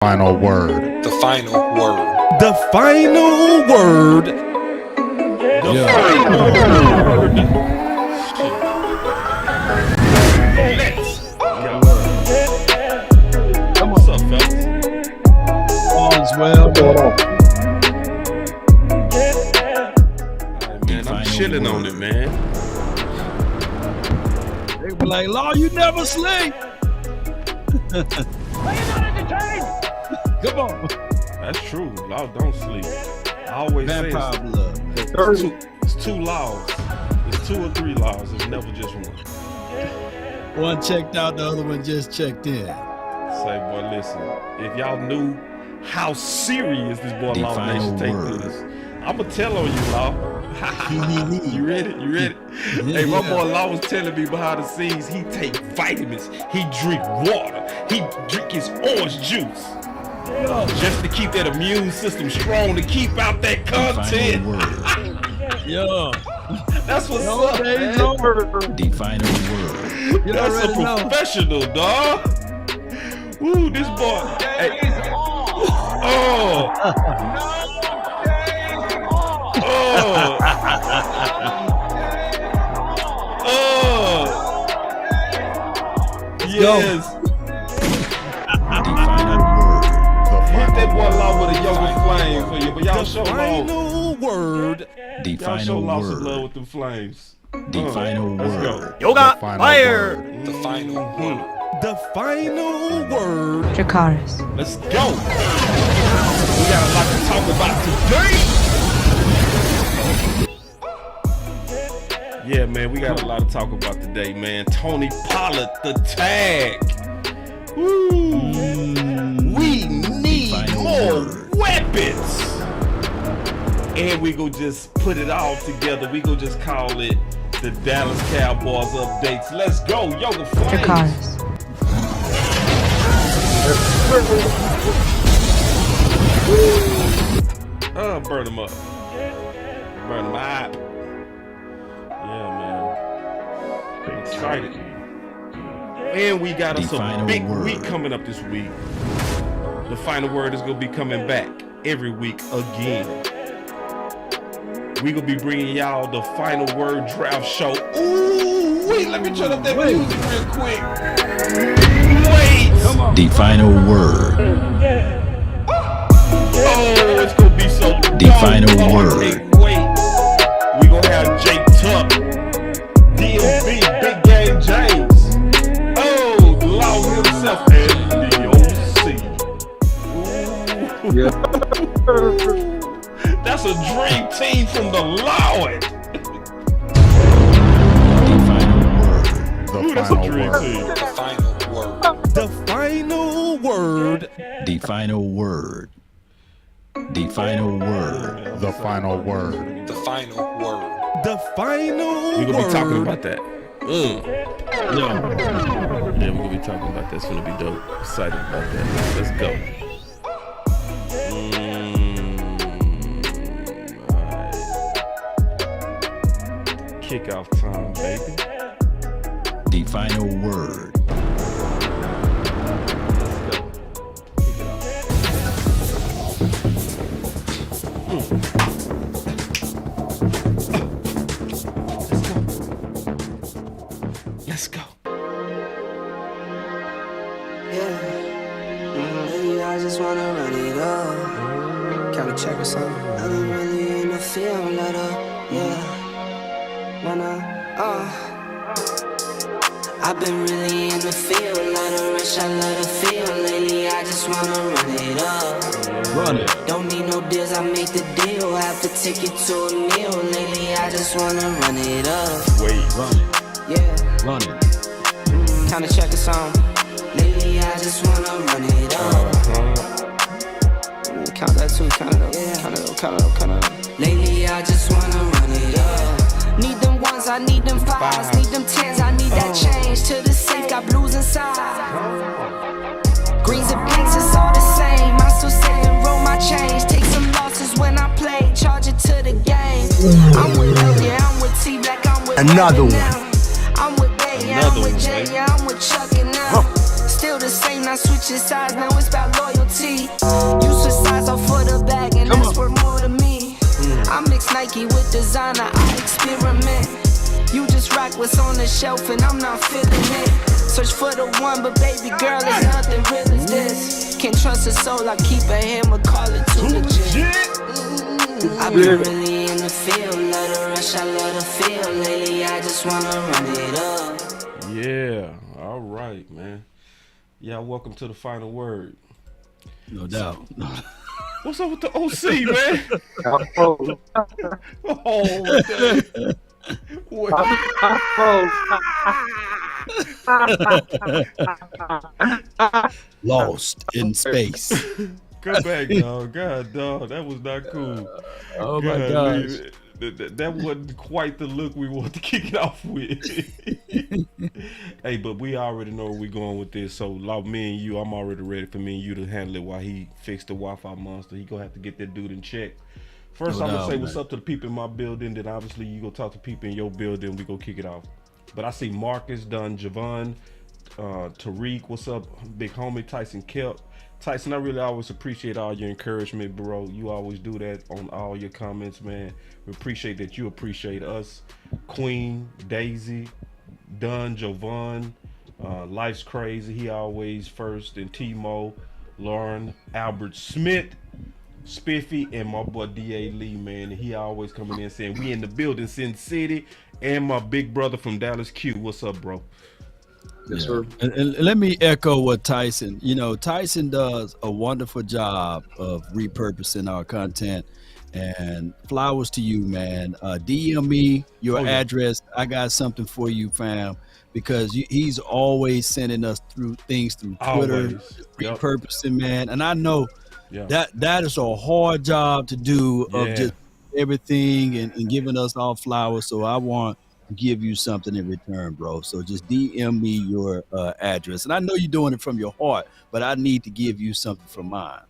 Final word. The final word. The final word. The final word. Let's go. Come on. What's up, fellas? All's well. Alright, man, I'm chilling on it, man. They were like, Law, you never sleep. Come on. That's true. Law don't sleep. I always Vampire say blood. it's two laws. It's two or three laws. It's never just one. One checked out, the other one just checked in. Say, boy, listen. If y'all knew how serious this boy Law Nation take this, I'ma tell on you, Law. You ready? You ready? Hey, my boy Law was telling me behind the scenes he take vitamins, he drink water, he drink his orange juice. Just to keep that immune system strong, to keep out that content. Yo. That's what's up, man. Define a word. That's a professional, dog. Woo, this boy. Hey. Oh. Oh. Oh. Yes. Define a word. Hit that boy Law with a yoga flame for you, but y'all show Law. Final word. Y'all Define show a Law some love word. with them flames. Define a Let's go. word. Yoga fire. The final word. The final word. Dracarys. Let's go. We got a lot to talk about today. Yeah, man, we got a lot to talk about today, man. Tony Pollard, the tag. Woo. We need more weapons. And we go just put it all together. We go just call it the Dallas Cowboys updates. Let's go, Yoga Flames. Dracarys. Burn them up. Burn them up. Yeah, man. I'm excited. And we got us a big week coming up this week. The final word is going to be coming back every week again. We going to be bringing y'all the final word draft show. Ooh, wait, let me turn up that music real quick. Wait. Come on. Define a word. Oh, it's gonna be so Define dope. a word. I can't wait. We gonna have Jake Tuck, DMV, Big Game James. Oh, the Law himself, and the OC. That's a dream team from the Lord. Define a word. The Ooh, that's a final dream word. team. The final word. The final word. Define a word. Define a word. The final word. The final word. The final We're gonna word. be talking about that. Yeah, we're gonna be talking about that. It's gonna be dope. Excited about that. Let's go. Alright. Kickoff time, baby. Define a word. Let's go. Kick it off. Let's go. Yeah, I just wanna run it up. Can we check or something? I've been really in the field, let up. Yeah, I've been really in the field, let her rush, I let her feel. Lately, I just wanna run it up. Run it. Don't need no deals, I make the deal. Have to take it to a meal. Lately, I just wanna run it up. Wait. Run it. Yeah. Run it. Kinda check a song. Lately, I just wanna run it up. Count that too, count it up, count it up, count it up, count it up. Lately, I just wanna run it up. Need them ones, I need them fives, need them tens, I need that change. To the safe, got blues inside. Greens and pinks, it's all the same. I still sit and roll my change. Take some losses when I play, charge it to the game. I'm with L, yeah, I'm with T Black, I'm with Another Rabbit one. now. I'm with Bay, yeah, I'm with Jay, yeah, I'm with Chuck and now. Still the same, not switching sides, now it's about loyalty. designer, I experiment. You just rock what's on the shelf and I'm not feeling it. Search for the one, but baby girl, there's nothing real as this. Can't trust a soul, I keep a hammer, call it too legit. I've been really in the field, love the rush, I love the feel. Lately, I just wanna run it up. Yeah, all right, man. Yeah, welcome to the final word. No doubt. What's up with the OC, man? Oh, damn. What? Lost in space. Come back, dog. God, dog, that was not cool. Oh my gosh. That wasn't quite the look we want to kick it off with. Hey, but we already know where we're going with this. So, like me and you, I'm already ready for me and you to handle it while he fixed the Wi-Fi monster. He gonna have to get that dude in check. First, I'm gonna say what's up to the people in my building. Then obviously you go talk to people in your building. We go kick it off. But I see Marcus, Dunn, Javon, Tariq. What's up, big homie Tyson Kelp. Tyson, I really always appreciate all your encouragement, bro. You always do that on all your comments, man. We appreciate that you appreciate us. Queen, Daisy, Dunn, Jovan, Life's Crazy. He always first. And T-Mo, Lauren, Albert Smith, Spiffy, and my boy D.A. Lee, man. He always coming in saying, we in the building, Sin City. And my big brother from Dallas Q. What's up, bro? Yes, sir. And let me echo what Tyson, Tyson does a wonderful job of repurposing our content, and flowers to you, man. DM me your address. I got something for you, fam, because he's always sending us through things through Twitter, repurposing, man. And I know that is a hard job to do of just everything and giving us all flowers. So I want give you something in return, bro. So just DM me your address, and I know you're doing it from your heart, but I need to give you something from mine.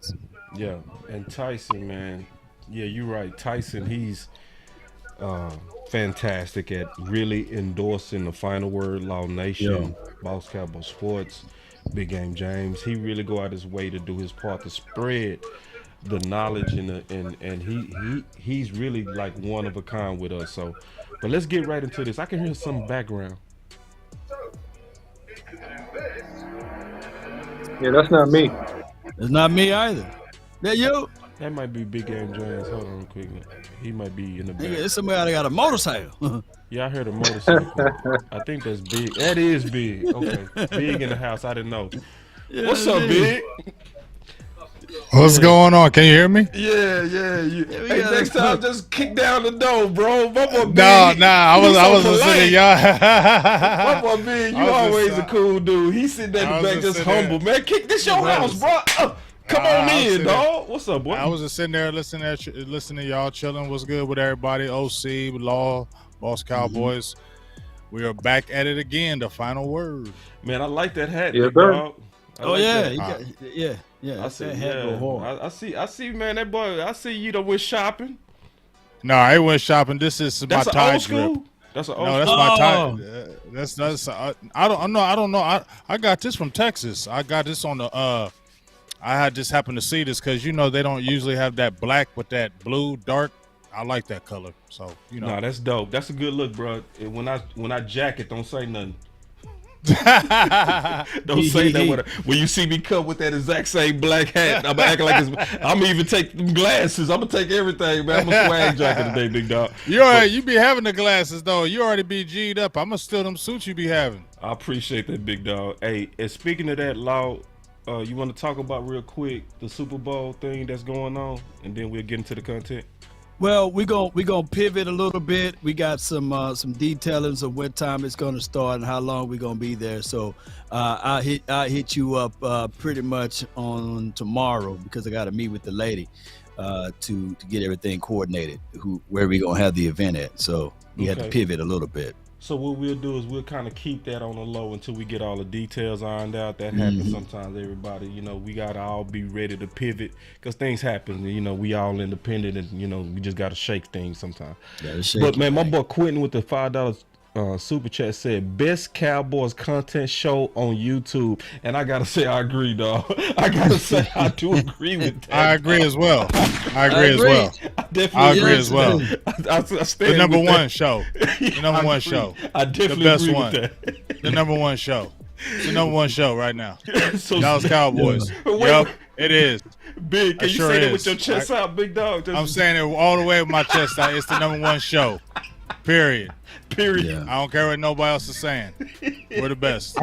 Yeah, and Tyson, man, yeah, you're right. Tyson, he's fantastic at really endorsing the final word, Law Nation, Boss Cowboy Sports, Big Game James. He really go out his way to do his part to spread the knowledge and he's really like one of a kind with us. So, but let's get right into this. I can hear some background. Yeah, that's not me. It's not me either. That you? That might be Big Game James. Hold on quick. He might be in the back. It's somebody that got a motorcycle. Yeah, I heard a motorcycle. I think that's Big. That is Big. Okay. Big in the house. I didn't know. Yeah, what's up, Big? What's going on? Can you hear me? Yeah. Hey, next time, just kick down the door, bro. My boy Big. I wasn't sitting y'all. My boy Big, you always a cool dude. He sitting there in the back just humble. Man, kick this your house, bro. Come on in, dog. What's up, boy? I was just sitting there listening to y'all chilling. What's good with everybody? OC, Law, Boss Cowboys. We are back at it again. The final word. Man, I like that hat, dog. Yeah. I see, I see, man. That boy, I see you done went shopping. No, I went shopping. This is my tie drip. That's an old school. That's my tie. That's. I don't know. I got this from Texas. I got this on the. I had just happened to see this because they don't usually have that black with that blue dark. I like that color. So Nah, that's dope. That's a good look, bro. When I jack it, don't say nothing. Don't say that when you see me come with that exact same black hat. I'm gonna act like I'm gonna even take them glasses. I'm gonna take everything, man. I'm a swag jacket today, big dog. You be having the glasses though. You already be G'd up. I'm gonna steal them suits you be having. I appreciate that, big dog. Hey, and speaking of that, Law, you want to talk about real quick the Super Bowl thing that's going on, and then we'll get into the content. Well, we gonna pivot a little bit. We got some detailings of what time it's gonna start and how long we're gonna be there. So I hit you up pretty much on tomorrow because I got to meet with the lady to get everything coordinated. Where we gonna have the event at? So we had to pivot a little bit. So what we'll do is we'll kind of keep that on the low until we get all the details ironed out. That happens sometimes, everybody. We got to all be ready to pivot because things happen. We all independent and, we just got to shake things sometimes. But, man, my boy Quentin with the $5 super chat said, best Cowboys content show on YouTube. And I got to say, I agree, dog. I got to say, I do agree with that. I agree as well. I agree as well. definitely I agree Yes, as well. I stand The number with one that. show. The number one show. I definitely The best agree one. with that. The number one show. It's the number one show right now. So Dallas Cowboys. Wait, Yep, it is. Big, can It you sure say that is. with your chest out, big dog? I'm saying it all the way with my chest out. It's the number one show. Period. period. Yeah. I don't care what nobody else is saying. We're the best.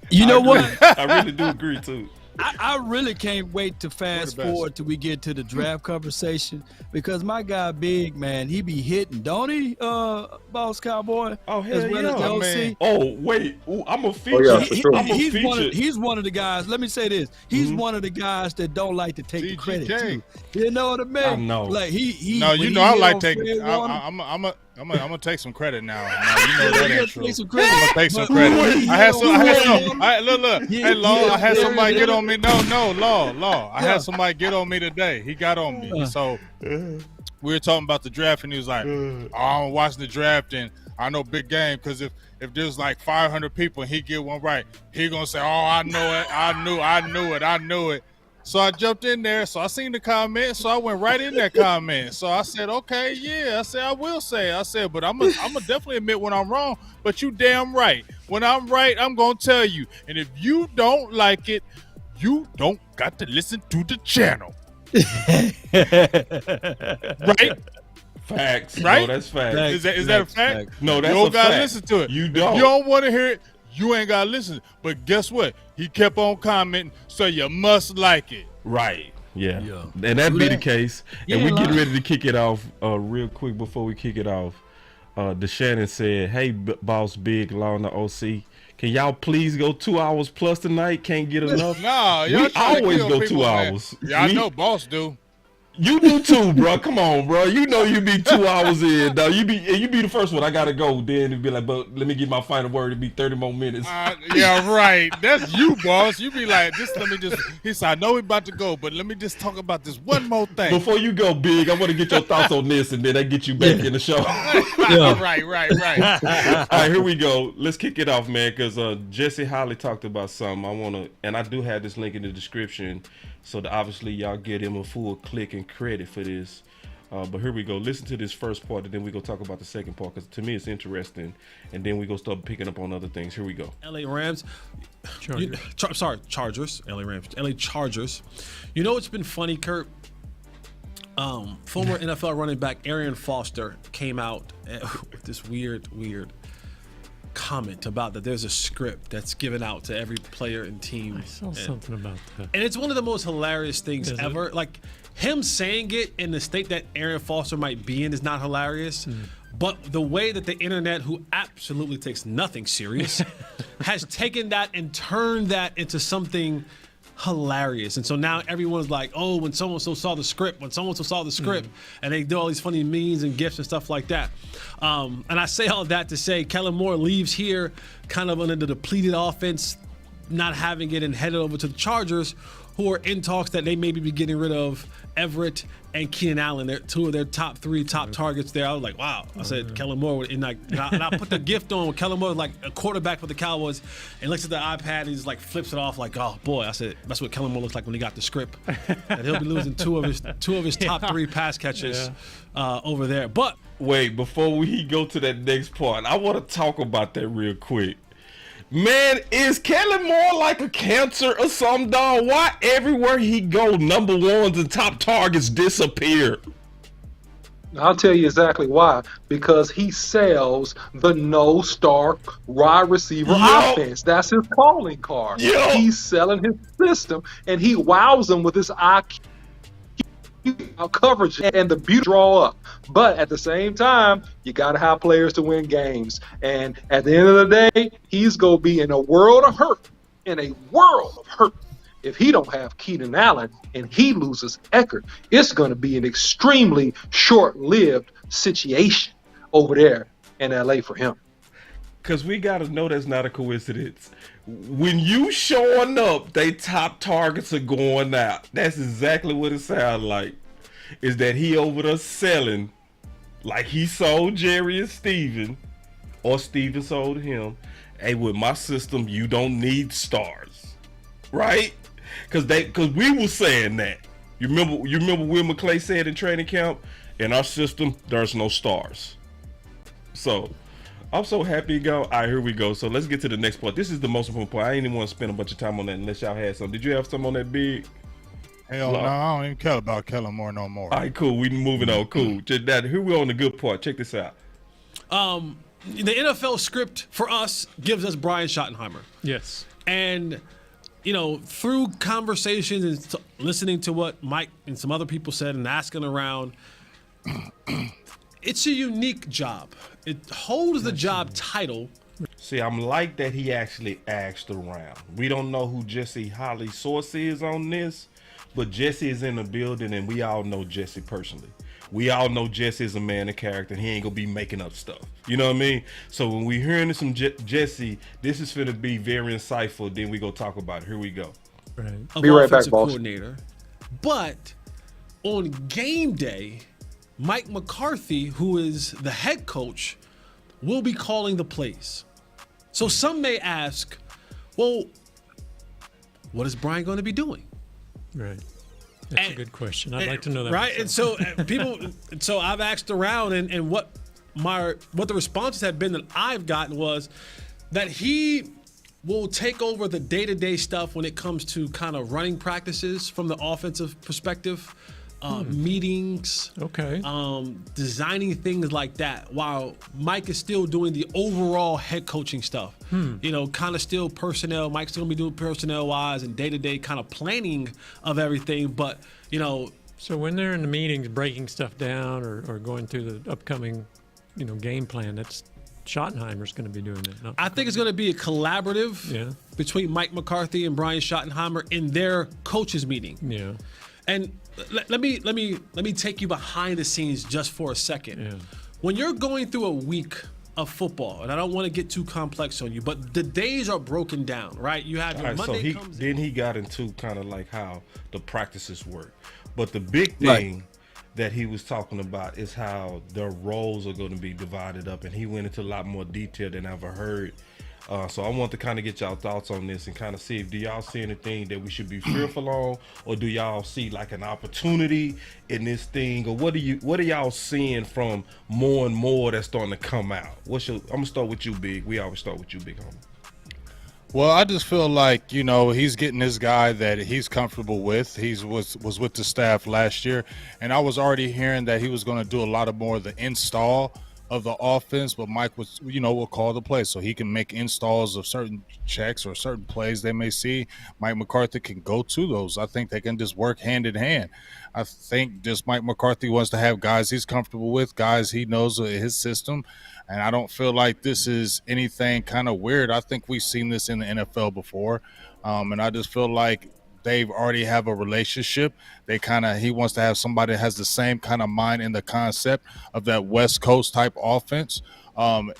You know what? I really do agree too. I really can't wait to fast best. forward till we get to the draft conversation because my guy Big, man, he be hitting, don't he, Boss Cowboy? Oh, hell as well yeah, as the OC. man. Oh wait, ooh, I'm a feature. yeah, for sure. I'm a He's feature. one of the guys. Let me say this: he's one of the guys that don't like to take the credit too. You know what I mean? I know. Like he. No, when you he know I hit like on taking. Fred Warner, I'm gonna take some credit now. No, you know that he ain't gonna true. take some credit. I'm gonna take some But credit. when he I had hit some. on I had Fred some. Warner, Look. Yeah, Hey, Law. yeah, I had yeah, somebody yeah. get on me. No, Law. I Yeah. had somebody get on me today. He got on me. So we were talking about the draft, and he was like, "Oh, I'm watching the draft, and I know big game because if there's like 500 people and he get one right, he gonna say, "Oh, I know it. I knew it." So I jumped in there. So I seen the comment. So I went right in that comment. So I said, "Okay, yeah." I said, "I will say." I said, "But I'm gonna definitely admit when I'm wrong. But you damn right. When I'm right, I'm gonna tell you. And if you don't like it, you don't got to listen to the channel." Right? Facts. Right? No, that's facts. Facts. Is that a fact? No, that's You don't a gotta fact. listen to it. You If don't. you don't want to hear it, you ain't gotta listen. But guess what? He kept on commenting, so you must like it. Right. Yeah. Yeah. And that Do be the that. case. Yeah, And we getting like- ready to kick it off real quick before we kick it off. DeShannon said, "Hey, Boss Big, Law and the OC, can y'all please go 2 hours plus tonight? Can't get enough." Nah, y'all We trying to always kill go people, 2 man. hours. Yeah, I We- know Boss do. You do too, bro. Come on, bro. You know you be 2 hours in, dog. You be the first one. I gotta go. Then it'd be like, but let me get my final word. It'd be 30 more minutes. Yeah, right. That's you, Boss. You be like, he said, "I know we about to go, but let me just talk about this one more thing." Before you go, Big, I want to get your thoughts on this, and then I get you back in the show. Yeah. Right. All right, here we go. Let's kick it off, man, because Jesse Holly talked about something. And I do have this link in the description, so that obviously y'all get him a full click and credit for this. But here we go. Listen to this first part, and then we go talk about the second part, because to me it's interesting, and then we go start picking up on other things. Here we go. LA Rams. Chargers. LA Rams. LA Chargers. You know, it's been funny, Kurt. Former NFL running back Arian Foster came out with this weird comment about that there's a script that's given out to every player and team. I saw something about that. And it's one of the most hilarious things Is it? ever. Like, him saying it in the state that Arian Foster might be in is not hilarious. But the way that the internet, who absolutely takes nothing serious, has taken that and turned that into something hilarious. And so now everyone's like, oh, when so-and-so saw the script, and they do all these funny memes and gifs and stuff like that. And I say all that to say Kellen Moore leaves here kind of under the depleted offense, not having it, and headed over to the Chargers, who are in talks that they maybe be getting rid of Everett and Keenan Allen. They're two of their top targets there. I was like, wow. I said Kellen Moore, and I put the gift on with Kellen Moore, like a quarterback for the Cowboys, and looks at the iPad and he's like flips it off like, oh boy. I said that's what Kellen Moore looks like when he got the script. And he'll be losing two of his top three pass catches over there. But Wait, before we go to that next part, I want to talk about that real quick. Man, is Kellen Moore like a cancer or something, dog? Why everywhere he go, number ones and top targets disappear? I'll tell you exactly why. Because he sells the no-star wide receiver offense. That's his calling card. Yo. He's selling his system, and he wows them with his IQ coverage and the beauty draw up. But at the same time, you got to have players to win games. And at the end of the day, he's going to be in a world of hurt. If he don't have Keenan Allen and he loses Eckert, it's going to be an extremely short-lived situation over there in LA for him. Because we got to know that's not a coincidence. When you showing up, they top targets are going out. That's exactly what it sounds like. Is that he over there selling like he sold Jerry and Steven, or Steven sold him. Hey, with my system, you don't need stars, right? Because we were saying that. You remember Will McClay said in training camp, In our system, there's no stars. So I'm so happy, go. All right, here we go. So let's get to the next part. This is the most important part. I ain't even want to spend a bunch of time on that unless y'all had some. Did you have some on that big? Hell no, I don't even care about Kellen more no more. All right, cool. We moving on. Cool. Just that. Here we on the good part. Check this out. The NFL script for us gives us Brian Schottenheimer. Yes. And, through conversations and listening to what Mike and some other people said and asking around, it's a unique job. It holds the job title. See, I'm like that he actually asked around. We don't know who Jesse Holly's source is on this, but Jesse is in the building, and we all know Jesse personally. We all know Jesse is a man of character, and he ain't gonna be making up stuff. You know what I mean? So when we hearing this from Jesse, this is gonna be very insightful. Then we go talk about it. Here we go. Right. Be right back, boss. Coordinator. But on game day, Mike McCarthy, who is the head coach, will be calling the plays. So some may ask, well, what is Brian going to be doing? Right. That's a good question. I'd like to know that. Right. And so so I've asked around, and what the responses have been that I've gotten was that he will take over the day-to-day stuff when it comes to kind of running practices from the offensive perspective. Meetings, designing things like that, while Mike is still doing the overall head coaching stuff. Kind of still personnel. Mike's still gonna be doing personnel-wise and day-to-day kind of planning of everything. But so when they're in the meetings, breaking stuff down or going through the upcoming, game plan, that's Schottenheimer's going to be doing that. I think it's going to be a collaborative between Mike McCarthy and Brian Schottenheimer in their coaches meeting. Yeah. And let me take you behind the scenes just for a second. Yeah. When you're going through a week of football, and I don't want to get too complex on you, but the days are broken down, right? You have your Monday comes in. Then he got into kind of like how the practices work. But the big thing that he was talking about is how their roles are going to be divided up, and he went into a lot more detail than I've ever heard. So I want to kind of get y'all thoughts on this and kind of see if do y'all see anything that we should be fearful on, or do y'all see like an opportunity in this thing, or what are y'all seeing from more and more that's starting to come out? I'm gonna start with you, Big. We always start with you, Big homie. Well, I just feel like, he's getting this guy that he's comfortable with. He was with the staff last year, and I was already hearing that he was going to do a lot of more of the install of the offense, but Mike was, will call the play, so he can make installs of certain checks or certain plays they may see. Mike McCarthy can go to those. I think they can just work hand in hand. I think just Mike McCarthy wants to have guys he's comfortable with, guys he knows his system, and I don't feel like this is anything kind of weird. I think we've seen this in the NFL before, and I just feel like they already have a relationship. He wants to have somebody that has the same kind of mind in the concept of that West Coast type offense,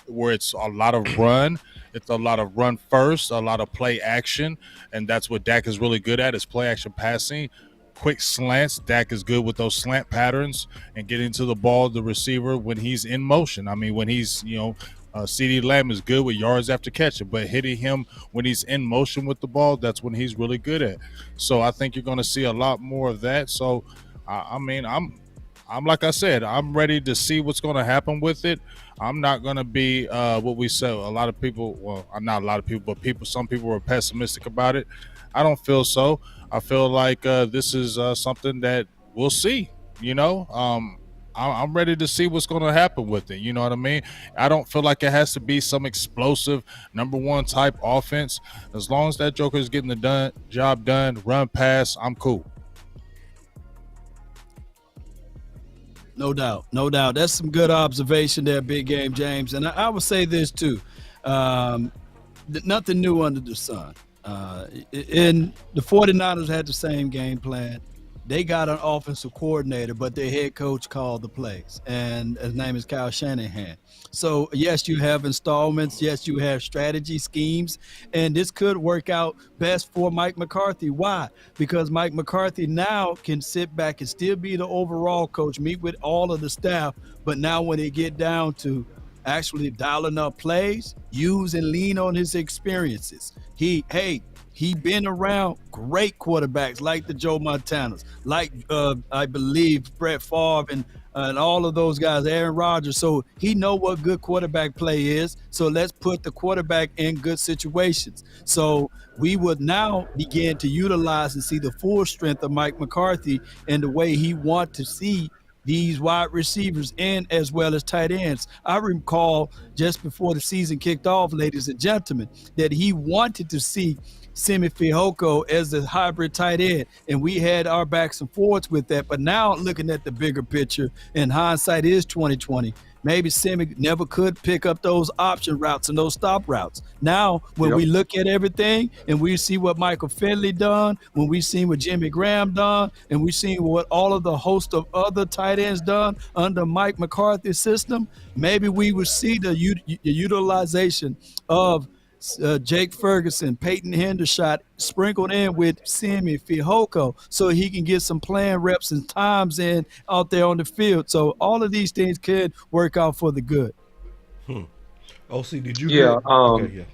where it's a lot of run. It's a lot of run first, a lot of play action, and that's what Dak is really good at, is play action passing. Quick slants. Dak is good with those slant patterns and getting to the ball, the receiver, when he's in motion. I mean, when he's, CeeDee Lamb is good with yards after catching, but hitting him when he's in motion with the ball, that's when he's really good at. So I think you're going to see a lot more of that. So, I'm like I said, I'm ready to see what's going to happen with it. I'm not going to be what we said. A lot of people, well, not a lot of people, but some people were pessimistic about it. I don't feel so. I feel like this is something that we'll see, I'm ready to see what's going to happen with it. You know what I mean? I don't feel like it has to be some explosive number one type offense. As long as that joker is getting the job done, run pass, I'm cool. No doubt. That's some good observation there, Big Game James. And I would say this too. Nothing new under the sun. The 49ers had the same game plan. They got an offensive coordinator, but their head coach called the plays, and his name is Kyle Shanahan. So, yes, you have installments. Yes, you have strategy schemes, and this could work out best for Mike McCarthy. Why? Because Mike McCarthy now can sit back and still be the overall coach, meet with all of the staff, but now when they get down to actually dialing up plays, use and lean on his experiences. he been around great quarterbacks like the Joe Montanas, like I believe Brett Favre and all of those guys, Aaron Rodgers. So he know what good quarterback play is. So let's put the quarterback in good situations. So we would now begin to utilize and see the full strength of Mike McCarthy and the way he want to see these wide receivers and as well as tight ends. I recall just before the season kicked off, ladies and gentlemen, that he wanted to see Simi Fehoko as a hybrid tight end, and we had our backs and forwards with that. But now looking at the bigger picture, and hindsight is 2020, maybe Simi never could pick up those option routes and those stop routes. Now, when we look at everything and we see what Michael Finley done, when we seen what Jimmy Graham done, and we seen what all of the host of other tight ends done under Mike McCarthy's system, maybe we would see the utilization of Jake Ferguson, Peyton Hendershot sprinkled in with Simi Fehoko so he can get some playing reps and times in out there on the field. So all of these things could work out for the good. OC, did you Yeah, hear?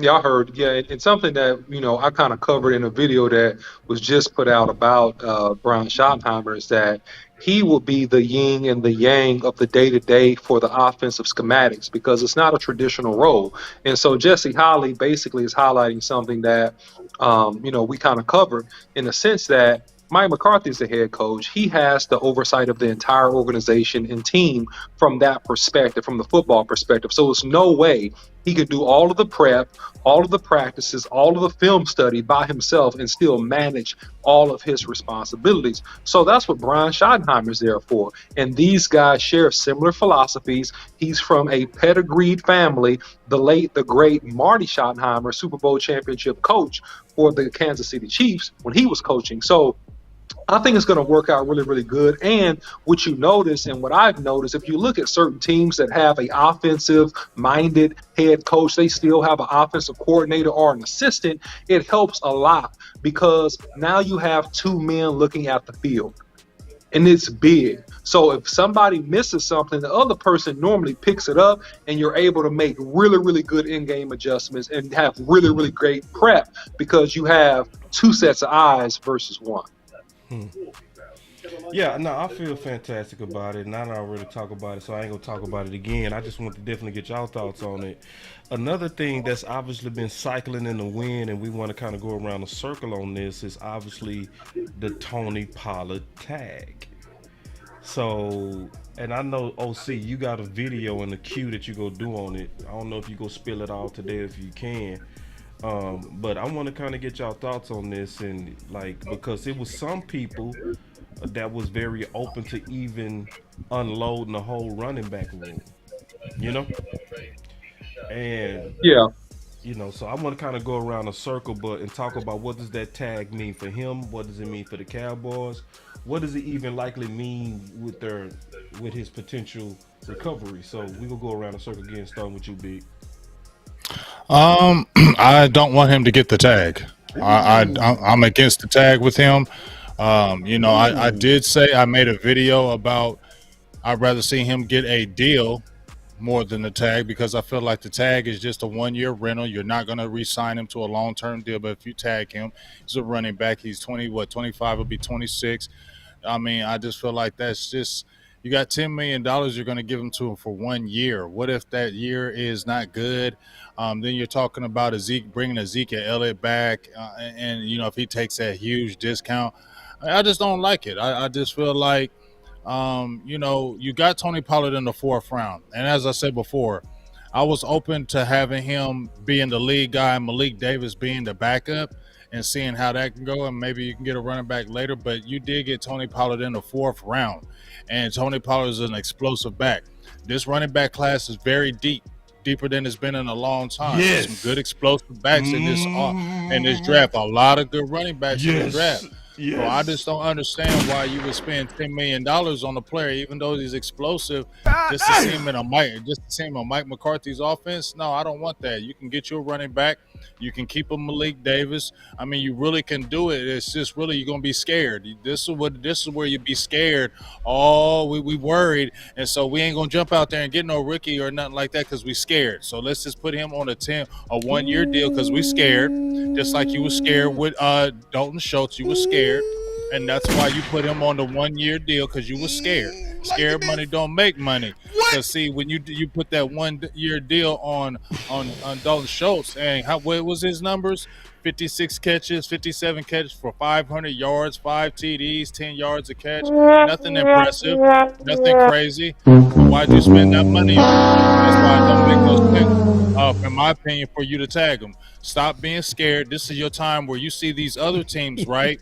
Yeah, I heard. Yeah, it's something that, I kind of covered in a video that was just put out about Brian Schottenheimer, is that he will be the yin and the yang of the day-to-day for the offensive schematics, because it's not a traditional role. And so Jesse Holley basically is highlighting something that, we kind of covered, in the sense that Mike McCarthy is the head coach. He has the oversight of the entire organization and team from that perspective, from the football perspective. So there's no way he could do all of the prep, all of the practices, all of the film study by himself and still manage all of his responsibilities. So that's what Brian Schottenheimer is there for. And these guys share similar philosophies. He's from a pedigreed family. The late, the great Marty Schottenheimer, Super Bowl championship coach for the Kansas City Chiefs when he was coaching. So I think it's going to work out really, really good. And what you notice, and what I've noticed, if you look at certain teams that have an offensive-minded head coach, they still have an offensive coordinator or an assistant, it helps a lot, because now you have two men looking at the field, and it's big. So if somebody misses something, the other person normally picks it up, and you're able to make really, really good in-game adjustments and have really, really great prep, because you have two sets of eyes versus one. Yeah, no, I feel fantastic about it, and I already talk about it, so I ain't gonna talk about it again. I just want to definitely get y'all thoughts on it. Another thing that's obviously been cycling in the wind, and we want to kind of go around a circle on this, is obviously the Tony Pollard tag. So, and I know, OC, you got a video and a cue that you go do on it. I don't know if you go spill it all today if you can. But I want to kind of get y'all thoughts on this, and because it was some people that was very open to even unloading the whole running back room, and so I want to kind of go around a circle, and talk about what does that tag mean for him, what does it mean for the Cowboys, what does it even likely mean with his potential recovery. So we will go around a circle again, starting with you, Big. I don't want him to get the tag. I'm against the tag with him. I did say, I made a video about I'd rather see him get a deal more than the tag, because I feel like the tag is just a 1-year rental. You're not going to re-sign him to a long-term deal, but if you tag him, he's a running back. He's 25, will be 26. I mean, I just feel like that's just, you got $10 million you're going to give him to him for 1 year. What if that year is not good? Then you're talking about bringing Ezekiel Elliott back, and if he takes that huge discount, I just don't like it. I just feel like, you got Tony Pollard in the 4th round, and as I said before, I was open to having him being the lead guy, Malik Davis being the backup, and seeing how that can go, and maybe you can get a running back later. But you did get Tony Pollard in the 4th round, and Tony Pollard is an explosive back. This running back class is very deep. Deeper than it's been in a long time. Yes. Some good explosive backs in this draft. A lot of good running backs in this draft. Yes. So I just don't understand why you would spend $10 million on a player, even though he's explosive, just to see him in Mike McCarthy's offense. No, I don't want that. You can get you a running back. You can keep a Malik Davis. I mean, you really can do it. It's just really you're gonna be scared. This is where you be scared. Oh, we worried, and so we ain't gonna jump out there and get no rookie or nothing like that because we scared. So let's just put him on a 1-year deal because we scared. Just like you were scared with Dalton Schultz, you were scared, and that's why you put him on the 1-year deal because you were scared. Scared money don't make money. Because see, when you put that 1-year deal on Dalton Schultz, and what was his numbers? 56 catches, 57 catches for 500 yards, 5 TDs, 10 yards a catch. Nothing impressive, nothing crazy. So why'd you spend that money on him? That's why it don't make no sense, in my opinion, for you to tag him. Stop being scared. This is your time where you see these other teams, right?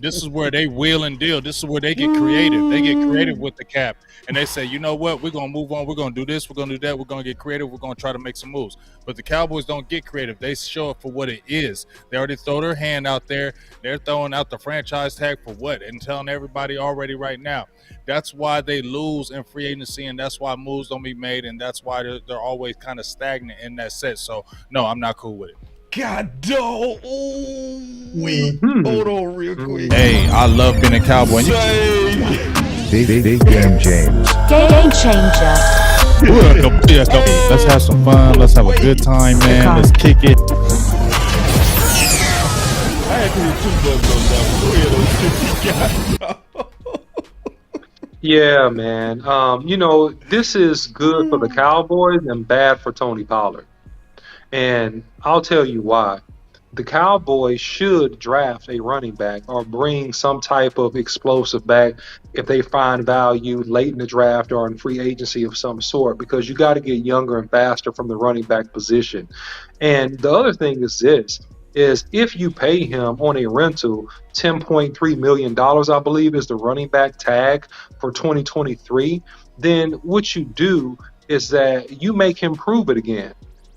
This is where they wheel and deal. This is where they get creative. They get creative with the cap. And they say, you know what? We're going to move on. We're going to do this. We're going to do that. We're going to get creative. We're going to try to make some moves. But the Cowboys don't get creative. They show it for what it is. They already throw their hand out there. They're throwing out the franchise tag for what? And telling everybody already right now. That's why they lose in free agency, and that's why moves don't be made, and that's why they're always kind of stagnant in that set. So, no, I'm not cool with it. God dog. Hold on real quick. Hey, I love being a Cowboy. Big game change. Game changer. Let's have some fun. Let's have a good time, man. Let's kick it. I had to hit 2 buttons on that one. Go ahead, Yeah, man. This is good for the Cowboys and bad for Tony Pollard. And I'll tell you why. The Cowboys should draft a running back or bring some type of explosive back if they find value late in the draft or in free agency of some sort, because you got to get younger and faster from the running back position. And the other thing is this, is if you pay him on a rental, $10.3 million, I believe, is the running back tag for 2023, then what you do is that you make him prove it again.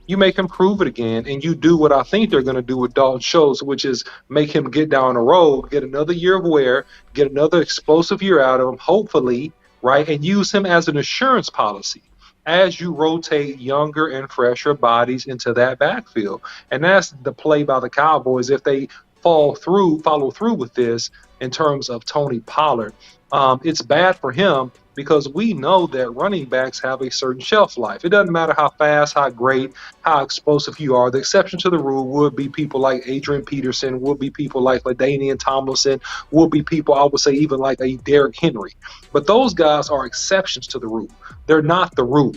You make him prove it again, and you do what I think they're going to do with Dalton Schultz, which is make him get down the road, get another year of wear, get another explosive year out of him, hopefully, right, and use him as an assurance policy as you rotate younger and fresher bodies into that backfield. And that's the play by the Cowboys if they follow through with this in terms of Tony Pollard. It's bad for him because we know that running backs have a certain shelf life. It doesn't matter how fast, how great, how explosive you are. The exception to the rule would be people like Adrian Peterson, would be people like LaDainian Tomlinson, would be people, I would say, even like a Derrick Henry. But those guys are exceptions to the rule. They're not the rule.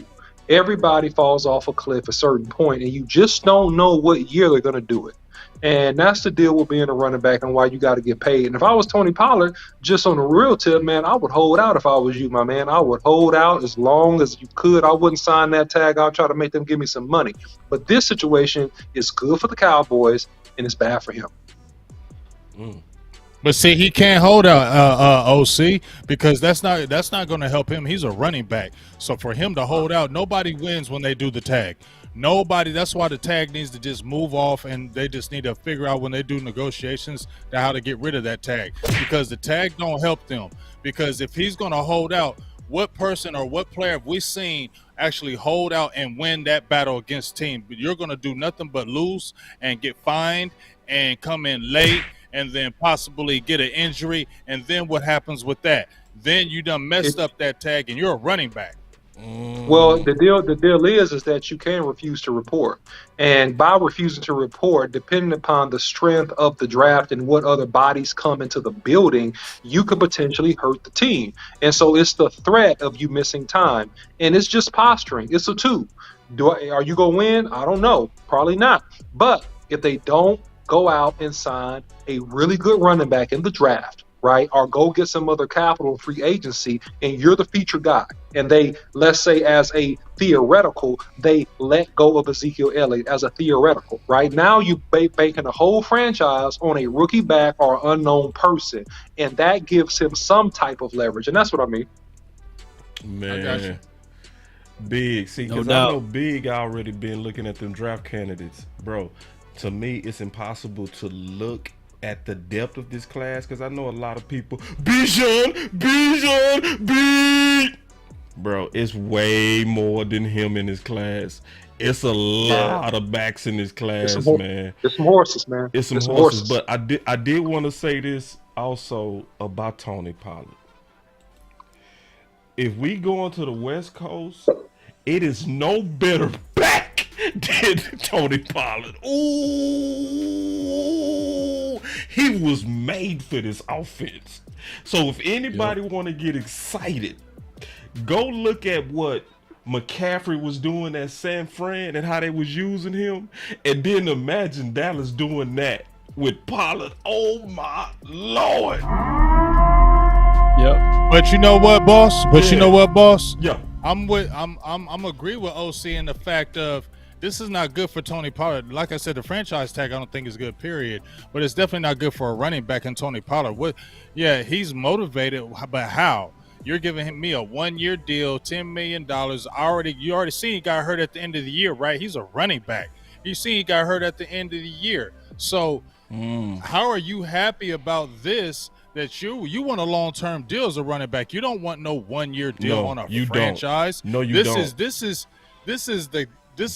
Everybody falls off a cliff at a certain point, and you just don't know what year they're going to do it. And that's the deal with being a running back and why you got to get paid. And if I was Tony Pollard, just on the real tip, man, I would hold out if I was you, my man. I would hold out as long as you could. I wouldn't sign that tag. I'll try to make them give me some money. But this situation is good for the Cowboys, and it's bad for him. But see, he can't hold out OC because that's not going to help him. He's a running back. So for him to hold out, nobody wins when they do the tag. Nobody. That's why the tag needs to just move off, and they just need to figure out when they do negotiations how to get rid of that tag, because the tag don't help them. Because if he's going to hold out, what person or what player have we seen actually hold out and win that battle against team? You're going to do nothing but lose and get fined and come in late and then possibly get an injury. And then what happens with that? Then you done messed up that tag and you're a running back. Well, the deal is that you can refuse to report. And by refusing to report, depending upon the strength of the draft and what other bodies come into the building, you could potentially hurt the team. And so it's the threat of you missing time. And it's just posturing. It's a two. Are you going to win? I don't know. Probably not. But if they don't go out and sign a really good running back in the draft, right, or go get some other capital free agency, and you're the feature guy, and they, let's say as a theoretical, they let go of Ezekiel Elliott as a theoretical, right? Now you banking a whole franchise on a rookie back or unknown person, and that gives him some type of leverage, and that's what I mean. Man, Big, see, because I know Big already been looking at them draft candidates, bro. To me, it's impossible to look at the depth of this class, because I know a lot of people, Bijan, bro, it's way more than him in his class. It's a lot of backs in this class, man. It's some horses, man. It's some horses. But I did want to say this also about Tony Pollard. If we go into the West Coast, it is no better back than Tony Pollard. Ooh, he was made for this offense. So if anybody want to get excited, go look at what McCaffrey was doing at San Fran and how they was using him, and then imagine Dallas doing that with Pollard. Oh my Lord. Yep. But you know what, boss? Yeah. I'm agree with OC in the fact of this is not good for Tony Pollard. Like I said, the franchise tag I don't think is good, period. But it's definitely not good for a running back in Tony Pollard. He's motivated, but how? You're giving me a 1-year deal, $10 million. You already seen he got hurt at the end of the year, right? He's a running back. You see he got hurt at the end of the year. So how are you happy about this? That you want a long-term deal as a running back. You don't want no 1-year deal on a franchise. No, you don't. This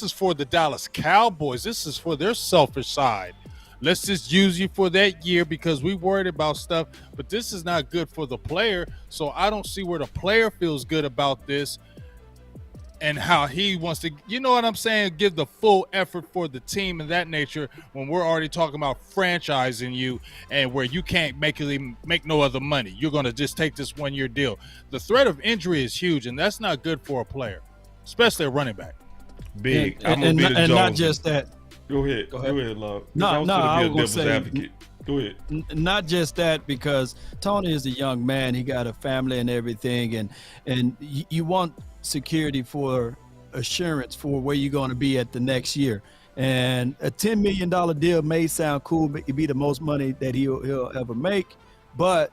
is for the Dallas Cowboys. This is for their selfish side. Let's just use you for that year because we worried about stuff, but this is not good for the player. So I don't see where the player feels good about this and how he wants to, you know what I'm saying, give the full effort for the team and that nature when we're already talking about franchising you and where you can't make no other money. You're going to just take this 1-year deal. The threat of injury is huge, and that's not good for a player, especially a running back. Big. And not just that. Go ahead, love. I was going to say, advocate. Go ahead. Not just that, because Tony is a young man. He got a family and everything, and you want security for assurance for where you're going to be at the next year. And a $10 million deal may sound cool, but it'd be the most money that he'll ever make. But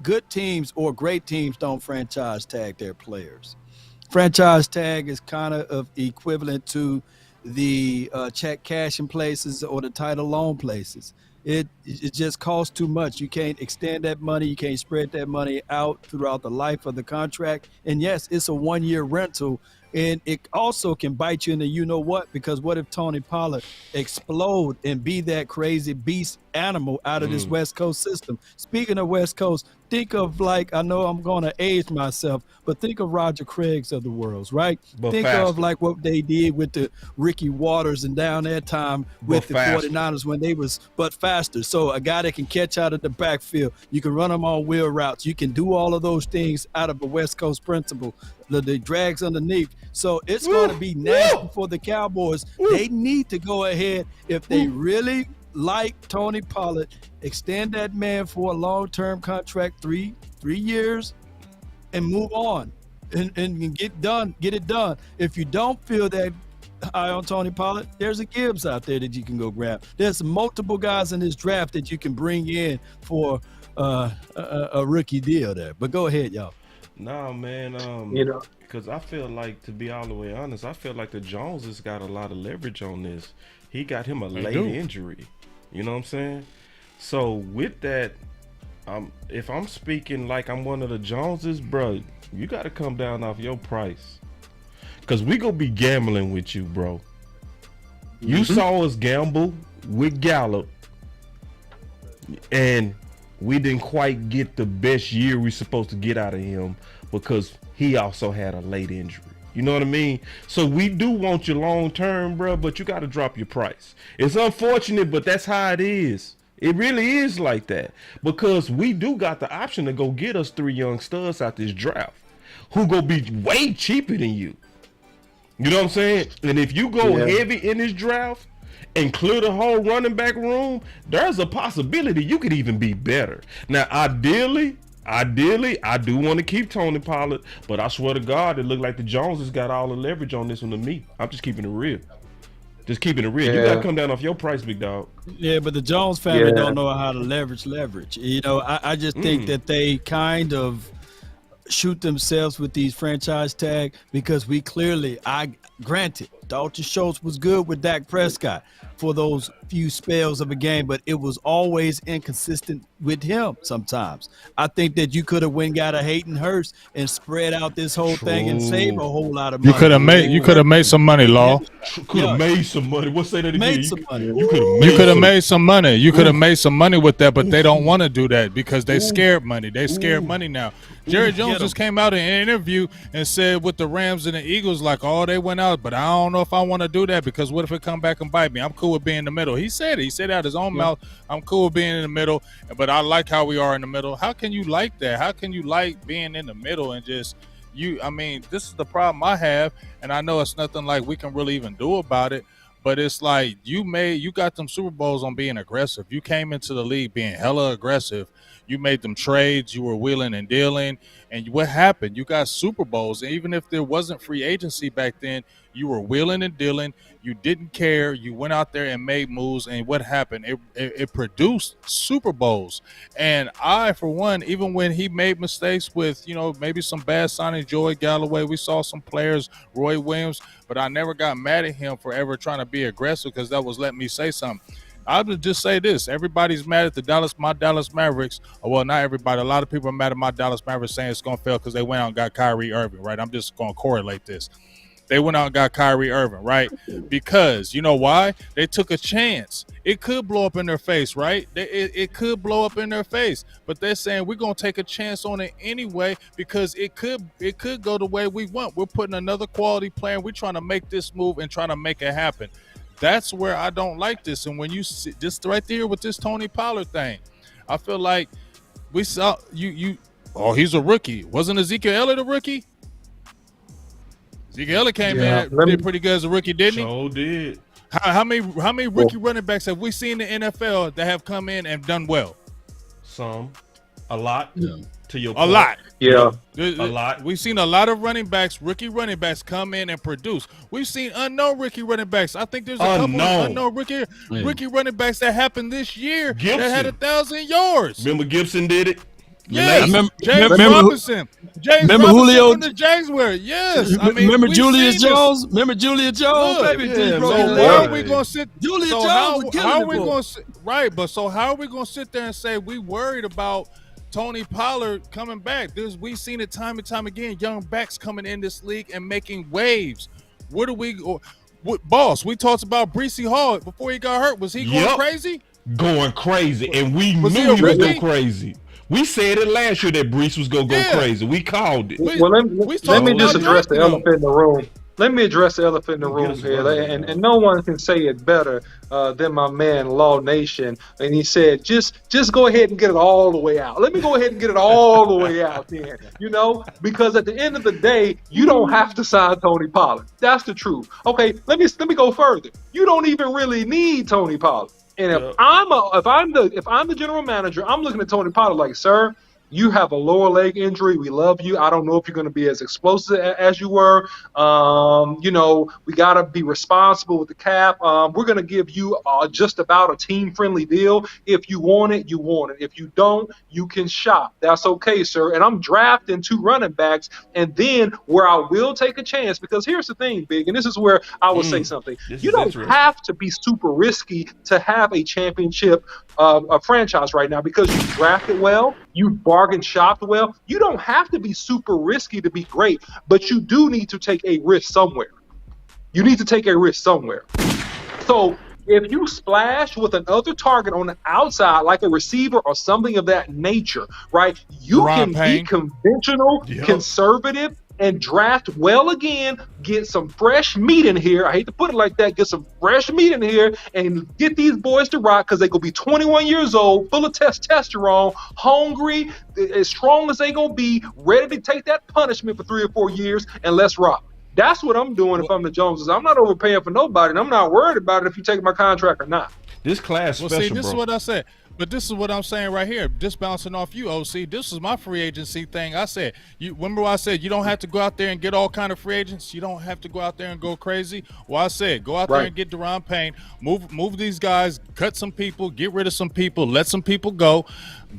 good teams or great teams don't franchise tag their players. Franchise tag is kind of equivalent to the check cashing places or the title loan places. It just costs too much. You can't extend that money. You can't spread that money out throughout the life of the contract. And yes, it's a 1-year rental. And it also can bite you in the you-know-what, because what if Tony Pollard explode and be that crazy beast animal out of this West Coast system? Speaking of West Coast, think of, like, I know I'm going to age myself, but think of Roger Craig's of the world, right? But think faster. of like what they did with the Ricky Waters and down that time with But the faster. 49ers when they was, but faster. So a guy that can catch out of the backfield, you can run them on wheel routes. You can do all of those things out of a West Coast principle. The drags underneath. So it's going to be nasty for the Cowboys. They need to go ahead, if they really like Tony Pollard, extend that man for a long-term contract, 3 years, and move on and get it done. If you don't feel that high on Tony Pollard, there's a Gibbs out there that you can go grab. There's multiple guys in this draft that you can bring in for a rookie deal there. But go ahead, y'all. Nah, man. Because I feel like, to be all the way honest, I feel like the Joneses got a lot of leverage on this. He got him a late injury. You know what I'm saying? So with that, if I'm speaking like I'm one of the Joneses, bro, you got to come down off your price. Because we going to be gambling with you, bro. You saw us gamble with Gallup, and we didn't quite get the best year we supposed to get out of him because he also had a late injury. You know what I mean? So we do want you long term, bro, but you got to drop your price. It's unfortunate, but that's how it is. It really is like that, because we do got the option to go get us 3 young studs out this draft who go be way cheaper than you. You know what I'm saying? And if you go heavy in this draft and clear the whole running back room, there's a possibility you could even be better. Now, ideally, I do want to keep Tony Pollard, but I swear to God, it looked like the Joneses got all the leverage on this one to me. I'm just keeping it real. You gotta come down off your price, big dog. Yeah, but the Jones family don't know how to leverage. You know, I just think that they kind of shoot themselves with these franchise tag, because we clearly, granted, Dalton Schultz was good with Dak Prescott for those few spells of a game, but it was always inconsistent with him sometimes. I think that you could have went got a Hayden Hurst and spread out this whole thing and save a whole lot of money. You could have made some money, Law. Could have made some money. What's that again? Made some money. You could have made some money. You could have made some money with that, but they don't want to do that because they scared money. They scared money now. Jerry Jones just came out in an interview and said with the Rams and the Eagles, like, oh, they went out, but I don't know if I want to do that because what if it come back and bite me? I'm cool with being in the middle. He said it. He said out his own mouth, I'm cool with being in the middle, but I like how we are in the middle. How can you like that? How can you like being in the middle and just I mean, this is the problem I have, and I know it's nothing like we can really even do about it, but it's like you got them Super Bowls on being aggressive. You came into the league being hella aggressive. You made them trades. You were wheeling and dealing. And what happened? You got Super Bowls. And even if there wasn't free agency back then, you were wheeling and dealing. You didn't care. You went out there and made moves. And what happened? It produced Super Bowls. And I, for one, even when he made mistakes with, maybe some bad signing, Joey Galloway, we saw some players, Roy Williams, but I never got mad at him for ever trying to be aggressive because that was letting me say something. I would just say this. Everybody's mad at my Dallas Mavericks. Well, not everybody. A lot of people are mad at my Dallas Mavericks saying it's going to fail because they went out and got Kyrie Irving, right? I'm just going to correlate this. They went out and got Kyrie Irving, right? Because, you know why? They took a chance. It could blow up in their face, right? It could blow up in their face. But they're saying we're going to take a chance on it anyway because it could go the way we want. We're putting another quality player. We're trying to make this move and trying to make it happen. That's where I don't like this. And when you see just right there with this Tony Pollard thing, I feel like we saw he's a rookie. Wasn't Ezekiel Elliott a rookie? Ezekiel Elliott came in did pretty good as a rookie, didn't he? Sure did. How many rookie running backs have we seen in the NFL that have come in and done well? Some. A lot. Yeah. To your a point. lot. Yeah. A lot. We've seen a lot of rookie running backs come in and produce. We've seen unknown rookie running backs. I think there's a couple of unknown rookie running backs that happened this year that had 1,000 yards. Remember Gibson did it? Yes. James Robinson. Remember Julio from the Jaguars. Yes. I mean, remember Julius Jones? Remember Julius Jones? Baby, Yeah, so why are we going to sit? Julius so Jones how are we going to sit? Right, but so how are we going to sit there and say we worried about Tony Pollard coming back? We've seen it time and time again. Young backs coming in this league and making waves. Boss, we talked about Breece Hall before he got hurt. Was he going crazy? Going crazy, and we knew he was going crazy. We said it last year that Breece was going to go crazy. We called it. Well, let me just address the elephant in the room. Let me address the elephant in the room here, and no one can say it better than my man Law Nation. And he said, just go ahead and get it all the way out. Let me go ahead and get it all the way out then, because at the end of the day, you don't have to sign Tony Pollard. That's the truth. Okay, let me go further. You don't even really need Tony Pollard. And if I'm the general manager, I'm looking at Tony Pollard like, sir, you have a lower leg injury. We love you. I don't know if you're going to be as explosive as you were. We got to be responsible with the cap. We're going to give you just about a team-friendly deal. If you want it, you want it. If you don't, you can shop. That's okay, sir. And I'm drafting 2 running backs. And then where I will take a chance, because here's the thing, Big, and this is where I will say something. You don't have to be super risky to have a championship franchise right now because you drafted well, you bargain shopped well. You don't have to be super risky to be great, but you do need to take a risk somewhere. You need to take a risk somewhere. So if you splash with another target on the outside, like a receiver or something of that nature, right, you can be conventional, conservative, and draft well again, get some fresh meat in here. I hate to put it like that. Get some fresh meat in here and get these boys to rock because they're going to be 21 years old, full of testosterone, hungry, as strong as they going to be, ready to take that punishment for 3 or 4 years, and let's rock. That's what I'm doing if I'm the Joneses. I'm not overpaying for nobody, and I'm not worried about it if you take my contract or not. This class special, this bro. is what I said. But this is what I'm saying right here. Just bouncing off you, OC. This is my free agency thing. I said, you remember what I said? You don't have to go out there and get all kind of free agents. You don't have to go out there and go crazy. Well, I said, go out there and get Deron Payne. Move these guys. Cut some people. Get rid of some people. Let some people go.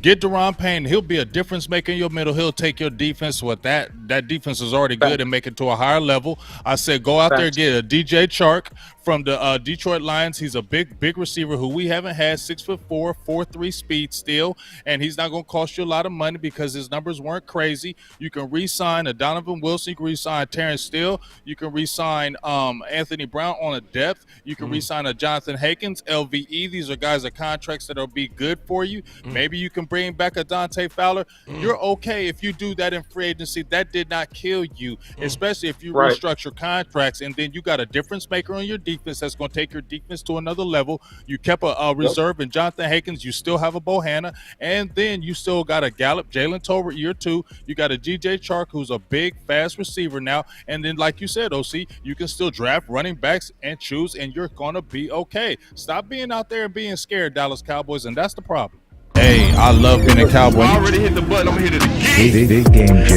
Get Deron Payne. He'll be a difference maker in your middle. He'll take your defense. What that defense is already good and make it to a higher level. I said, go out there and get a DJ Chark from the Detroit Lions. He's a big receiver who we haven't had. 6'4", 4.3 speed still, and he's not going to cost you a lot of money because his numbers weren't crazy. You can re-sign a Donovan Wilson. You can re-sign Terrence Steele. You can re-sign Anthony Brown on a depth. You can re-sign a Jonathan Hankins, LVE. These are guys of contracts that will be good for you. Maybe you can bring back a Dante Fowler. You're okay if you do that in free agency. That did not kill you, especially if you restructure contracts and then you got a difference maker on your defense that's going to take your defense to another level. You kept a reserve in Jonathan Hankins. You still have a Bohanna, and then you still got a Gallup, Jalen Tolbert year 2. You got a DJ Chark, who's a big, fast receiver now. And then, like you said, OC, you can still draft running backs and choose, and you're going to be okay. Stop being out there and being scared, Dallas Cowboys, and that's the problem. Hey, I love being a Cowboy. I already hit the button. I'm going to hit it again. Big game changer.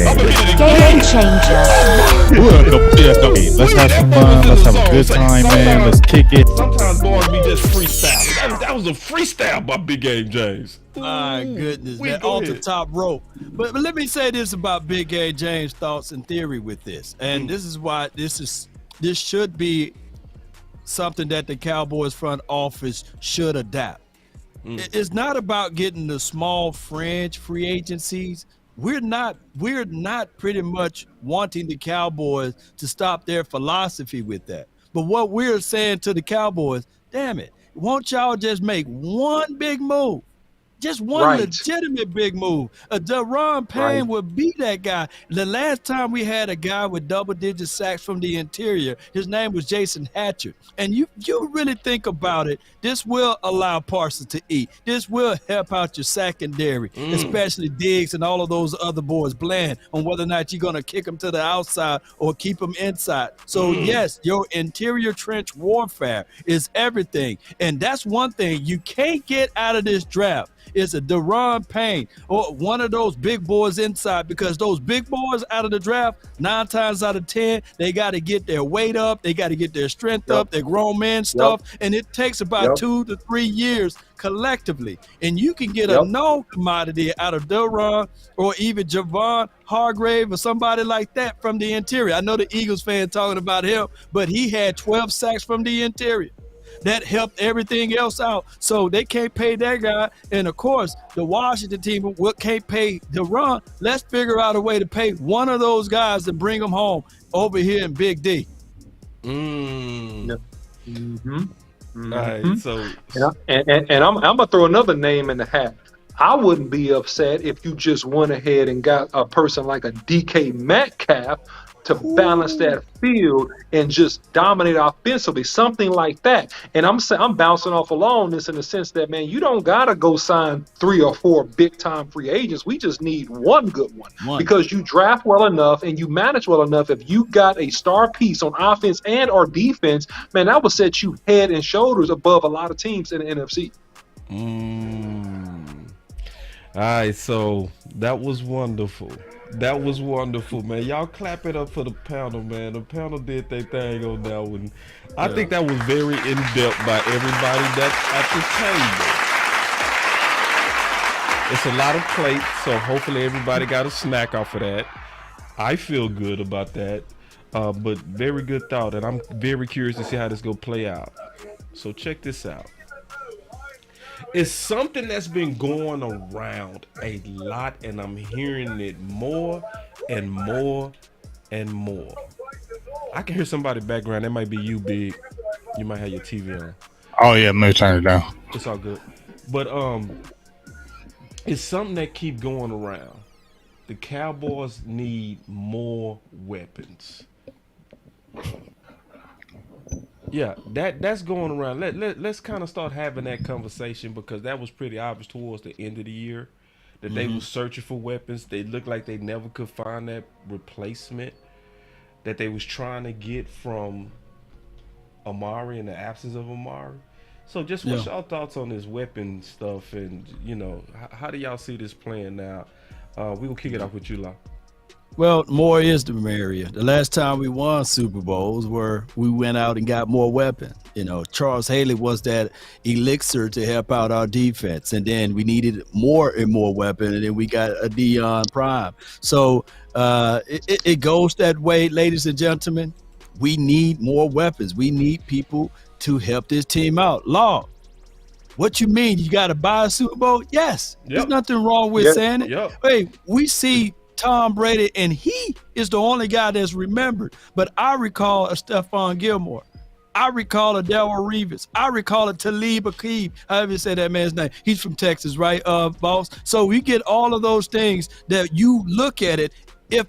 Game changer. Let's have some fun. Let's have a good time, man. Let's kick it. Sometimes bars be just freestyle. That was a freestyle by Big Game James. My goodness, man, off the top rope. But let me say this about Big Game James' thoughts and theory with this. And this is why this should be something that the Cowboys front office should adapt. It's not about getting the small fringe free agencies. We're not pretty much wanting the Cowboys to stop their philosophy with that. But what we're saying to the Cowboys, damn it, won't y'all just make one big move? Just one legitimate big move. Deron Payne would be that guy. The last time we had a guy with double-digit sacks from the interior, his name was Jason Hatcher. And you really think about it, this will allow Parsons to eat. This will help out your secondary, especially Diggs and all of those other boys Bland, on whether or not you're going to kick them to the outside or keep them inside. So, yes, your interior trench warfare is everything. And that's one thing you can't get out of this draft. Is a Deron Payne or one of those big boys inside, because those big boys out of the draft, 9 times out of 10, they got to get their weight up, they got to get their strength up, their grown man stuff, and it takes about 2 to 3 years collectively. And you can get a known commodity out of Deron or even Javon Hargrave or somebody like that from the interior. I know the Eagles fan talking about him, but he had 12 sacks from the interior. That helped everything else out. So they can't pay that guy. And, of course, the Washington team can't pay Deron. Let's figure out a way to pay one of those guys and bring them home over here in Big D. All right, so and I'm gonna throw another name in the hat. I wouldn't be upset if you just went ahead and got a person like a DK Metcalf to balance that field and just dominate offensively, something like that. And I'm bouncing off along this in the sense that, man, you don't gotta go sign 3 or 4 big time free agents. We just need one good one. Because you draft well enough and you manage well enough. If you got a star piece on offense and or defense, man, that will set you head and shoulders above a lot of teams in the NFC. All right, so that was wonderful. That was wonderful, man. Y'all clap it up for the panel, man. The panel did their thing on that one. I think that was very in-depth by everybody that's at the table. It's a lot of plates, so hopefully everybody got a snack off of that. I feel good about that, but very good thought, and I'm very curious to see how this go play out. So check this out. It's something that's been going around a lot, and I'm hearing it more and more and more. I can hear somebody background. That might be you, Big. You might have your TV on. Oh yeah, maybe turn it down. It's all good. But it's something that keep going around. The Cowboys need more weapons. Yeah, that's going around. Let's kind of start having that conversation, because that was pretty obvious towards the end of the year that they were searching for weapons. They looked like they never could find that replacement that they was trying to get from Amari in the absence of Amari. So just what's y'all thoughts on this weapon stuff, and how do y'all see this playing now? We will kick it off with you, La. Well, more is the merrier. The last time we won Super Bowls where we went out and got more weapons. Charles Haley was that elixir to help out our defense. And then we needed more and more weapons, and then we got a Dion Prime. So it goes that way, ladies and gentlemen. We need more weapons. We need people to help this team out. Law, what you mean? You got to buy a Super Bowl? Yes. There's nothing wrong with saying it. Hey, we see Tom Brady, and he is the only guy that's remembered. But I recall a Stephon Gilmore. I recall a Darrell Reeves. I recall a Talib Akib. However you say that man's name. He's from Texas, right, boss? So we get all of those things that you look at it. If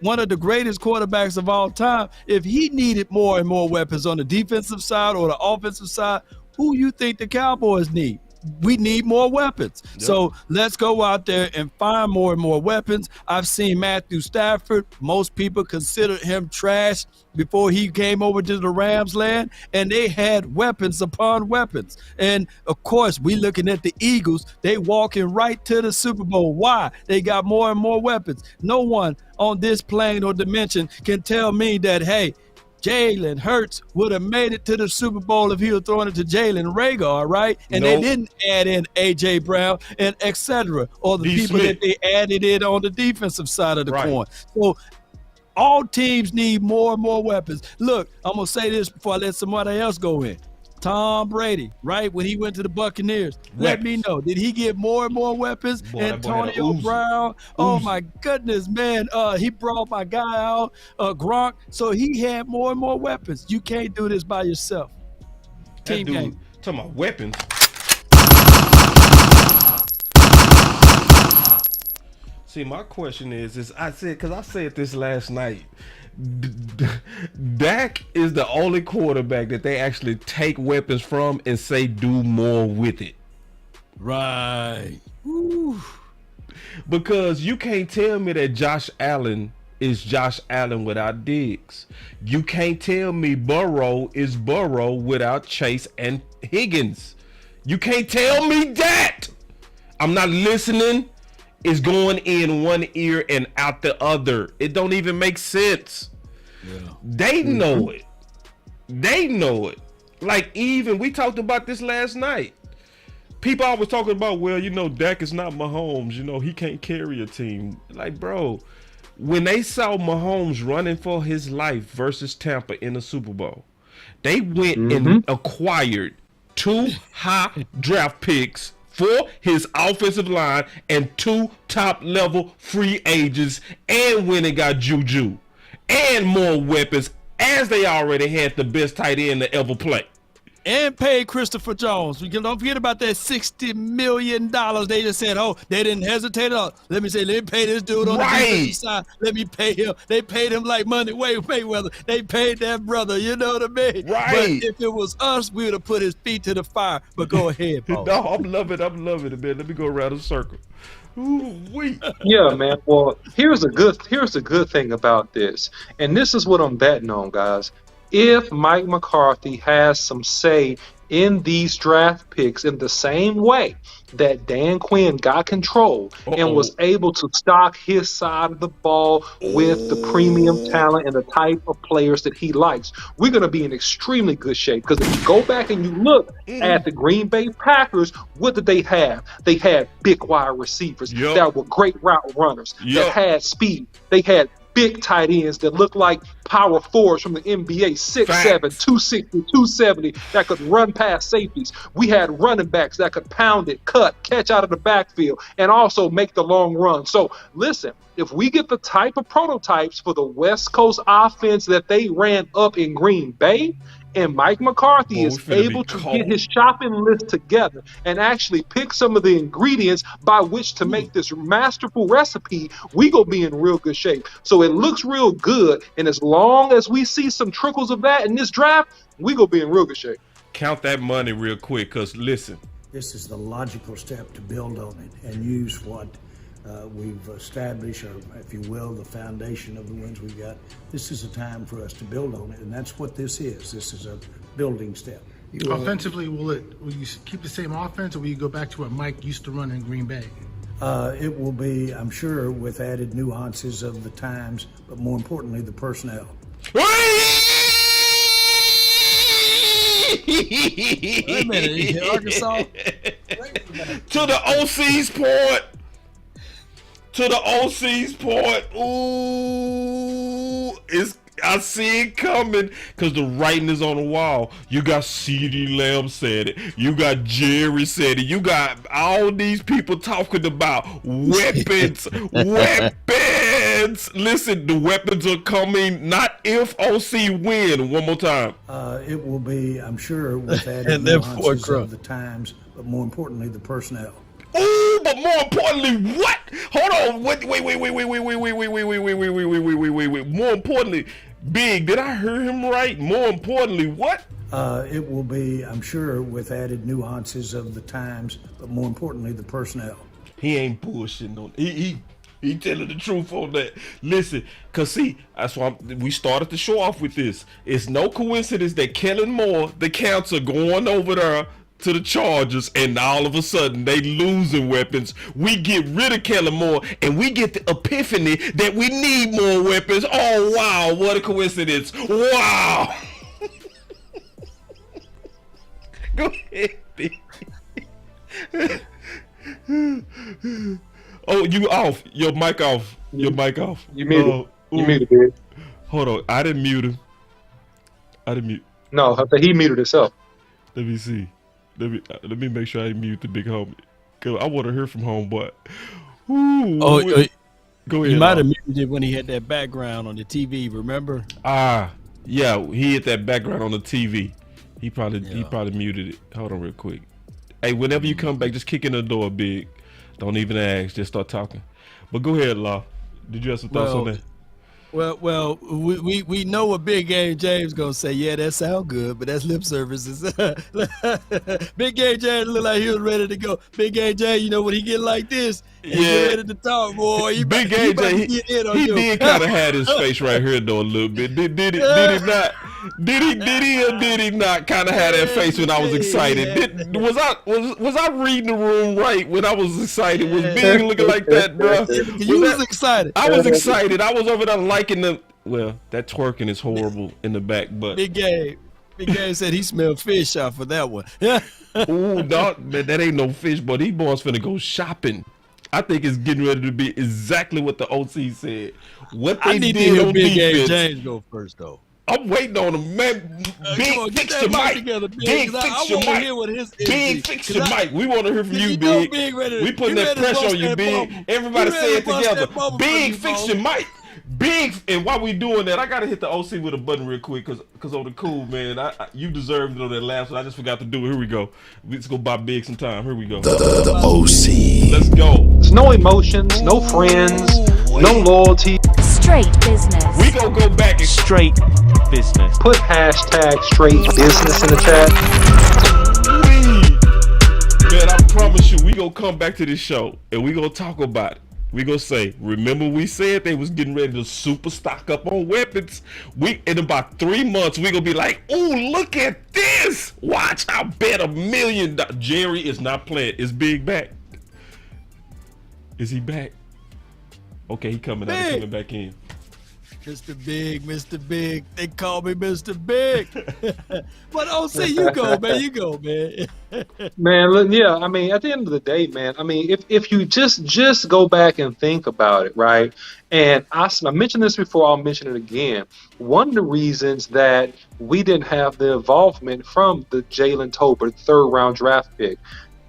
one of the greatest quarterbacks of all time, if he needed more and more weapons on the defensive side or the offensive side, who you think the Cowboys need? We need more weapons. Yep. So let's go out there and find more and more weapons. I've seen Matthew Stafford. Most people considered him trash before he came over to the Rams land, and they had weapons upon weapons. And of course, we looking at the Eagles. They walking right to the Super Bowl. Why? They got more and more weapons. No one on this plane or dimension can tell me that, hey, Jalen Hurts would have made it to the Super Bowl if he was throwing it to Jalen Reagor, right? And they didn't add in A.J. Brown and et cetera, or the people that they added in on the defensive side of the coin. So all teams need more and more weapons. Look, I'm going to say this before I let somebody else go in. Tom Brady, right, when he went to the Buccaneers, let me know, did he get more and more weapons? Antonio Brown, oh my goodness, man, he brought my guy out, Gronk, so he had more and more weapons. You can't do this by yourself. Team game. Talking about weapons. See, my question is I said this last night. Dak is the only quarterback that they actually take weapons from and say do more with it. Right. Woo. Because you can't tell me that Josh Allen is Josh Allen without Diggs. You can't tell me Burrow is Burrow without Chase and Higgins. You can't tell me that. I'm not listening. It's going in one ear and out the other. It don't even make sense. Yeah. They know it. They know it. Like, even we talked about this last night. People always talking about, well, Dak is not Mahomes. He can't carry a team. Like, bro, when they saw Mahomes running for his life versus Tampa in the Super Bowl, they went and acquired 2 high draft picks for his offensive line and 2 top-level free agents, and when it got Juju and more weapons, as they already had the best tight end to ever play. And paid Christopher Jones. Don't forget about that $60 million. They just said, they didn't hesitate. Let me pay this dude on the defensive side. Let me pay him. They paid him like money. Mayweather. They paid that brother. You know what I mean? Right. But if it was us, we would have put his feet to the fire. But go ahead, Paul. No, I'm loving it, man. Let me go around the circle. Ooh-wee. Yeah, man. Well, here's a good thing about this. And this is what I'm betting on, guys. If Mike McCarthy has some say in these draft picks in the same way that Dan Quinn got control and was able to stock his side of the ball with the premium talent and the type of players that he likes, we're going to be in extremely good shape. Because if you go back and you look at the Green Bay Packers, what did they have? They had big wide receivers that were great route runners, that had speed. They had big tight ends that look like power forwards from the NBA, 6'7", 260, 270, that could run past safeties. We had running backs that could pound it, cut, catch out of the backfield, and also make the long run. So listen, if we get the type of prototypes for the West Coast offense that they ran up in Green Bay, and Mike McCarthy is able to get his shopping list together and actually pick some of the ingredients by which to make this masterful recipe, we gonna be in real good shape. So it looks real good, and as long as we see some trickles of that in this draft, we gonna be in real good shape. Count that money real quick, because listen. This is the logical step to build on it and use what we've established, or if you will, the foundation of the wins we've got. This is a time for us to build on it, and that's what this is. This is a building step. Offensively, will you keep the same offense, or will you go back to what Mike used to run in Green Bay? It will be, I'm sure, with added nuances of the times, but more importantly, the personnel. Wait a minute, Arkansas. To the OC's point. To the OC's point. Ooh, I see it coming because the writing is on the wall. You got CeeDee Lamb said it. You got Jerry said it. You got all these people talking about weapons. Weapons. Listen, the weapons are coming. Not if OC win. One more time. It will be, I'm sure, with added nuances of the times, but more importantly, the personnel. Ooh, but more importantly, what? Hold on. Wait. More importantly, Big, did I hear him right? More importantly, what? It will be, I'm sure, with added nuances of the times, but more importantly, the personnel. He ain't bullshitting on he telling the truth on that. Listen, cause see, that's why we started the show off with this. It's no coincidence that Kellen Moore, the counselor, going over there to the Chargers, and all of a sudden they losing weapons. We get rid of Kellen Moore, and we get the epiphany that we need more weapons. Oh wow, what a coincidence! Wow. Go ahead, B. Oh, you off? Your mic off? Your mic off? You muted. You muted, dude. Hold on, I didn't mute him. No, he muted himself. Let me see. Let me make sure I mute the big homie. Cause I want to hear from homeboy. Ooh, go ahead. He might have muted it when he had that background on the TV. Remember? Yeah, he hit that background on the TV. He probably muted it. Hold on, real quick. Hey, whenever you come back, just kick in the door, Big. Don't even ask. Just start talking. But go ahead, Law. Did you have some thoughts on that? Well, we know what Big Game James gonna say. Yeah, that sound good, but that's lip services. Big Game James look like he was ready to go. Big Game James, you know when he get like this, he get ready to talk, boy. Big Game James, he did kind of had his face right here though a little bit. Did he not? Did he or did he not kind of have that face when I was excited? Was I reading the room right when I was excited? Was Big looking like that, bro? You was excited. I was excited. I was over there liking the. Well, that twerking is horrible in the back, but Big Game said he smelled fish out for that one. Ooh, dog, man, that ain't no fish, but these boys finna go shopping. I think it's getting ready to be exactly what the OC said. What they did on Big defense. Game James go first though. I'm waiting on him, man. Big, fix your mic. Big, fix your mic. Big, fix your mic. We want to hear from you, Big. We putting that pressure on you, Big. Everybody say it together. Big, fix your mic. Big, and while we doing that, I gotta hit the OC with a button real quick, cause on the cool, man. You deserved it on that last one. I just forgot to do it. Here we go. Let's go buy Big some time. Here we go. The OC. Let's go. There's no emotions, no friends, no loyalty. Straight business. We gonna go back and straight business. Put hashtag straight business in the chat. Man, I promise you, we gonna come back to this show and we gonna talk about it. We gonna say, remember we said they was getting ready to super stock up on weapons. In about 3 months, we gonna be like, ooh, look at this. Watch, I bet $1 million. Jerry is not playing. Is Big back? Is he back? Okay, he coming out. He coming back in. Mr. Big. They call me Mr. Big. But OC, you go, man. Man, look, yeah, I mean, at the end of the day, man, I mean, if you just go back and think about it, right? And I mentioned this before, I'll mention it again. One of the reasons that we didn't have the involvement from the Jalen Tolbert 3rd round draft pick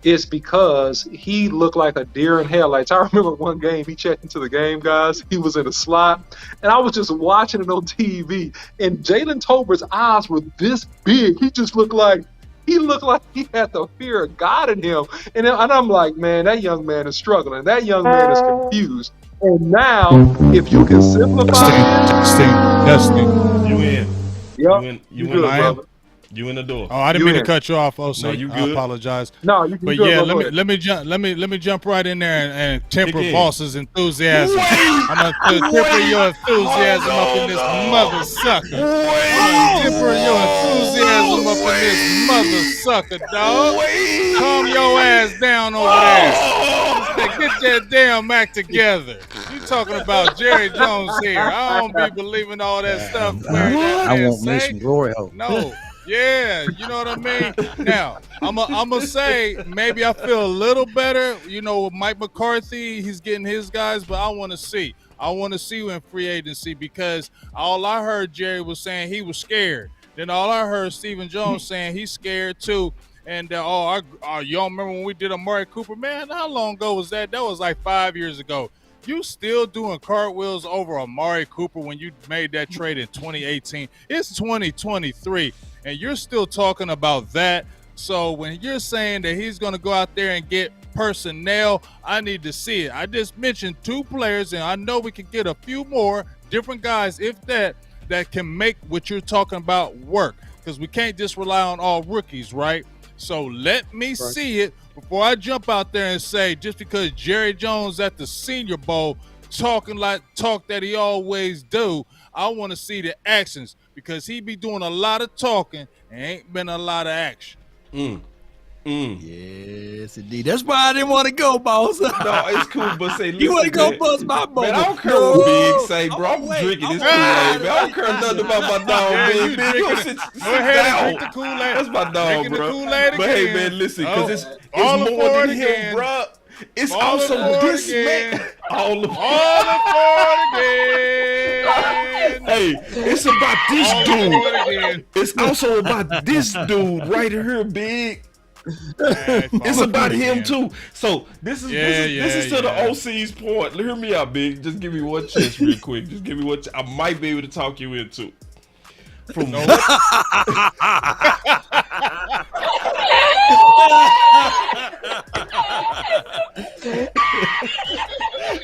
is because he looked like a deer in headlights. I remember one game, he checked into the game, guys. He was in a slot, and I was just watching it on TV, and Jalen Tolbert's eyes were this big. He looked like he had the fear of God in him. And I'm like, man, that young man is struggling. That young man is confused. And now, if you can simplify testing. You in. Yep. You good, brother. You in the door. Oh, I didn't mean to cut you off, OC. No, you good. I apologize. No, you can But go, yeah, go let me jump right in there and temper Boss's enthusiasm. I'm gonna temper your enthusiasm up in this mother sucker. Temper your enthusiasm up in this mother sucker, dog. Calm your ass down over there. Get that damn act together. You talking about Jerry Jones here? I don't be believing all that stuff. I won't miss some glory hole. No. Yeah, you know what I mean? Now, I'm going to say maybe I feel a little better. You know, with Mike McCarthy, he's getting his guys, but I want to see. I want to see you in free agency because all I heard Jerry was saying he was scared. Then all I heard Stephen Jones saying he's scared too. And, y'all remember when we did Amari Cooper? Man, how long ago was that? That was like 5 years ago. You still doing cartwheels over Amari Cooper when you made that trade in 2018. It's 2023, and you're still talking about that. So when you're saying that he's going to go out there and get personnel, I need to see it. I just mentioned 2 players, and I know we can get a few more different guys, if that can make what you're talking about work, because we can't just rely on all rookies, right? So let me see it before I jump out there and say just because Jerry Jones at the Senior Bowl talk that he always do, I want to see the actions because he be doing a lot of talking and ain't been a lot of action. Yes, indeed. That's why I didn't want to go, boss. No, it's cool, but say, listen, you want to go bust my bubble? Man, I don't care what Big say, bro. I'm drinking this Kool-Aid, man. I don't care nothing about my dog, Big. Go sit down. Drink the Kool-Aid. That's my dog, Drinking bro. the Kool-Aid But hey, again. man, listen, because it's All more than him, again. bro. It's All also aboard this again. man. All aboard again. Hey, it's about this dude. It's also about this dude right here, Big. It's about him too. So this is to the OC's point. Hear me out, Big. Just give me one chance real quick. Just give me one. I might be able to talk you into. From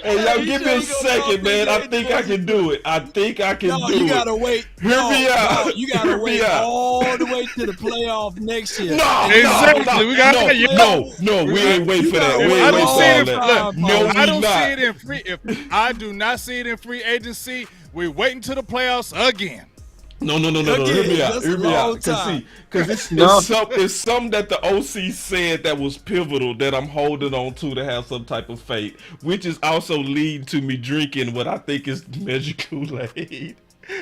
Hey, y'all give me a second, man. I think I can do it. I think I can do it. You gotta wait. Hear me out. No, you gotta wait all the way to the playoff next year. No, exactly. No, we ain't wait for that. We ain't wait for all that. No, I don't see it in free. If I do not see it in free agency, we're waiting to the playoffs again. No. Hear me out. Because it's something that the OC said that was pivotal that I'm holding on to have some type of faith, which is also leading to me drinking what I think is measured Kool-Aid.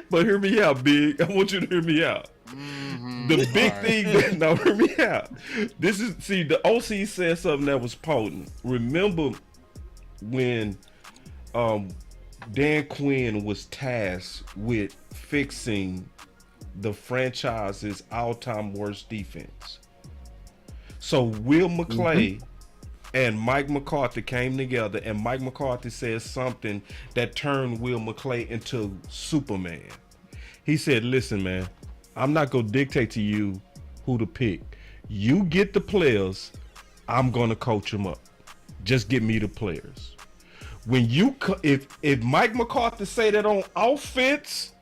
But hear me out, Big. I want you to hear me out. The big thing, now hear me out. The OC said something that was potent. Remember when Dan Quinn was tasked with fixing the franchise's all-time worst defense. So Will McClay and Mike McCarthy came together, and Mike McCarthy said something that turned Will McClay into Superman. He said, listen, man, I'm not going to dictate to you who to pick. You get the players, I'm going to coach them up. Just get me the players. When if Mike McCarthy say that on offense,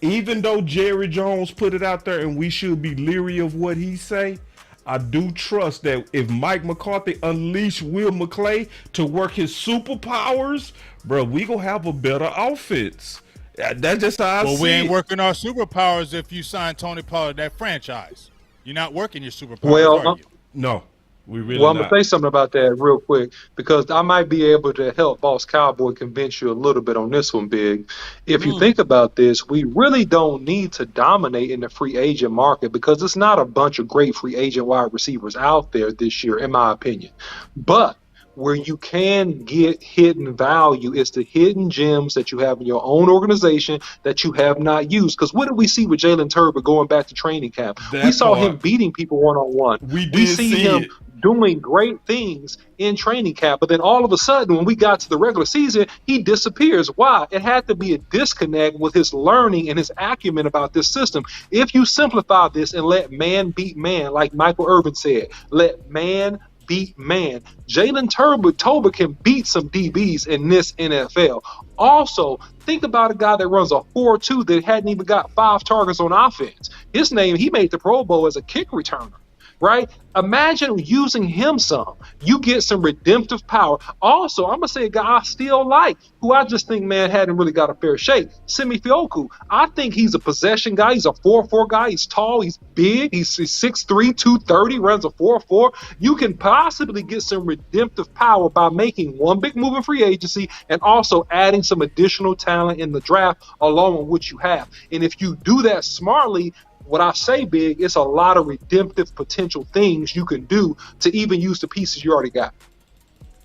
even though Jerry Jones put it out there and we should be leery of what he say, I do trust that if Mike McCarthy unleash Will McClay to work his superpowers, bro, we gonna have a better offense. That's just how I see it. Well, we ain't working our superpowers if you sign Tony Pollard that franchise. You're not working your superpowers, are you? No. I'm going to say something about that real quick because I might be able to help Boss Cowboy convince you a little bit on this one, Big. If you think about this, we really don't need to dominate in the free agent market because it's not a bunch of great free agent wide receivers out there this year, in my opinion. But where you can get hidden value is the hidden gems that you have in your own organization that you have not used. Because what did we see with Jalen Turbo going back to training camp? We saw him beating people one-on-one. We see him doing great things in training camp, but then all of a sudden when we got to the regular season, he disappears. Why? It had to be a disconnect with his learning and his acumen about this system. If you simplify this and let man beat man, like Michael Irvin said, let man beat man. Jalen Turbo can beat some DBs in this NFL. Also, think about a guy that runs a 4.2 that hadn't even got 5 targets on offense. His name, he made the Pro Bowl as a kick returner, right? Imagine using him some. You get some redemptive power. Also, I'm going to say a guy I still like, who I just think, man, hadn't really got a fair shake, Simi Fioku. I think he's a possession guy. He's a 4.4 guy. He's tall. He's big. He's 6'3", 230, runs a 4.4. You can possibly get some redemptive power by making one big move in free agency and also adding some additional talent in the draft along with what you have. And if you do that smartly, what I say, Big, it's a lot of redemptive potential things you can do to even use the pieces you already got.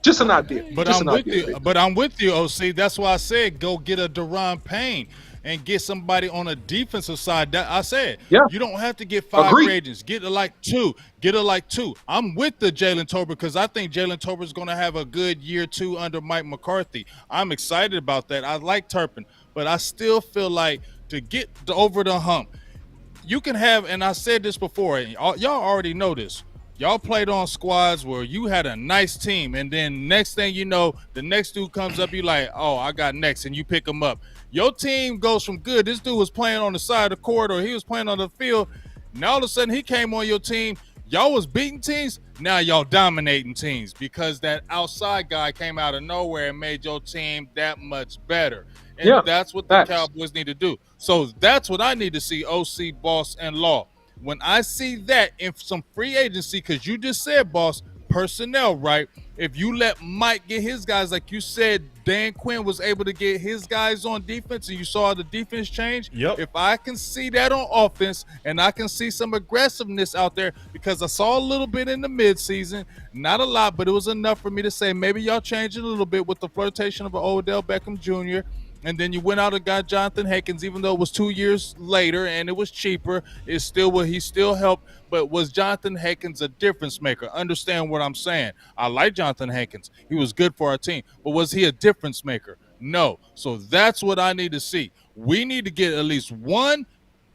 Just an idea. But I'm with you, OC. That's why I said go get a Deron Payne and get somebody on a defensive side. That I said, you don't have to get 5 agents. Get like 2. Get it like 2. I'm with the Jalen Tolbert because I think Jalen Tolbert is going to have a good year 2 under Mike McCarthy. I'm excited about that. I like Turpin, but I still feel like to get over the hump, you can have, and I said this before, and y'all already know this. Y'all played on squads where you had a nice team, and then next thing you know, the next dude comes up, you like, oh, I got next, and you pick him up. Your team goes from good. This dude was playing on the side of the court, or he was playing on the field. Now all of a sudden he came on your team. Y'all was beating teams. Now y'all dominating teams because that outside guy came out of nowhere and made your team that much better. And that's what the Cowboys need to do. So that's what I need to see, OC, Boss, and Law. When I see that in some free agency, because you just said, Boss, personnel, right? If you let Mike get his guys, like you said, Dan Quinn was able to get his guys on defense, and you saw the defense change. If I can see that on offense, and I can see some aggressiveness out there, because I saw a little bit in the midseason, not a lot, but it was enough for me to say maybe y'all changed it a little bit with the flirtation of Odell Beckham Jr., and then you went out and got Jonathan Hankins, even though it was 2 years later and it was cheaper. He still helped. But was Jonathan Hankins a difference maker? Understand what I'm saying. I like Jonathan Hankins. He was good for our team. But was he a difference maker? No. So that's what I need to see. We need to get at least 1,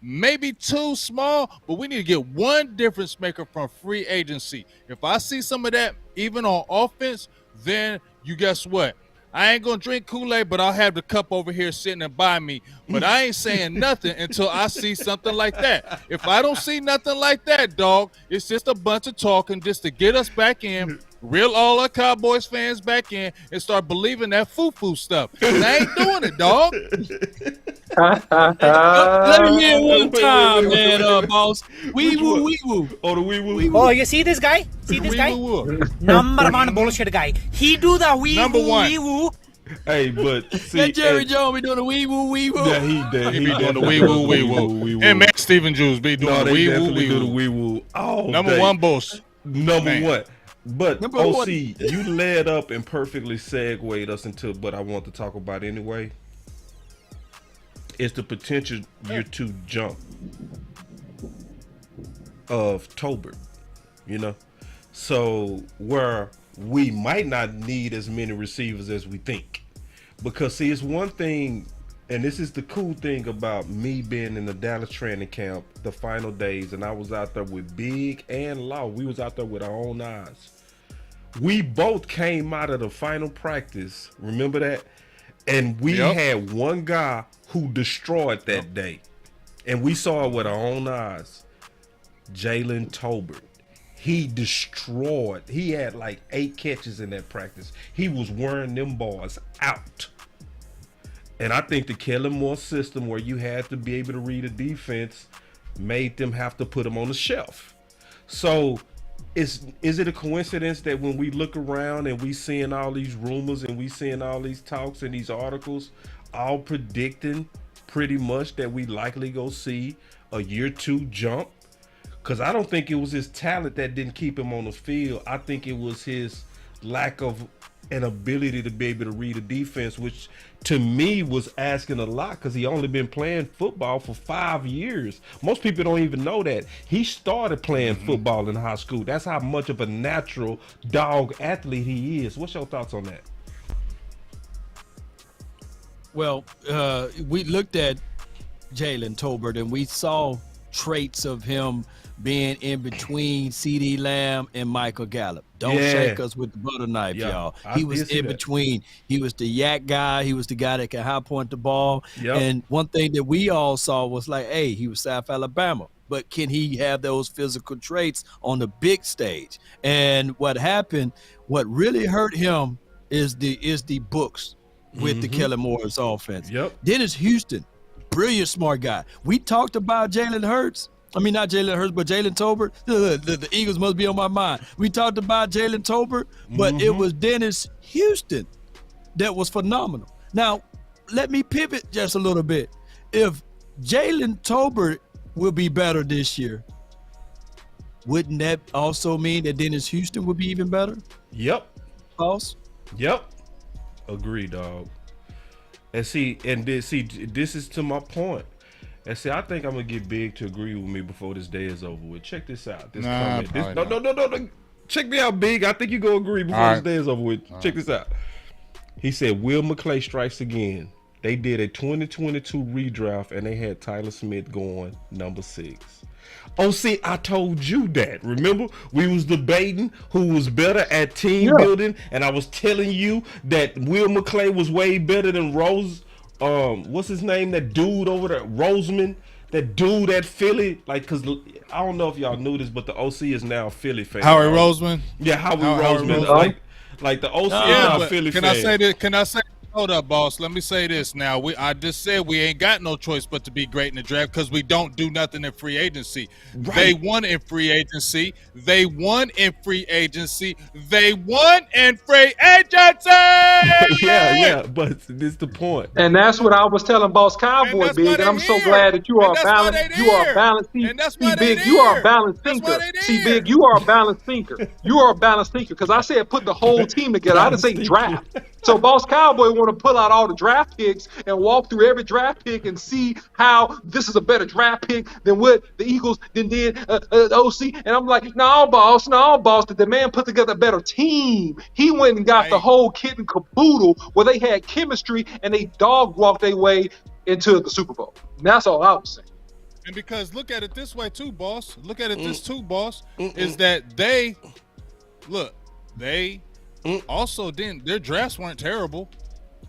maybe 2 small, but we need to get 1 difference maker from free agency. If I see some of that, even on offense, then you guess what? I ain't going to drink Kool-Aid, but I'll have the cup over here sitting and by me. But I ain't saying nothing until I see something like that. If I don't see nothing like that, dog, it's just a bunch of talking just to get us back in, reel all our Cowboys fans back in, and start believing that foo-foo stuff. And I ain't doing it, dog. Let me hear it one time, man, Boss. Wee-woo, wee-woo. Oh, the wee-woo. Oh, you see this guy? See this guy? Number 1 bullshit guy. He do the wee-woo, wee-woo. Hey, but see, that Jerry Jones be doing the wee-woo, wee-woo. Yeah, he be doing the wee-woo, wee-woo. And man, Stephen Jules be doing the wee-woo, wee-woo. Do the wee-woo all Number day. 1 bullshit. Number 1. But Number OC, 1. you led up and perfectly segued us into what I want to talk about anyway. It's the potential year 2 jump of Tolbert, you know? So where we might not need as many receivers as we think. Because see, it's one thing, and this is the cool thing about me being in the Dallas training camp the final days, and I was out there with Big and Law. We was out there with our own eyes. We both came out of the final practice, remember that? And we had one guy who destroyed that day. And we saw it with our own eyes. Jalen Tolbert. He destroyed. He had like 8 catches in that practice. He was wearing them boys out. And I think the Kellen Moore system, where you had to be able to read a defense, made them have to put him on the shelf. So is it a coincidence that when we look around and we seeing all these rumors and we seeing all these talks and these articles all predicting pretty much that we likely go see a year 2 jump? Because I don't think it was his talent that didn't keep him on the field. I think it was his lack of an ability to be able to read a defense, which to me was asking a lot, because he only been playing football for 5 years. Most people don't even know that. He started playing football in high school. That's how much of a natural dog athlete he is. What's your thoughts on that? Well, we looked at Jalen Tolbert and we saw traits of him being in between CeeDee Lamb and Michael Gallup. Don't shake us with the butter knife, y'all. He was in between. He was the yak guy. He was the guy that can high point the ball. And one thing that we all saw was like, hey, he was South Alabama. But can he have those physical traits on the big stage? And what happened, what really hurt him is the books with the Kellen Moore's offense. Dennis Houston, brilliant, smart guy. We talked about Jalen Hurts. I mean, not Jalen Hurts, but Jalen Tolbert. The Eagles must be on my mind. We talked about Jalen Tolbert, but it was Dennis Houston that was phenomenal. Now, let me pivot just a little bit. If Jalen Tolbert will be better this year, wouldn't that also mean that Dennis Houston would be even better? Boss? Agree, dog. And this is to my point. And see, I think I'm gonna get Big to agree with me before this day is over with. Check this out. No. Check me out, Big. I think you gonna agree before this day is over with. Check this out. He said, Will McClay strikes again. They did a 2022 redraft and they had Tyler Smith going number 6. Oh, see, I told you that. Remember, we was debating who was better at team building, and I was telling you that Will McClay was way better than Rose. What's his name? That dude over there, Roseman. That dude at Philly. Like, cause I don't know if y'all knew this, but the OC is now a Philly fan. Howie Roseman. Yeah, Howie Roseman. Like the OC is now a Philly fan. Can I say this? Can I say? Hold up, boss. Let me say this now. I just said we ain't got no choice but to be great in the draft because we don't do nothing in free agency. Right. They won in free agency. They won in free agency. Yeah, but this is the point. And that's what I was telling Boss Cowboy, Big. And I'm so glad that you are balanced. You are balanced. See, Big, you are a balanced thinker. See, Big, you are a balanced thinker. You are a balanced thinker because I said put the whole team together. I didn't say draft. So Boss Cowboy want to pull out all the draft picks and walk through every draft pick and see how this is a better draft pick than what the Eagles did OC. And I'm like, no, boss, that the man put together a better team. He went and got the whole kit and caboodle where they had chemistry and they dog walked their way into the Super Bowl. And that's all I was saying. And because look at it this way too, boss. Look at it this too, boss. Is that they also didn't. Their drafts weren't terrible.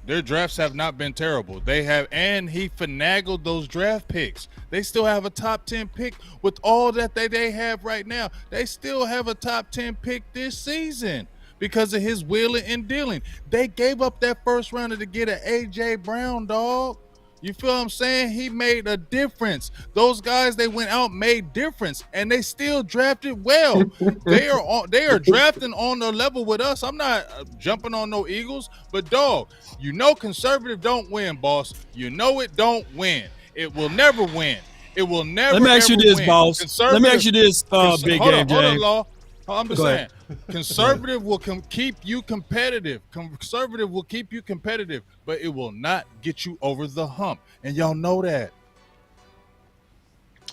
Their drafts have not been terrible. They have, and he finagled those draft picks. They still have a top 10 pick with all that they have right now. They still have a top 10 pick this season because of his wheeling and dealing. They gave up that first rounder to get an A.J. Brown, dog. You feel what I'm saying? He made a difference. Those guys, they went out, made difference, and they still drafted well. They are drafting on the level with us. I'm not jumping on no Eagles, but dog, you know conservative don't win, boss. You know it don't win. It will never win. It will never. Let me ask you this, win. boss. Let me ask you this, Big Game James. I'm just saying, conservative will keep you competitive. Conservative will keep you competitive, but it will not get you over the hump, and y'all know that.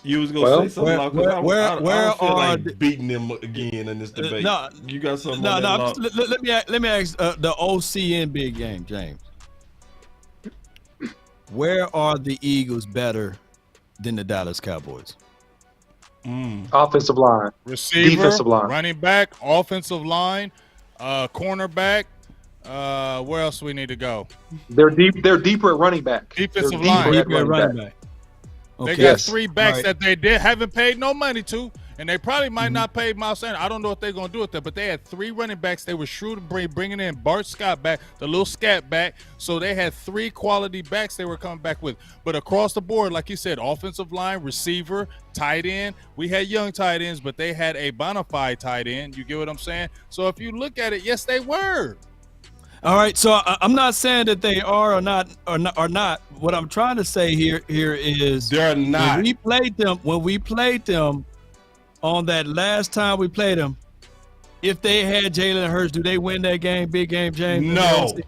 You was gonna say something like I feel like beating them again in this debate. No, you got something. No. Let me ask the OC in Big Game, James. Where are the Eagles better than the Dallas Cowboys? Offensive line, receiver, defensive line, running back, offensive line, cornerback. Where else we need to go? They're deeper at running back. Defensive line, deeper at running back. Okay. They got 3 backs that they haven't paid no money to, and they probably might not pay Miles Sanders. I don't know what they're gonna do with that, but they had 3 running backs. They were shrewd to bringing in Bart Scott back, the little scat back. So they had 3 quality backs they were coming back with. But across the board, like you said, offensive line, receiver, tight end. We had young tight ends, but they had a bona fide tight end. You get what I'm saying? So if you look at it, yes, they were. All right, so I'm not saying that they are or not. What I'm trying to say here is they're not. When we played them on that last time we played them, if they had Jalen Hurts, do they win that game? Big Game, James? No.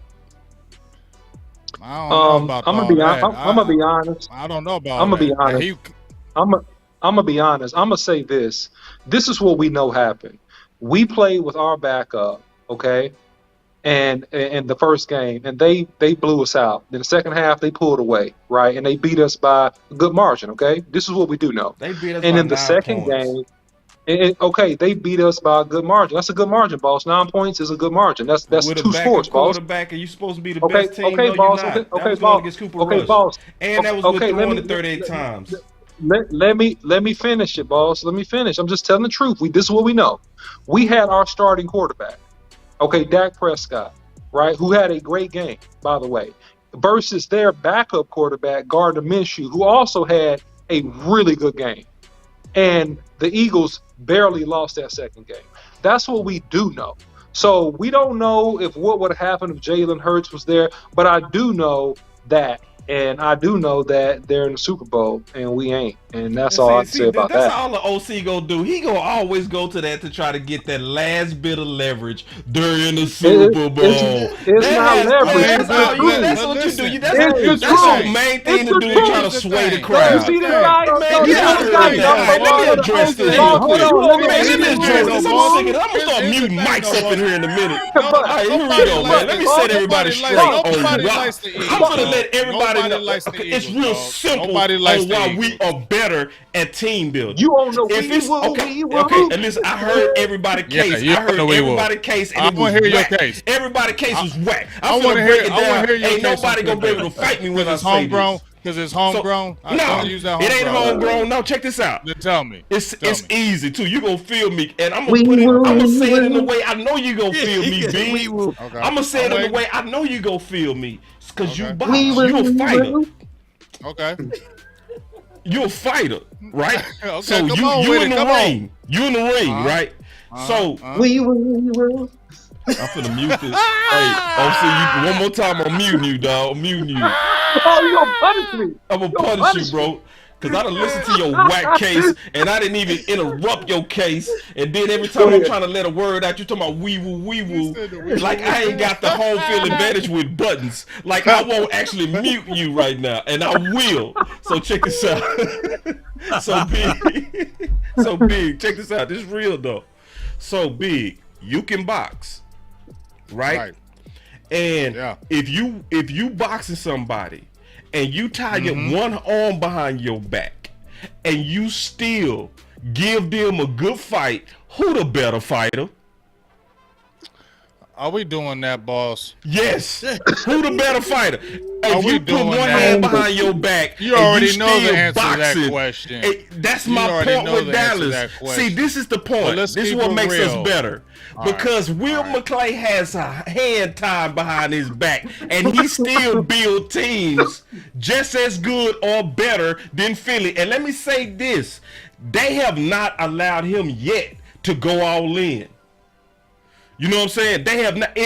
I don't know about I'm gonna be honest. I don't know about. I'm gonna be honest. I'm gonna be honest. I'm gonna say this. This is what we know happened. We played with our backup, okay? And in the first game, and they blew us out. In the second half, they pulled away, right? And they beat us by a good margin, okay? This is what we do know. They beat us and by in the 9 second points. game, Okay, they beat us by a good margin. That's a good margin, boss. 9 points is a good margin. That's with 2 scores, boss. Quarterback, and you supposed to be the Okay, best team. okay, No, boss. you're not. Okay, That was boss. going against Cooper Okay, Rush. boss. And that was Okay, with throwing it 38 times. Let me finish it, boss. Let me finish. I'm just telling the truth. This is what we know. We had our starting quarterback, okay, Dak Prescott, right, who had a great game, by the way, versus their backup quarterback, Gardner Minshew, who also had a really good game. And the Eagles barely lost that second game. That's what we do know. So we don't know if what would have happened if Jalen Hurts was there, but I do know that. And I do know that they're in the Super Bowl, and we ain't. And that's all I can say about that. That's all the OC gonna do. He gonna always go to that to try to get that last bit of leverage during the Super Bowl. It's not leverage. That's what you do. That's your main thing to do, is try to sway the crowd. You see this guy? Man, get out of here, man. Let me address this real quick. Let me address this. I'm gonna start muting mics up in here in a minute. All right, here we go, man. Let me set everybody straight on you. I'm gonna let everybody. It's real simple on why we are better at team building. You don't know. Okay. And listen, I heard everybody's case. I heard everybody's case, and I want to hear your case. Everybody's case was whack. I want to hear your case. Ain't nobody gonna be able to fight me when I say this. Because it's homegrown. No, it ain't homegrown. No, check this out. Then tell me. It's easy too. You gonna feel me, and I'm gonna say it in the way I know you gonna feel me, B. I'm gonna say it in the way I know you gonna feel me, because you box. You a fighter. Okay. You're a fighter, right? Okay, so you in the ring. You in the ring, right? So I'm finna mute this. Hey, OC, one more time, I'm muting you, dog. I'm muting you. Oh, you gonna punish me? I'm gonna punish you, bro. Because I done listened to your whack case, and I didn't even interrupt your case. And then every time I'm trying to let a word out, you talking about wee woo. Like I ain't got the home field advantage with buttons. Like I won't actually mute you right now, and I will. So check this out. So big. Check this out. This is real though. So big. You can box, right? And if you boxing somebody, and you tie your one arm behind your back, and you still give them a good fight, who the better fighter? Are we doing that, boss? Yes. Who the better fighter? If you put one hand behind your back, you already know the answer to that question. That's my point with Dallas. See, this is the point. This is what makes us better. Because Will McClay has a hand tied behind his back, and he still build teams just as good or better than Philly. And let me say this, they have not allowed him yet to go all in. You know what I'm saying? They have not.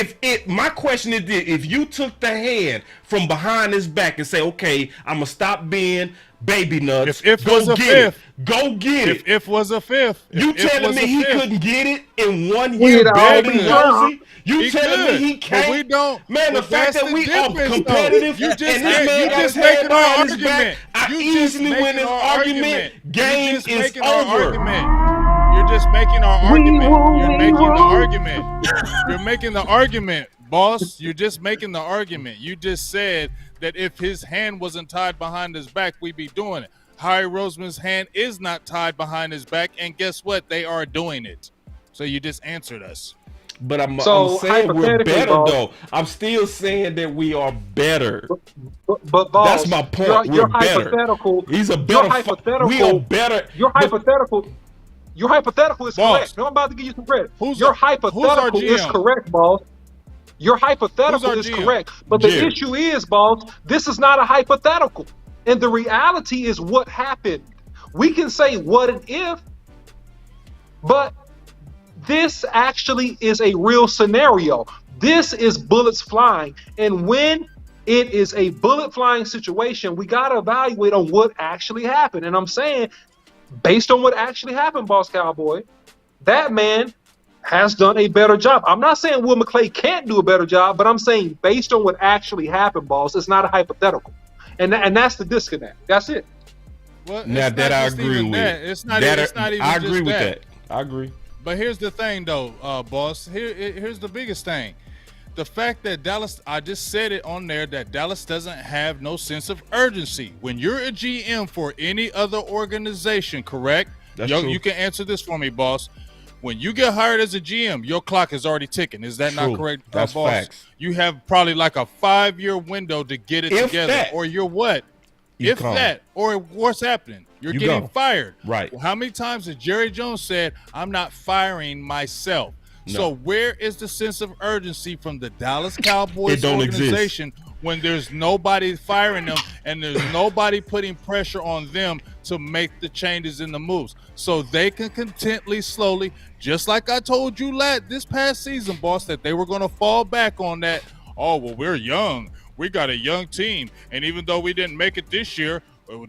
My question is this: if you took the hand from behind his back and say, "Okay, I'm gonna stop being baby nuts," go get it. If was a fifth. You telling me he couldn't get it in 1 year building Jersey? You telling me he can't? We don't. Man, the fact that we are competitive and this man got his hand behind his back, I easily win this argument. Game is over. You're just making our argument. You're making the argument. You're making the argument, boss. You're just making the argument. You just said that if his hand wasn't tied behind his back, we'd be doing it. Harry Roseman's hand is not tied behind his back, and guess what? They are doing it. So you just answered us. But I'm saying we're better, though. I'm still saying that we are better. But boss, that's my point. You're we're hypothetical. Better. He's a better. We are better. You're hypothetical. Your hypothetical is correct. No, I'm about to give you some credit. Your hypothetical is correct, boss. Your hypothetical is correct. But the issue is, boss, this is not a hypothetical. And the reality is what happened. We can say what and if, but this actually is a real scenario. This is bullets flying. And when it is a bullet flying situation, we got to evaluate on what actually happened. And I'm saying, based on what actually happened, Boss Cowboy, that man has done a better job. I'm not saying Will McClay can't do a better job, but I'm saying based on what actually happened, boss, it's not a hypothetical. And that's the disconnect. That's it. Well, now that I agree with. It's not even I agree with that. I agree. But here's the thing, though, boss. Here's the biggest thing. The fact that Dallas, I just said it on there, that Dallas doesn't have no sense of urgency. When you're a GM for any other organization, correct? You can answer this for me, boss. When you get hired as a GM, your clock is already ticking. Is that not correct, That's boss? facts. You have probably like a 5-year window to get it together, or you're what? Or what's happening? You're getting fired. Right. Well, how many times has Jerry Jones said, I'm not firing myself? No. So where is the sense of urgency from the Dallas Cowboys organization when there's nobody firing them and there's nobody putting pressure on them to make the changes in the moves? So they can slowly, just like I told you this past season, boss, that they were going to fall back on that. Oh, well, we're young. We got a young team. And even though we didn't make it this year,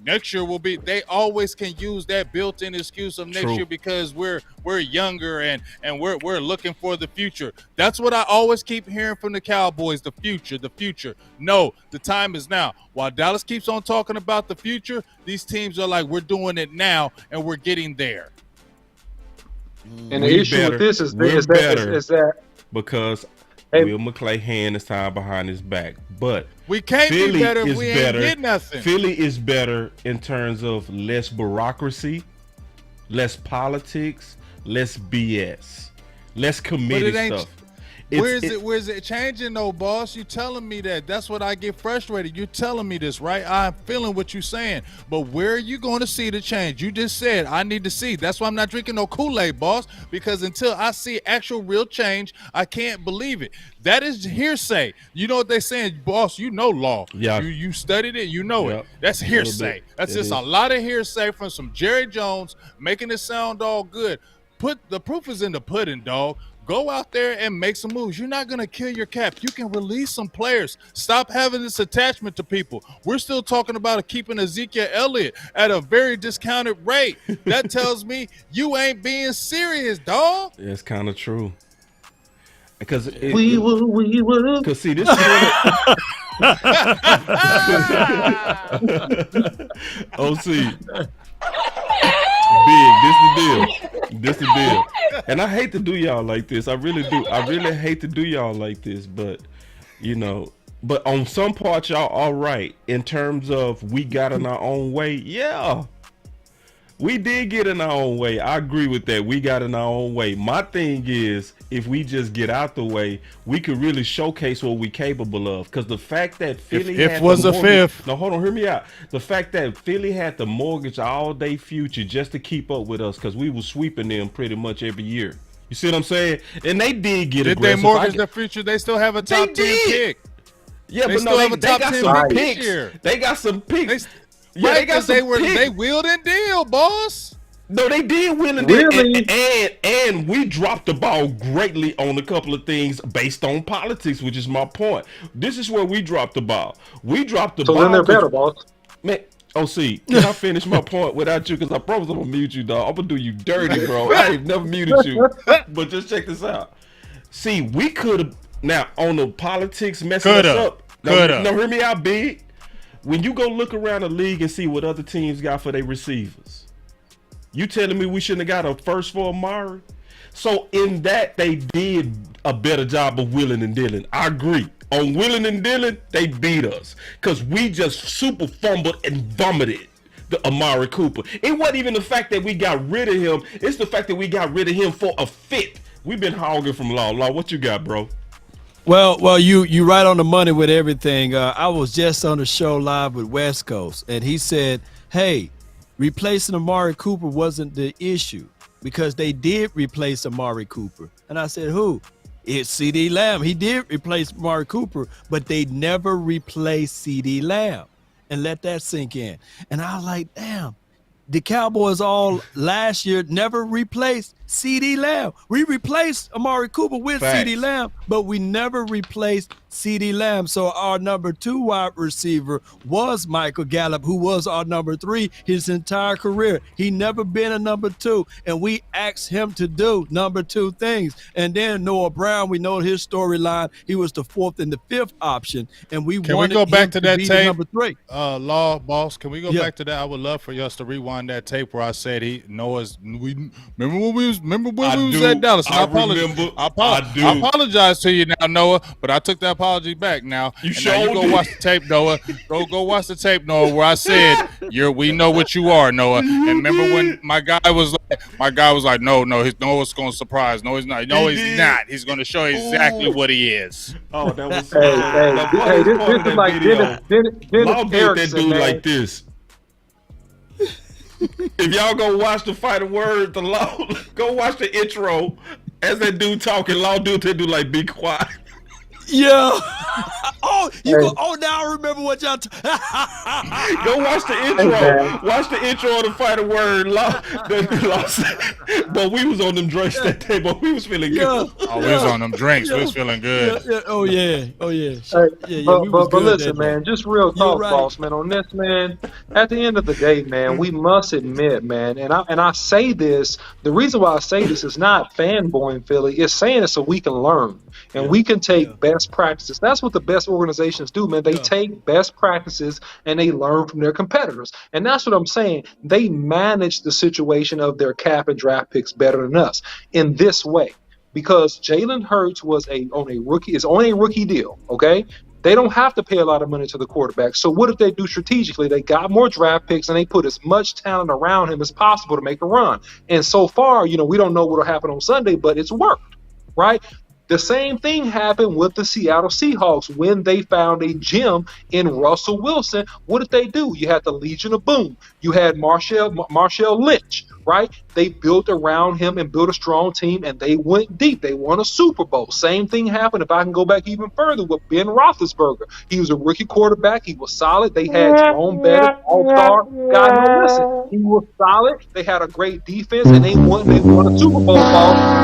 next year will be. They always can use that built-in excuse of next year because we're younger and we're looking for the future. That's what I always keep hearing from the Cowboys. The future. No, the time is now. While Dallas keeps on talking about the future, these teams are like, we're doing it now and we're getting there. And the issue with this is that because Will McClay hand is tied behind his back, but we can't be better if we ain't get nothing. Philly is better in terms of less bureaucracy, less politics, less BS, less committee stuff. Where's it changing though, boss? You telling me that? That's what I get frustrated. You're telling me this, right? I'm feeling what you're saying, but where are you going to see the change? You just said I need to see. That's why I'm not drinking no Kool-Aid, boss, because until I see actual real change, I can't believe it. That is hearsay. You know what they're saying, boss? You know law. Yeah. You studied it. You know it. That's hearsay. That's just a lot of hearsay from some Jerry Jones making it sound all good. The proof is in the pudding, dog. Go out there and make some moves. You're not going to kill your cap. You can release some players. Stop having this attachment to people. We're still talking about keeping Ezekiel Elliott at a very discounted rate. That tells me you ain't being serious, dog. It's kind of true. Because we will. Because see, this is OC. This the deal. And I hate to do y'all like this. I really do. I really hate to do y'all like this, but but on some parts y'all all right in terms of we got in our own way. Yeah. We did get in our own way. I agree with that. We got in our own way. My thing is, if we just get out the way, we could really showcase what we're capable of. Because the fact that Philly No, hold on, hear me out. The fact that Philly had to mortgage all day future just to keep up with us, because we were sweeping them pretty much every year. You see what I'm saying? And they did get aggressive. Did they mortgage their future? They still have a top 10 pick. Yeah, but no, they got some picks. They got some picks. Yeah, right, they wheeled and deal, boss. No, they did wheel and deal, and we dropped the ball greatly on a couple of things based on politics, which is my point. This is where we dropped the ball. We dropped the ball. So then they're better, boss. Man, OC, can I finish my point without you? Because I promise I'm gonna mute you, dog. I'm gonna do you dirty, bro. I ain't never muted you, but just check this out. See, we could have now on the politics messing us up. Now, hear me out, big. When you go look around the league and see what other teams got for their receivers, you telling me we shouldn't have got a first for Amari? So in that, they did a better job of wheeling and dealing. I agree. On wheeling and dealing, they beat us because we just super fumbled and vomited the Amari Cooper. It wasn't even the fact that we got rid of him. It's the fact that we got rid of him for a fit. We've been hogging from Law. Law, what you got, bro? Well, you right on the money with everything. I was just on the show live with West Coast, and he said, hey, replacing Amari Cooper wasn't the issue because they did replace Amari Cooper. And I said, who? It's CeeDee Lamb. He did replace Amari Cooper, but they never replaced CeeDee Lamb. And let that sink in. And I was like, damn, the Cowboys all last year never replaced CeeDee Lamb. We replaced Amari Cooper with CeeDee Lamb, but we never replaced CeeDee Lamb. So our number 2 wide receiver was Michael Gallup, who was our number 3 his entire career. He never been a number 2, and we asked him to do number 2 things. And then Noah Brown, we know his storyline. He was the 4th and the 5th option, and we wanted him go back to that be tape? number 3. Law, boss, can we go back to that? I would love for us to rewind that tape where I said Noah's. Remember when we was at Dallas? I apologize to you now, Noah, but I took that apology back now. You now you go watch the tape, Noah. Go watch the tape, Noah, where I said we know what you are, Noah. And remember when my guy was like, no, Noah's going to surprise. No, he's not. No, he's not. He's going to show exactly what he is. Oh, that was this is like Dennis Law did that dude man. like this. If y'all go watch the Fight of Word, the Law, go watch the intro as that dude talking. Law dude, that dude like be quiet. Yeah. Now I remember what y'all. Go watch the intro. Watch the intro of the Fight of Word. But we was on them drinks that day, but we was feeling good. Oh, we was on them drinks. We was feeling good. Oh yeah. But listen, man, just real talk, boss, man. On this, man, at the end of the day, man, we must admit, man, and I say this. The reason why I say this is not fanboying Philly. It's saying it so we can learn and we can take best practices. That's what the best organizations do, man. They take best practices and they learn from their competitors. And that's what I'm saying. They manage the situation of their cap and draft picks better than us in this way, because Jalen Hurts on a rookie deal. Okay. They don't have to pay a lot of money to the quarterback. So what did they do strategically? They got more draft picks and they put as much talent around him as possible to make a run. And so far, we don't know what will happen on Sunday, but it's worked, right? The same thing happened with the Seattle Seahawks when they found a gem in Russell Wilson. What did they do? You had the Legion of Boom. You had Marshawn Lynch, right? They built around him and built a strong team, and they went deep. They won a Super Bowl. Same thing happened, if I can go back even further, with Ben Roethlisberger. He was a rookie quarterback. He was solid. They had Jerome Bettis, all-star guy. Listen, he was solid. They had a great defense, and they won a Super Bowl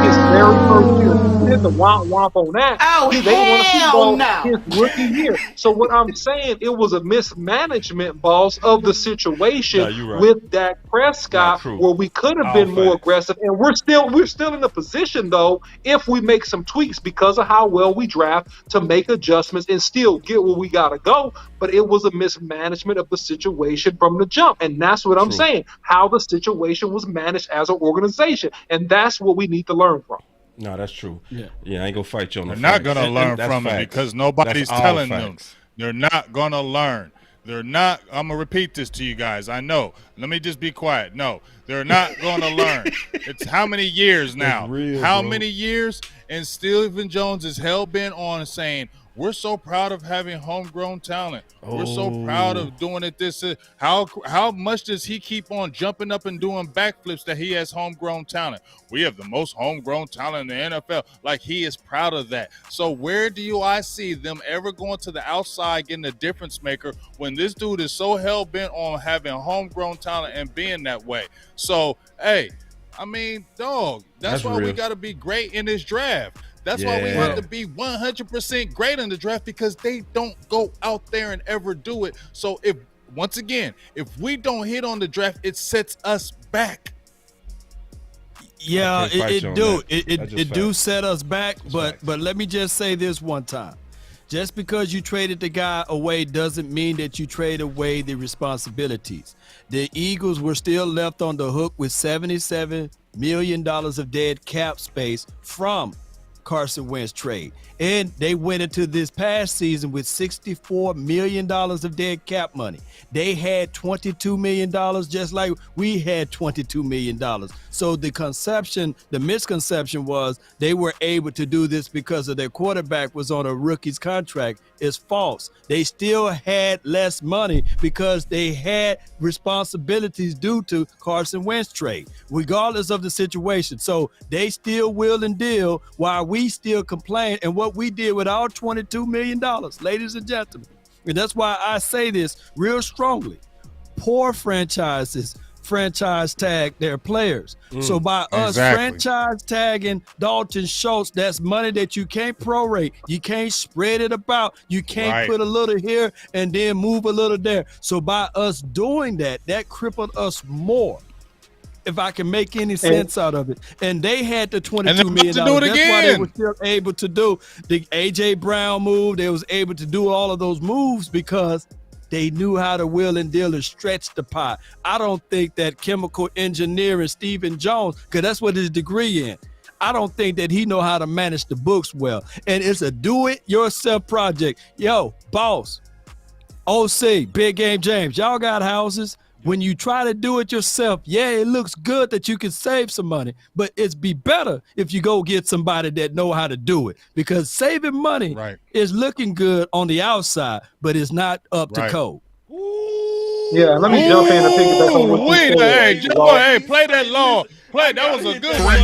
his very first year. He did the womp on that. They won a Super Bowl his rookie year. So what I'm saying, it was a mismanagement, boss, of the situation with Dak Prescott, where we could have been more aggressive, and we're still in a position, though, if we make some tweaks because of how well we draft, to make adjustments and still get where we gotta go. But it was a mismanagement of the situation from the jump, and that's what I'm saying, how the situation was managed as an organization, and that's what we need to learn from. No, that's true. Yeah, I ain't gonna fight you on They're that. not gonna learn from it because nobody's telling them. They're not gonna learn. They're not. I'm gonna repeat this to you guys. I know. Let me just be quiet. No, they're not gonna learn. It's how many years now? Many years? And Stephen Jones is hell bent on saying, we're so proud of having homegrown talent. We're so proud of doing it. How much does he keep on jumping up and doing backflips that he has homegrown talent? We have the most homegrown talent in the NFL. Like, he is proud of that. So where do I see them ever going to the outside getting a difference maker when this dude is so hell bent on having homegrown talent and being that way? So, hey, I mean, dog, that's why we got to be great in this draft. That's why we have to be 100% great in the draft, because they don't go out there and ever do it. So if we don't hit on the draft, it sets us back. Yeah, it do set us back. But let me just say this one time. Just because you traded the guy away doesn't mean that you trade away the responsibilities. The Eagles were still left on the hook with $77 million of dead cap space from Carson Wentz trade. And they went into this past season with $64 million of dead cap money. They had $22 million, just like we had $22 million. So the misconception was they were able to do this because of their quarterback was on a rookie's contract is false. They still had less money because they had responsibilities due to Carson Wentz trade, regardless of the situation. So they still will and deal while we still complain. And what we did with our $22 million, ladies and gentlemen. And that's why I say this real strongly. Poor franchises franchise tag their players. So by us franchise tagging Dalton Schultz, that's money that you can't prorate. You can't spread it about. You can't put a little here and then move a little there. So by us doing that, that crippled us more, if I can make any sense out of it. And they had the $22 million. That's why they were still able to do the A.J. Brown move. They was able to do all of those moves because they knew how to wheel and deal and stretch the pie. I don't think that chemical engineering Stephen Jones, because that's what his degree in. I don't think that he know how to manage the books well. And it's a do-it-yourself project. Yo, boss, OC, Big Game James, y'all got houses. When you try to do it yourself, yeah, it looks good that you can save some money, but it's be better if you go get somebody that know how to do it, because saving money is looking good on the outside, but it's not up to code. Yeah, let me jump in and pick it back on what you said. Hey, play that long. That was a good one.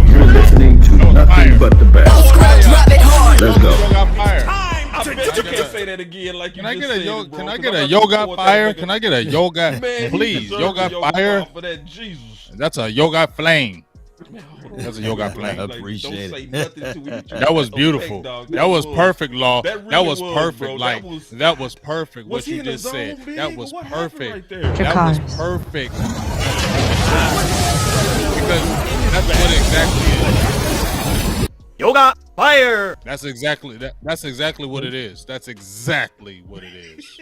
You're listening to nothing but the best. Let's go. You can't say that again like you Can I just get a said, yoga? bro, Can I 'cause get I'm a not yoga support fire? that, Can I get a yoga? Man, Please, he deserves yoga a fire. for that, Jesus. That's a yoga flame. That's a yoga flame. I appreciate it. That was beautiful. That was perfect, Law. That That was really was, perfect. bro. Like that was perfect. Was What he you in the just zone, said. big? That was What happened perfect. right there? That was perfect. Because that's what exactly it is. Yoga fire. That's exactly what it is. That's exactly what it is.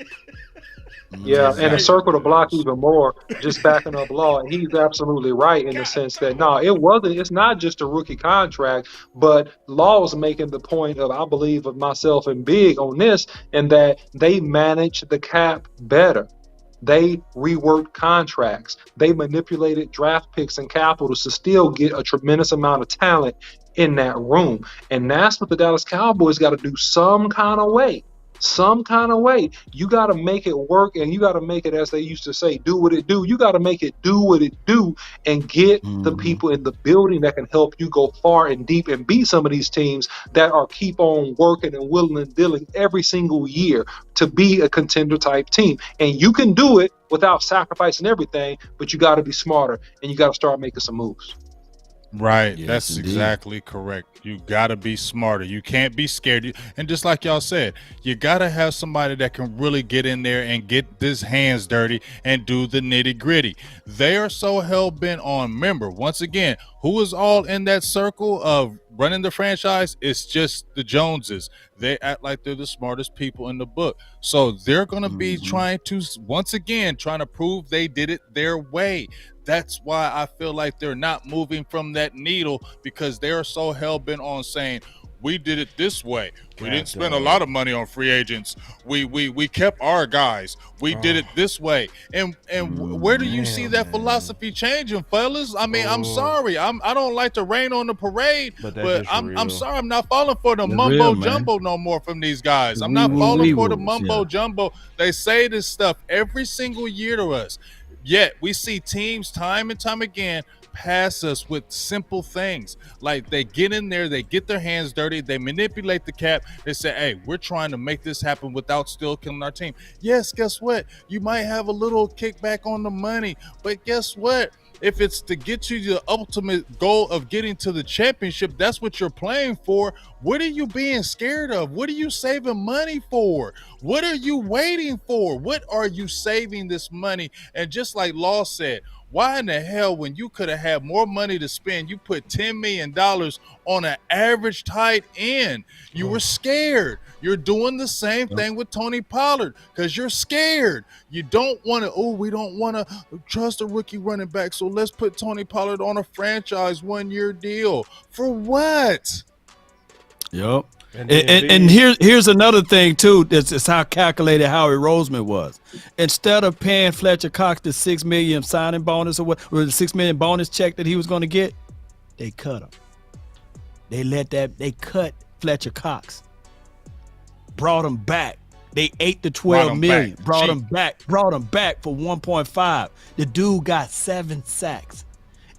Yeah, and to circle the block even more, just backing up Law, he's absolutely right in the sense that it's not just a rookie contract, but Law's making the point of, I believe, of myself and Big on this, and that they manage the cap better. They reworked contracts. They manipulated draft picks and capital to still get a tremendous amount of talent in that room. And that's what the Dallas Cowboys got to do some kind of way. You got to make it work, and you got to make it, as they used to say, do what it do. You got to make it do what it do and get the people in the building that can help you go far and deep and beat some of these teams that are keep on working and willing and dealing every single year to be a contender type team. And you can do it without sacrificing everything, but you got to be smarter and you got to start making some moves. Right. Yes, That's indeed. exactly correct. You got to be smarter. You can't be scared. And just like y'all said, you got to have somebody that can really get in there and get his hands dirty and do the nitty gritty. They are so hell bent on, remember, once again, who is all in that circle of running the franchise? It's just the Joneses. They act like they're the smartest people in the book. So they're going to be trying to prove they did it their way. That's why I feel like they're not moving from that needle, because they're so hell-bent on saying, we did it this way. We didn't spend a lot of money on free agents. We kept our guys. We did it this way. And where do you see that philosophy changing, fellas? I mean, I'm sorry. I don't like to rain on the parade, but I'm sorry. I'm not falling for the mumbo jumbo no more from these guys. I'm not falling for the mumbo jumbo. They say this stuff every single year to us. Yet we see teams time and time again pass us with simple things. Like they get in there, they get their hands dirty, they manipulate the cap. They say, hey, we're trying to make this happen without still killing our team. Yes, guess what? You might have a little kickback on the money, but guess what? If it's to get you the ultimate goal of getting to the championship, that's what you're playing for. What are you being scared of? What are you saving money for? What are you waiting for? What are you saving this money? And just like Law said, why in the hell, when you could have had more money to spend, you put $10 million on an average tight end? You were scared. You're doing the same thing with Tony Pollard because you're scared. You don't want to, we don't want to trust a rookie running back, so let's put Tony Pollard on a franchise 1-year deal. For what? Yep. And here's another thing too. It's how calculated Howie Roseman was. Instead of paying Fletcher Cox the $6 million signing bonus or the $6 million bonus check that he was going to get, they cut him. They cut Fletcher Cox. Brought him back. They ate the $12 million. Brought him back for 1.5. The dude got 7 sacks.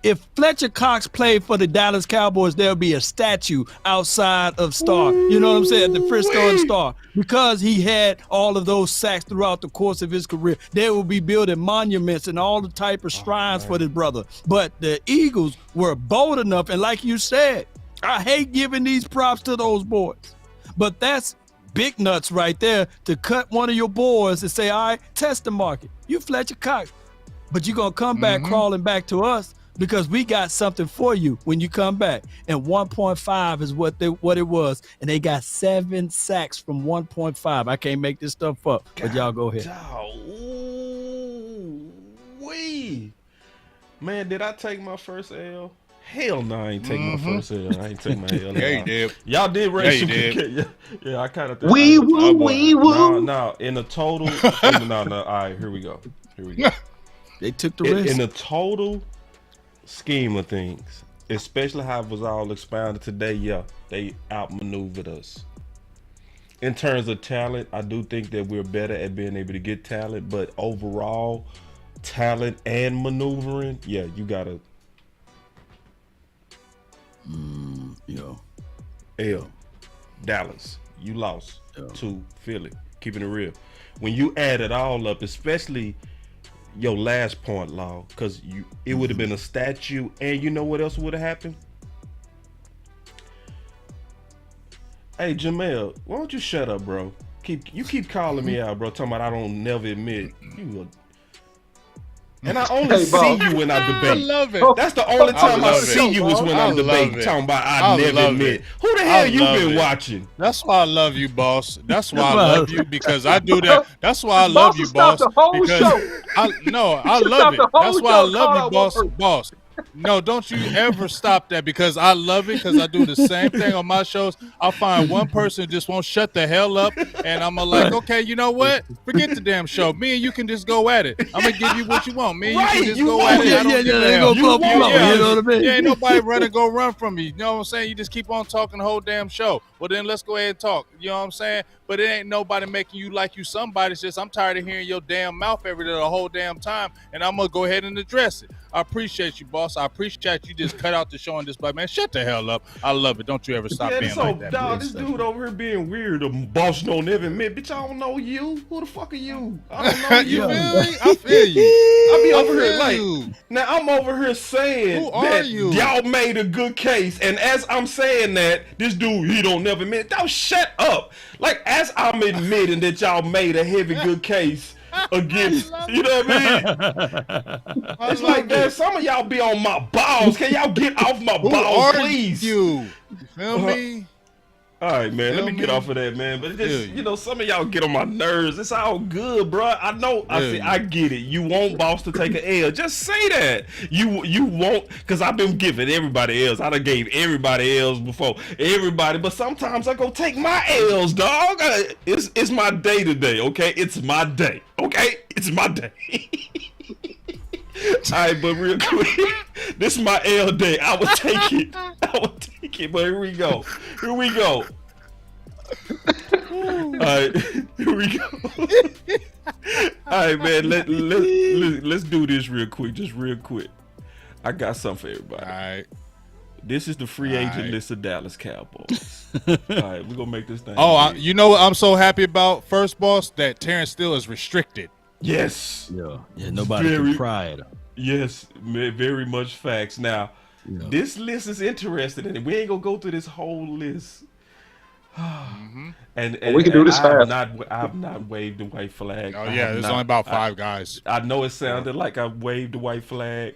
If Fletcher Cox played for the Dallas Cowboys, there'll be a statue outside of Star. You know what I'm saying? The Frisco and Star. Because he had all of those sacks throughout the course of his career. They will be building monuments and all the type of shrines for this brother. But the Eagles were bold enough, and like you said, I hate giving these props to those boys. But that's big nuts right there to cut one of your boys and say, all right, test the market. You Fletcher Cox. But you're going to come back crawling back to us, because we got something for you when you come back. And 1.5 is what it was. And they got 7 sacks from 1.5. I can't make this stuff up, but y'all go ahead. Man, did I take my first L? Hell no, I ain't take my first L. I ain't take my L. Yeah, you did. Y'all did race. Yeah, you did. Yeah, I kind of think. Wee woo. No, in a total. No. All right, here we go. They took the risk. In the total scheme of things, especially how it was all expounded today, yeah, they outmaneuvered us. In terms of talent, I do think that we're better at being able to get talent, but overall, talent and maneuvering, yeah, you gotta. L, Dallas, you lost to Philly. Keeping it real. When you add it all up, especially your last point, Law, because it would have been a statue, and you know what else would have happened? Hey, Jamel, why don't you shut up, bro? You keep calling me out, bro, talking about I don't never admit. And I only see you when I debate. I love it. That's the only time I see you is when I'm debating. Talking about I never admit. Who the hell you been watching? That's why I love you, boss. That's why I love you, because I do that. That's why I love you, boss. I love it. That's why I love you, boss. Boss. No, don't you ever stop that, because I love it, because I do the same thing on my shows. I'll find one person just won't shut the hell up, and I'm like, okay, you know what? Forget the damn show. Me and you can just go at it. I'm going to give you what you want. Me and you can just go at it. Ain't nobody run from me. You know what I'm saying? You just keep on talking the whole damn show. Well, then let's go ahead and talk. You know what I'm saying? But it ain't nobody making you like you somebody. It's just I'm tired of hearing your damn mouth every day the whole damn time, and I'm going to go ahead and address it. I appreciate you, boss. I appreciate you just cut out the show and just like, man, shut the hell up. I love it. Don't you ever stop being like that. Dog, this dude over here being weird. The boss don't ever admit, bitch, I don't know you. Who the fuck are you? I don't know you. I feel you. I be over here like, now I'm over here saying that y'all made a good case, and as I'm saying that, this dude, he don't never admit. Dog, shut up. Like, as I'm admitting that y'all made a heavy good case against, you know what I mean? It's like, man, some of y'all be on my balls. Can y'all get off my balls, please? You feel me? All right, man. Let me get off of that, man. But it's just, some of y'all get on my nerves. It's all good, bro. I know. I get it. You want boss to take an L. Just say that. You won't, because I've been giving everybody L's. I done gave everybody L's before. Everybody. But sometimes I go take my L's, dog. It's my day today, okay? It's my day, okay? It's my day. All right, but real quick, this is my L day. I would take it. But here we go. All right, here we go. All right, man. Let's do this real quick. Just real quick. I got something for everybody. All right. This is the free agent list of Dallas Cowboys. All right, we're gonna make this thing. You know what I'm so happy about, first boss? That Terrence Steele is restricted. Yes. Yeah. Nobody can pry at him. Yes, very much facts. Now, this list is interesting, and we ain't gonna go through this whole list. and we can do this fast. I've not waved the white flag. Oh yeah, there's only about 5 guys. I know it sounded like I waved the white flag.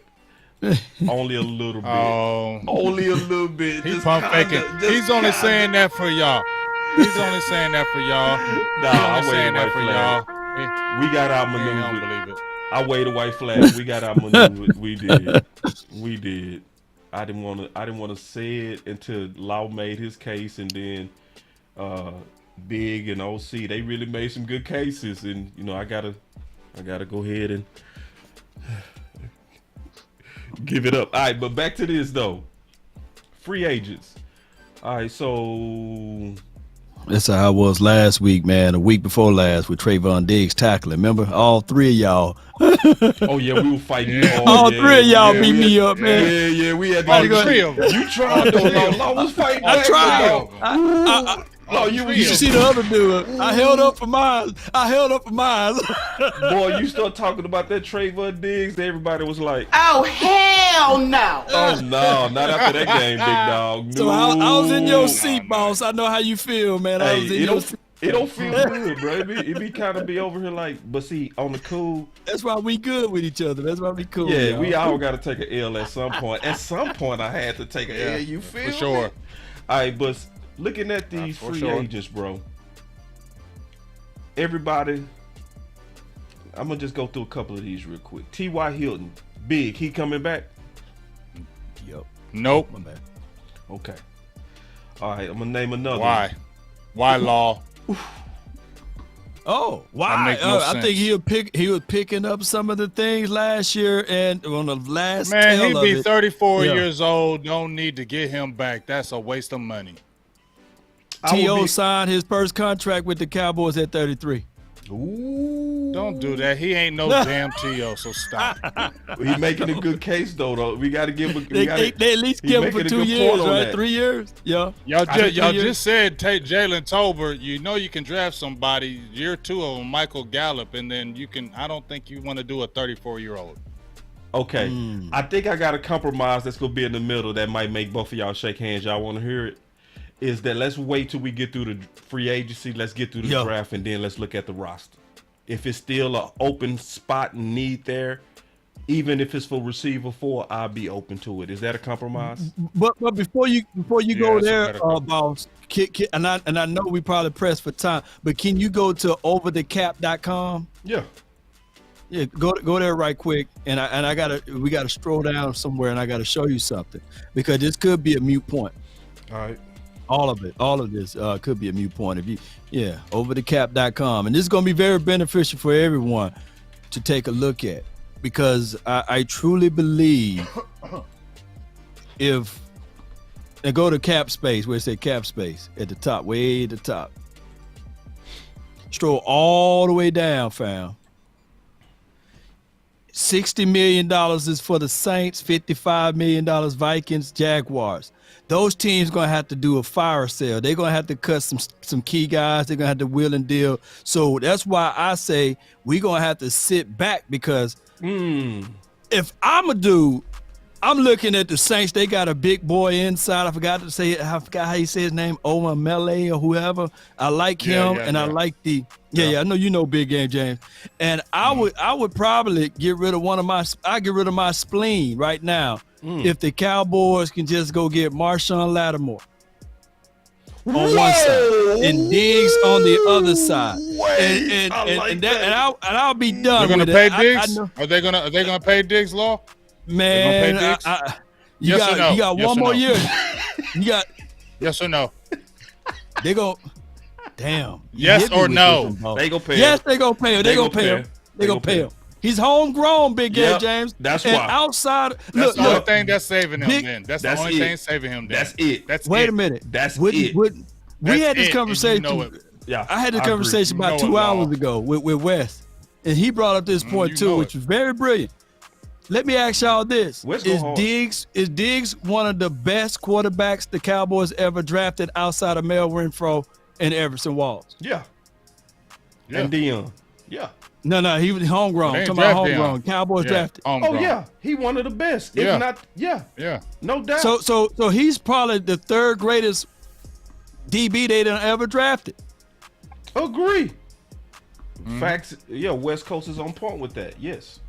Only a little bit. Only a little bit. He's pump faking. He's only saying that for y'all. Nah, I'm saying that for y'all. We got our maneuver. I don't believe it. I waved a white flag. We got our maneuver. We did. I didn't want to say it until Law made his case, and then Big and OC, they really made some good cases, and I gotta go ahead and give it up. All right, but back to this though. Free agents. All right, so that's how I was last week, man. A week before last with Trayvon Diggs tackling. Remember, all 3 of y'all. Oh yeah, we were fighting. All 3 of y'all beat me up, man. Yeah, we had all 3 of them. You tried though. Law was fighting. I tried. You see the other dude. I held up for mine. Boy, you start talking about that Trayvon Diggs, everybody was like, "Oh hell no!" Oh no, not after that game, big dog. No. So I was in your seat, boss. I know how you feel, man. I was in your seat. It don't feel good, bro. It be kind of be over here like, but see, on the cool. That's why we good with each other. That's why we cool. Yeah, y'all. we all got to take an L at some point. At some point, I had to take an L. You feel? For sure. All right, but looking at these free agents, bro. Everybody, I'm gonna just go through a couple of these real quick. T.Y. Hilton, Big, he coming back? Yep. Nope. My bad. Okay. All right, I'm gonna name another. Why? Why Law? Oh, why? I think he was picking up some of the things last year and on the last. Man, he be 34 years old. Don't need to get him back. That's a waste of money. T.O. signed his first contract with the Cowboys at 33. Ooh. Don't do that. He ain't no damn T.O., so stop. He making a good case, though. We got to give him. They at least give him for 2 years, right? 3 years? Yeah. Y'all just said take Jalen Tolbert. You know you can draft somebody year 2 of Michael Gallup, and then you can. I don't think you want to do a 34-year-old. Okay. I think I got a compromise that's going to be in the middle that might make both of y'all shake hands. Y'all want to hear it? Is that let's wait till we get through the free agency. Let's get through the draft, and then let's look at the roster. If it's still an open spot and need there, even if it's for receiver 4, I'll be open to it. Is that a compromise? But before you go there, boss, and I know we probably pressed for time, but can you go to overthecap.com? Yeah. Yeah, go there right quick, and we gotta stroll down somewhere, and I gotta show you something because this could be a moot point. All right. All of this could be a moot point. Overthecap.com. And this is going to be very beneficial for everyone to take a look at because I truly believe if they go to cap space, where it says cap space at the top, way at the top, stroll all the way down, fam. $60 million is for the Saints, $55 million Vikings, Jaguars. Those teams going to have to do a fire sale. They're going to have to cut some key guys. They're going to have to wheel and deal. So that's why I say we're going to have to sit back because if I'm a dude, I'm looking at the Saints. They got a big boy inside. I forgot how you say his name, Omar Mele or whoever. I like him, and I like the I know you know big game, James. And I would probably get rid of my spleen right now if the Cowboys can just go get Marshawn Lattimore on one side and Diggs on the other side. And I'll be done. They're gonna pay Diggs? Are they gonna pay Diggs, Law? Man, you got one more year. You got yes or no? They go. Damn. Yes or no? They gonna pay. Yes, they gonna pay him. They gonna pay him. They gonna pay him. He's homegrown, Big Game James. That's and why. Outside, that's the only thing that's saving him. Then that's the only thing saving him. Then. That's it. Wait a minute. That's it. We had this conversation. You know I had this conversation about 2 hours ago with Wes, and he brought up this point too, which was very brilliant. Let me ask y'all this: Is Diggs one of the best quarterbacks the Cowboys ever drafted outside of Mel Renfro and Everson Walls? Yeah. And Dion. Yeah. No, he was homegrown. I'm talking about homegrown. Cowboys drafted. Homegrown. Oh yeah, he one of the best. If not, no doubt. So he's probably the third greatest DB they done ever drafted. Agree. Facts. Yeah, West Coast is on point with that. Yes.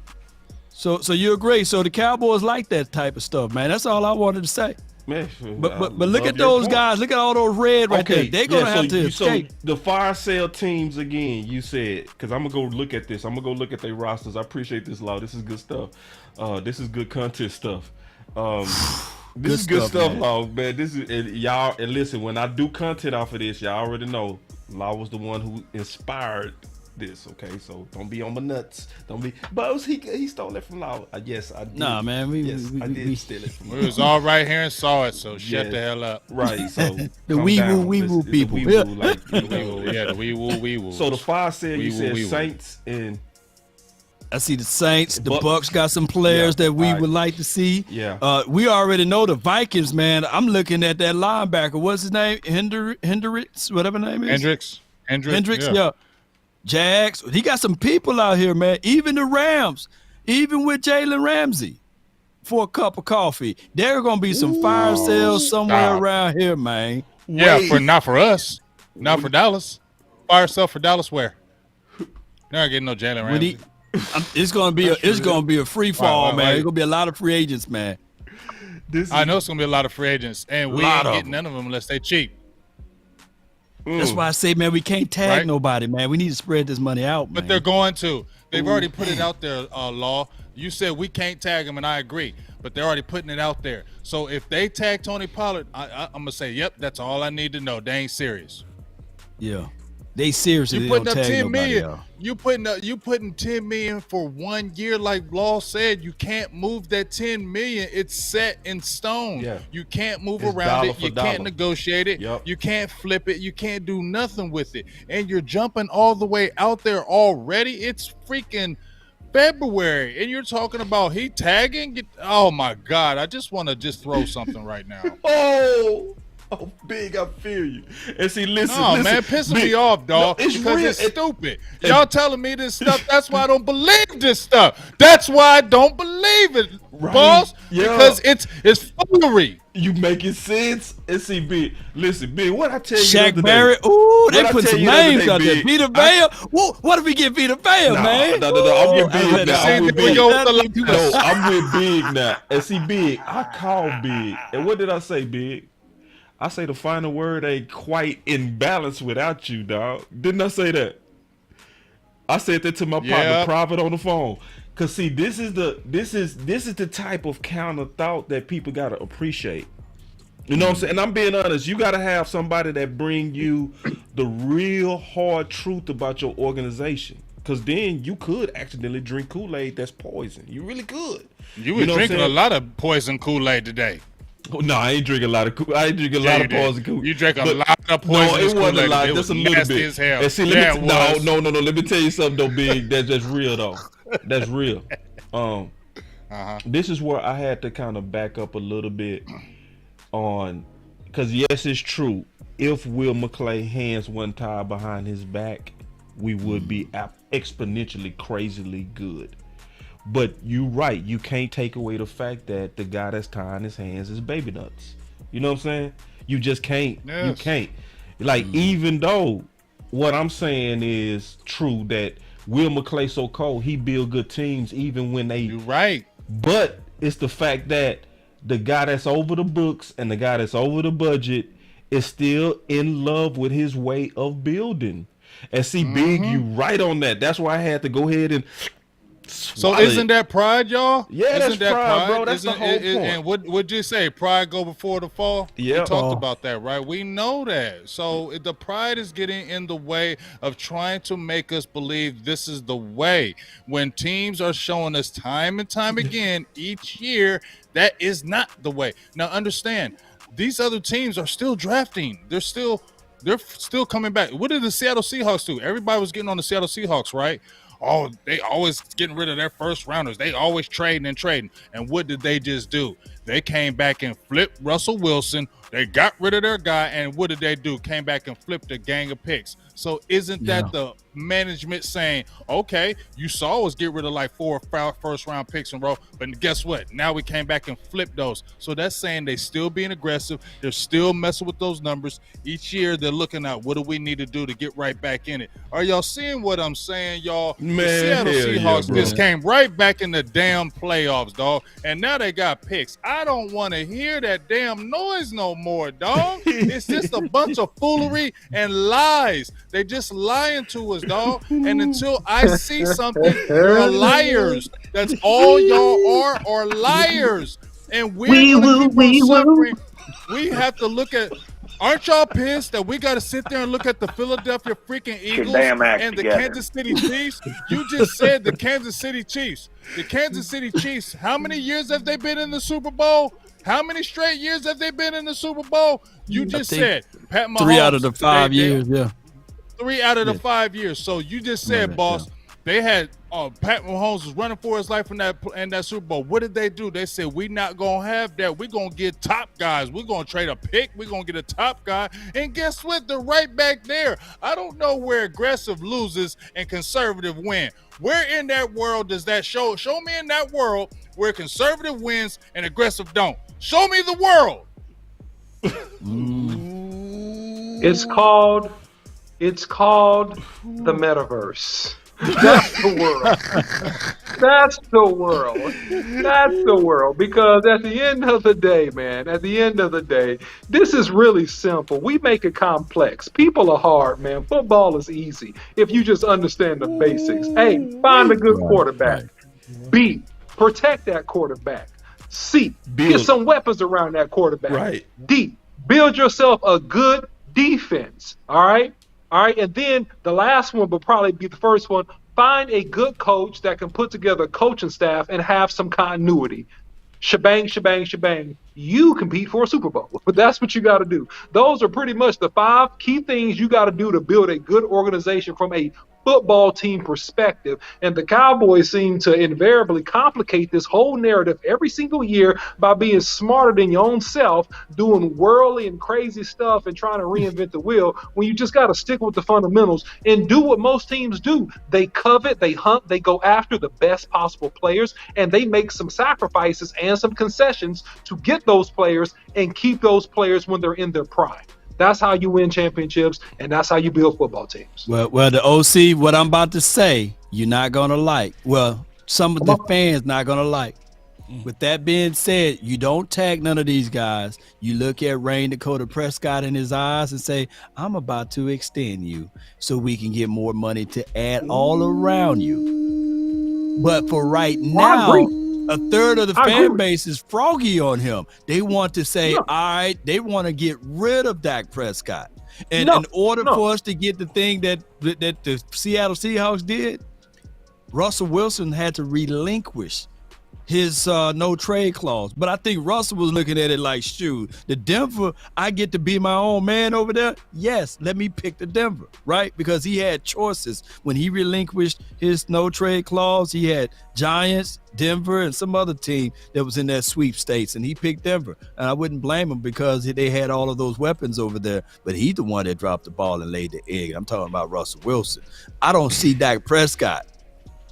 So you agree? So the Cowboys like that type of stuff, man. That's all I wanted to say. Man, but look at those guys. Look at all those red right there. They're gonna have to escape. So the fire sale teams again. You said because I'm gonna go look at this. I'm gonna go look at their rosters. I appreciate this, Law. This is good stuff. This is good content stuff. This is good stuff, Law. Man, this is y'all. And listen, when I do content off of this, y'all already know Law was the one who inspired this. Okay, so don't be on my nuts. Don't be. But he stole it from Law. Yes, I did. Nah, man, I did steal it from him. We was all right here and saw it, so shut the hell up. Right. So the wee woo people. The wee woo. So the fire said you said Saints and. I see the Saints. The Bucks got some players that we would like to see. Yeah. We already know the Vikings, man. I'm looking at that linebacker. What's his name? Hendricks, whatever his name is. Hendricks. Yeah. Jags. He got some people out here, man. Even the Rams, even with Jalen Ramsey, for a cup of coffee, there are gonna be some fire sales somewhere around here, man. Yeah, not for us, not for Dallas. Fire sale for Dallas where? They're not getting no Jalen Ramsey. It's gonna be a free fall, man. There's gonna be a lot of free agents, man. I know it's gonna be a lot of free agents, and we ain't getting none of them unless they cheap. That's why I say, man, we can't tag nobody, man. We need to spread this money out, man. But they're going to. They've already put it out there, Law. You said we can't tag him, and I agree. But they're already putting it out there. So if they tag Tony Pollard, I'm going to say, yep, that's all I need to know. They ain't serious. Yeah. They seriously You don't putting up tag 10 nobody, million. y'all. You putting 10 million for 1 year, like Law said. You can't move that 10 million. It's set in stone. Yeah. You can't move It's around dollar it. for You dollar. can't negotiate it. Yep. You can't flip it. You can't do nothing with it. And you're jumping all the way out there already. It's freaking February, and you're talking about he tagging. Oh my God! I just want to just throw something right now. Oh, Big, I feel you. And see, listen, man, pissing me off, dog. No, it's because real. it's stupid. Y'all telling me this stuff. That's why I don't believe this stuff. That's why I don't believe it, boss. Yeah. Because it's foolery. You making sense? And see, Big, listen, Big, what I tell you Shaq the other Barrett. day? Ooh, they What I put tell some you the other names day, out there. Big? Vita Vea. What if we get Vita Vea, man? No, I'm with Big now. I'm with Big. No, No, I'm with Big now. And see, Big, I call Big. And what did I say, Big? I say the final word ain't quite in balance without you, dog. Didn't I say that? I said that to my partner private on the phone. Cause see, this is the type of counter thought that people gotta appreciate. You know what I'm saying? And I'm being honest, you gotta have somebody that bring you the real hard truth about your organization. Cause then you could accidentally drink Kool-Aid that's poison. You really could. You were drinking a lot of poison Kool-Aid today. Oh, no, I ain't drinking a lot of I ain't drinking a lot of poison Kool-Aid. You drank a lot of poison. No, it wasn't a lot. It Just was a little nasty bit. as hell. And see, no. Let me tell you something though, Big. That's real though. That's real. This is where I had to kind of back up a little bit on, because yes, it's true. If Will McClay hands one tie behind his back, we would be exponentially crazily good. But you're right. You can't take away the fact that the guy that's tying his hands is baby nuts. You know what I'm saying? You just can't. Yes. You can't. Like, even though what I'm saying is true, that Will McClay so cold, he build good teams even when they. You're right. But it's the fact that the guy that's over the books and the guy that's over the budget is still in love with his way of building. And see, Big, you right on that. That's why I had to go ahead and. So isn't that pride, y'all? Yeah, isn't that's pride, bro. That's the whole point. And would you say pride go before the fall? Yeah. We talked about that, right? We know that. So the pride is getting in the way of trying to make us believe this is the way. When teams are showing us time and time again each year, that is not the way. Now understand, these other teams are still drafting. They're still coming back. What did the Seattle Seahawks do? Everybody was getting on the Seattle Seahawks, right? Oh, they always getting rid of their first rounders. They always trading. And what did they just do? They came back and flipped Russell Wilson. They got rid of their guy. And what did they do? Came back and flipped a gang of picks. So isn't that the management saying, okay, you saw us get rid of like 4 first-round picks in a row, but guess what? Now we came back and flipped those. So that's saying they still being aggressive. They're still messing with those numbers. Each year they're looking at what do we need to do to get right back in it. Are y'all seeing what I'm saying, y'all? Man, the Seattle Seahawks bro. just came right back in the damn playoffs, dog. And now they got picks. I don't want to hear that damn noise no more, dog. It's just a bunch of foolery and lies. They just lying to us, dog. And until I see something, you're liars. That's all y'all are liars. And we have to look at. Aren't y'all pissed that we got to sit there and look at the Philadelphia freaking Eagles and the Kansas City Chiefs? You just said the Kansas City Chiefs. The Kansas City Chiefs, how many years have they been in the Super Bowl? How many straight years have they been in the Super Bowl? You just said Pat Mahomes. 3 out of the 5 years, yeah. 3 out of the 5 years. So you just said, boss, they had Pat Mahomes was running for his life in that Super Bowl. What did they do? They said, we're not going to have that. We're going to get top guys. We're going to trade a pick. We're going to get a top guy. And guess what? They're right back there. I don't know where aggressive loses and conservative win. Where in that world does that show? Show me in that world where conservative wins and aggressive don't. Show me the world. It's called the metaverse. That's the world. That's the world. That's the world. Because at the end of the day, man, at the end of the day, this is really simple. We make it complex. People are hard, man. Football is easy if you just understand the basics. A, find a good quarterback. B, protect that quarterback. C, get some weapons around that quarterback. Right. D, build yourself a good defense. All right? All right. And then the last one will probably be the first one. Find a good coach that can put together a coaching staff and have some continuity. Shebang, shebang, shebang. You compete for a Super Bowl. But that's what you got to do. Those are pretty much the 5 key things you got to do to build a good organization from a football team perspective. And the Cowboys seem to invariably complicate this whole narrative every single year by being smarter than your own self, doing worldly and crazy stuff and trying to reinvent the wheel when you just got to stick with the fundamentals and do what most teams do. They covet, they hunt, they go after the best possible players, and they make some sacrifices and some concessions to get those players and keep those players when they're in their prime. That's how you win championships, and that's how you build football teams. Well, the OC, what I'm about to say, you're not going to like. Well, some of the fans not going to like. With that being said, you don't tag none of these guys. You look at Rain Dakota Prescott in his eyes and say, I'm about to extend you so we can get more money to add all around you. But for right now, a third of the fan base is froggy on him. They want to say, all right, they want to get rid of Dak Prescott. And in order for us to get the thing that the Seattle Seahawks did, Russell Wilson had to relinquish his no trade clause. But I think Russell was looking at it like, shoot, the Denver, I get to be my own man over there. Yes, let me pick the Denver, right? Because he had choices. When he relinquished his no trade clause, he had Giants, Denver, and some other team that was in that sweepstakes, and he picked Denver. And I wouldn't blame him because they had all of those weapons over there, but he's the one that dropped the ball and laid the egg. I'm talking about Russell Wilson. I don't see Dak Prescott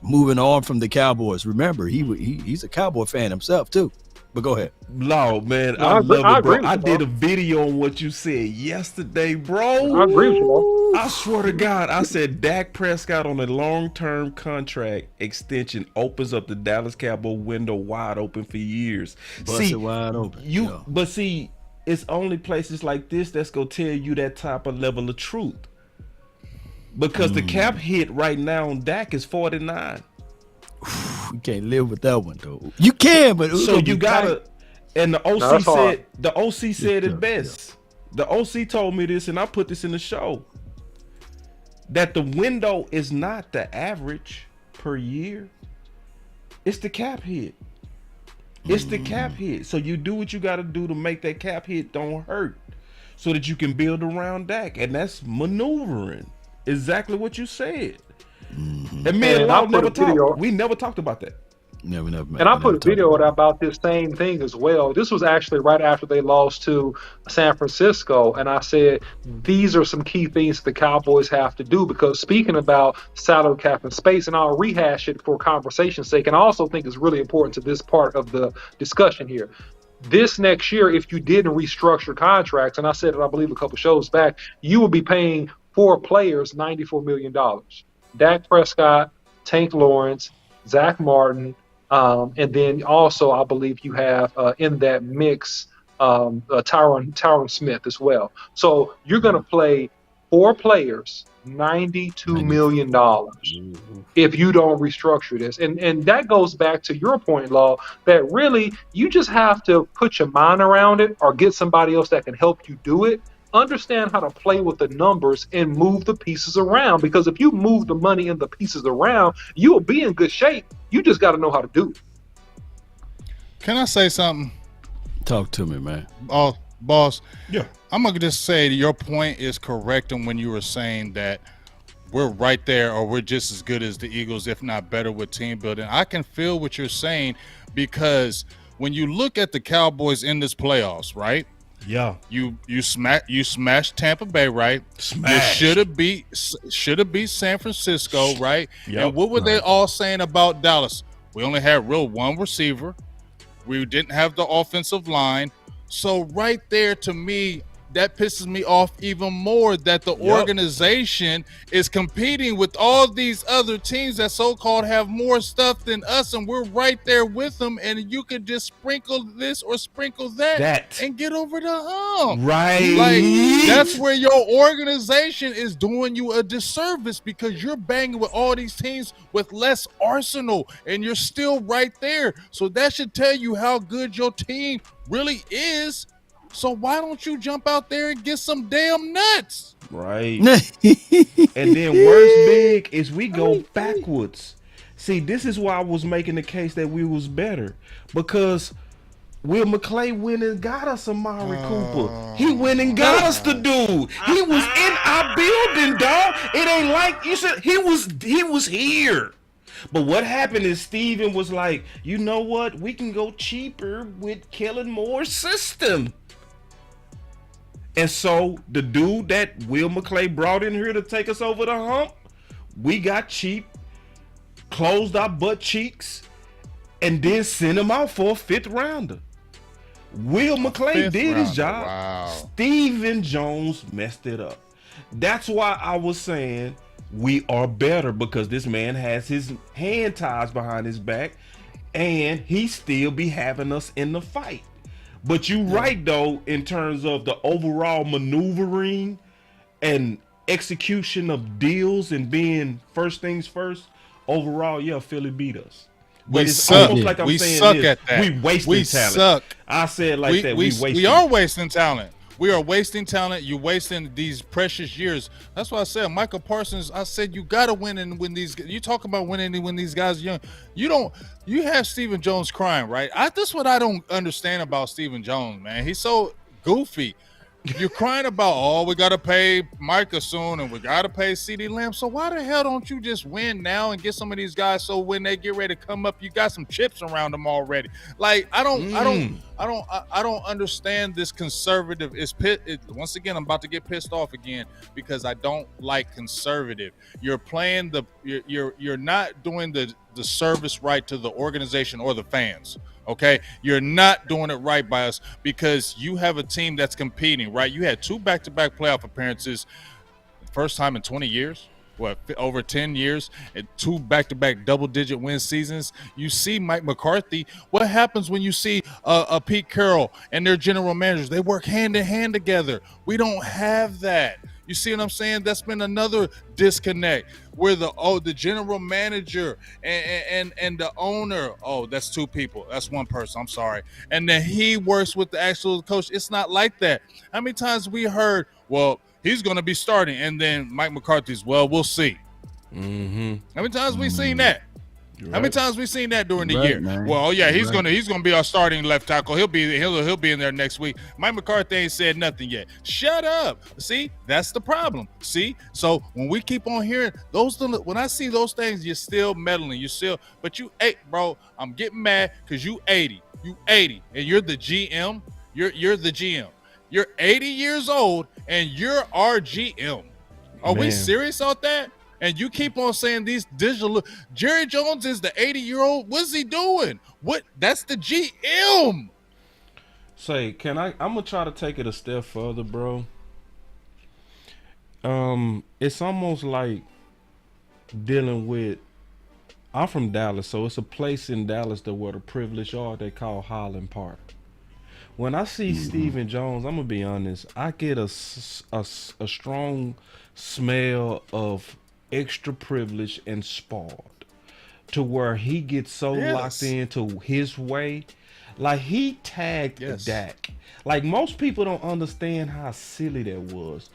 moving on from the Cowboys. Remember, he's a Cowboy fan himself too. But go ahead. No, man, I love it, bro. I did a video on what you said yesterday, bro. I agree with you, bro. I swear to God, I said Dak Prescott on a long-term contract extension opens up the Dallas Cowboy window wide open for years. Bust it wide open. But see, it's only places like this that's gonna tell you that type of level of truth. Because the cap hit right now on Dak is 49. You can't live with that one though. You can, but so you gotta. And the OC said it best. The OC told me this, and I put this in the show. That the window is not the average per year. It's the cap hit. It's the cap hit. So you do what you got to do to make that cap hit don't hurt, so that you can build around Dak, and that's maneuvering. Exactly what you said. And me and Law never talked. We never talked about that. Never. And I put a video about this same thing as well. This was actually right after they lost to San Francisco. And I said, these are some key things the Cowboys have to do, because speaking about salary cap and space, and I'll rehash it for conversation's sake, and I also think it's really important to this part of the discussion here. This next year, if you didn't restructure contracts, and I said it, I believe, a couple shows back, you would be paying 4 players $94 million. Dak Prescott, Tank Lawrence, Zach Martin, and then also I believe you have in that mix Tyron Smith as well. So you're going to play 4 players $92 million if you don't restructure this. And that goes back to your point, Law, that really you just have to put your mind around it or get somebody else that can help you do it. Understand how to play with the numbers and move the pieces around, because if you move the money and the pieces around, you will be in good shape. You just got to know how to do it. Can I say something? Talk to me, man. Oh, boss. Yeah. I'm going to just say your point is correct. And when you were saying that we're right there, or we're just as good as the Eagles, if not better, with team building, I can feel what you're saying, because when you look at the Cowboys in this playoffs, right? Yeah, you smashed Tampa Bay, right? You should have beat San Francisco, right? Yep. And what were they all saying about Dallas? We only had one receiver. We didn't have the offensive line. So right there, to me, that pisses me off even more that the organization is competing with all these other teams that so-called have more stuff than us, and we're right there with them, and you could just sprinkle this or sprinkle that and get over the hump. Right. Like, that's where your organization is doing you a disservice because you're banging with all these teams with less arsenal, and you're still right there. So that should tell you how good your team really is. So why don't you jump out there and get some damn nuts? Right. And then worse big is we go backwards. See, this is why I was making the case that we was better. Because Will McClay went and got us Amari Cooper. He went and got us the dude. He was in our building, dog. It ain't like you said he was here. But what happened is Steven was like, you know what? We can go cheaper with Kellen Moore's system. And so the dude that Will McClay brought in here to take us over the hump, we got cheap, closed our butt cheeks, and then sent him out for a 5th rounder. Will McClay did his job. Wow. Steven Jones messed it up. That's why I was saying we are better, because this man has his hand ties behind his back and he still be having us in the fight. But you right though, in terms of the overall maneuvering and execution of deals and being first things first, overall, yeah, Philly beat us. But we it's suck. almost like I'm we saying suck this. at that. We wasting talent. Suck. I said like that. We are wasting talent. We are wasting talent. You're wasting these precious years. That's why I said Michael Parsons. I said you gotta win and when these. You talk about winning when these guys are young. You don't. You have Stephen Jones crying, right? That's what I don't understand about Stephen Jones, man. He's so goofy. You're crying about, oh, we got to pay Micah soon and we got to pay CeeDee Lamb. So why the hell don't you just win now and get some of these guys so when they get ready to come up, you got some chips around them already? Like, I don't understand this conservative. Once again, I'm about to get pissed off again because I don't like conservative. You're playing you're not doing the service right to the organization or the fans. Okay, you're not doing it right by us because you have a team that's competing, right? You had 2 back-to-back playoff appearances, first time in 20 years, over 10 years, and 2 back-to-back double-digit win seasons. You see Mike McCarthy. What happens when you see Pete Carroll and their general managers? They work hand-in-hand together. We don't have that. You see what I'm saying? That's been another disconnect where the general manager and the owner, that's 2 people. That's 1 person. I'm sorry. And then he works with the actual coach. It's not like that. How many times we heard, well, he's going to be starting, and then Mike McCarthy's, well, we'll see. Mm-hmm. How many times we seen that? Right. How many times we seen that during the year? Man. Well, yeah, he's gonna be our starting left tackle. He'll be in there next week. Mike McCarthy ain't said nothing yet. Shut up. See, that's the problem. See, so when we keep on hearing when I see those things, you're still meddling. But you, bro, I'm getting mad because you 80, and you're the GM. You're the GM. You're 80 years old and you're our GM. Are we serious about that? And you keep on saying these digital. Jerry Jones is the 80-year-old. What's he doing? That's the GM. Say, I'm gonna try to take it a step further, bro. It's almost like dealing with. I'm from Dallas, so it's a place in Dallas where the privileged are. They call Highland Park. When I see Stephen Jones, I'm gonna be honest. I get a strong smell of extra privilege and spoiled, to where he gets so locked into his way. Like, he tagged Dak. Like, most people don't understand how silly that was.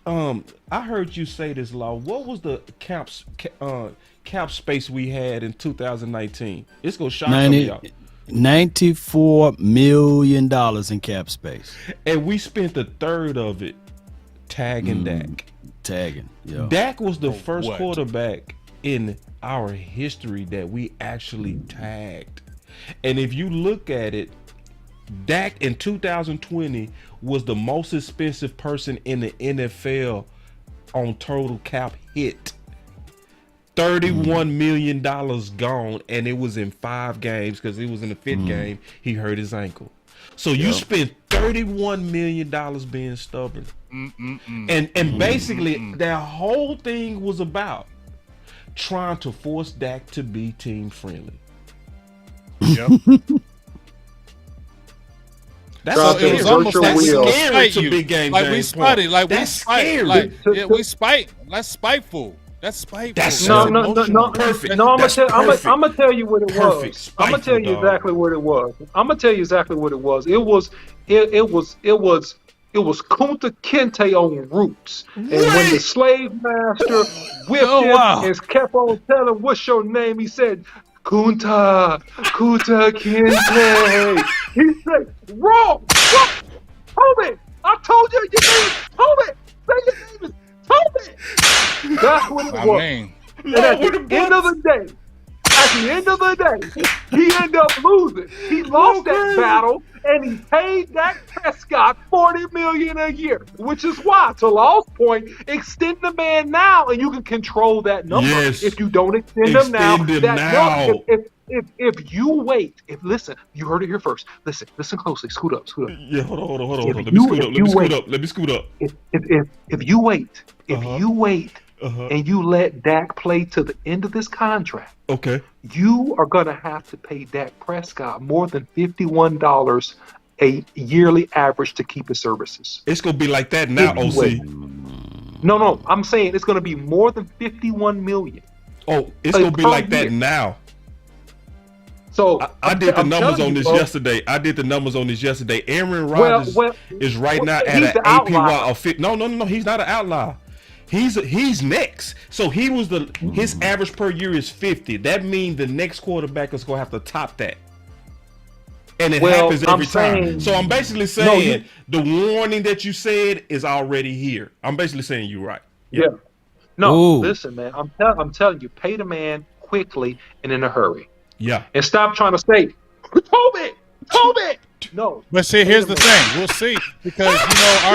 I heard you say this, Law. What was the cap space we had in 2019? It's gonna shock some of y'all. $94 million in cap space, and we spent a third of it tagging Dak. Yeah. Dak was the first quarterback in our history that we actually tagged. And if you look at it, Dak in 2020 was the most expensive person in the NFL on total cap hit. $31 million gone, and it was in 5 games because it was in the 5th game he hurt his ankle. So you spent $31 million being stubborn. And basically that whole thing was about trying to force Dak to be team friendly. Yep. That's it was almost like scary to big game. Like we spotted, like we spite, like we spite. That's spiteful. That's spiteful. That's no. Perfect. No, I'm gonna tell you what it was. I'm gonna tell you exactly what it was. It was Kunta Kinte on Roots. And when the slave master whipped him and kept on telling, "What's your name?" he said, Kunta Kinte. He said, wrong. Toby, I told you your name is Toby. Say your name is Toby. That's what it was. And at the end of the day, he ended up losing. He lost that battle, and he paid Dak Prescott $40 million a year, which is why, to Law's point, extend the man now, and you can control that number. Yes. If you don't extend him now, if you wait, listen, you heard it here first. Listen closely. Scoot up. Yeah, hold on. Let me scoot up. If you wait, and you let Dak play to the end of this contract, okay, you are going to have to pay Dak Prescott more than $51 a yearly average to keep his services. It's going to be like that now, OC. No, I'm saying it's going to be more than $51 million. Oh, it's going to be like that now. So I did the numbers on this yesterday. Aaron Rodgers is right now at an APY of 50. No, he's not an outlier. He's next. So his average per year is 50. That means the next quarterback is gonna have to top that. And it happens every time. So I'm basically saying the warning that you said is already here. I'm basically saying you're right. Yeah. No, listen, man. I'm telling you, pay the man quickly and in a hurry. Yeah. And stop trying to say, Toby. No. But see, here's the thing. We'll see. Because, I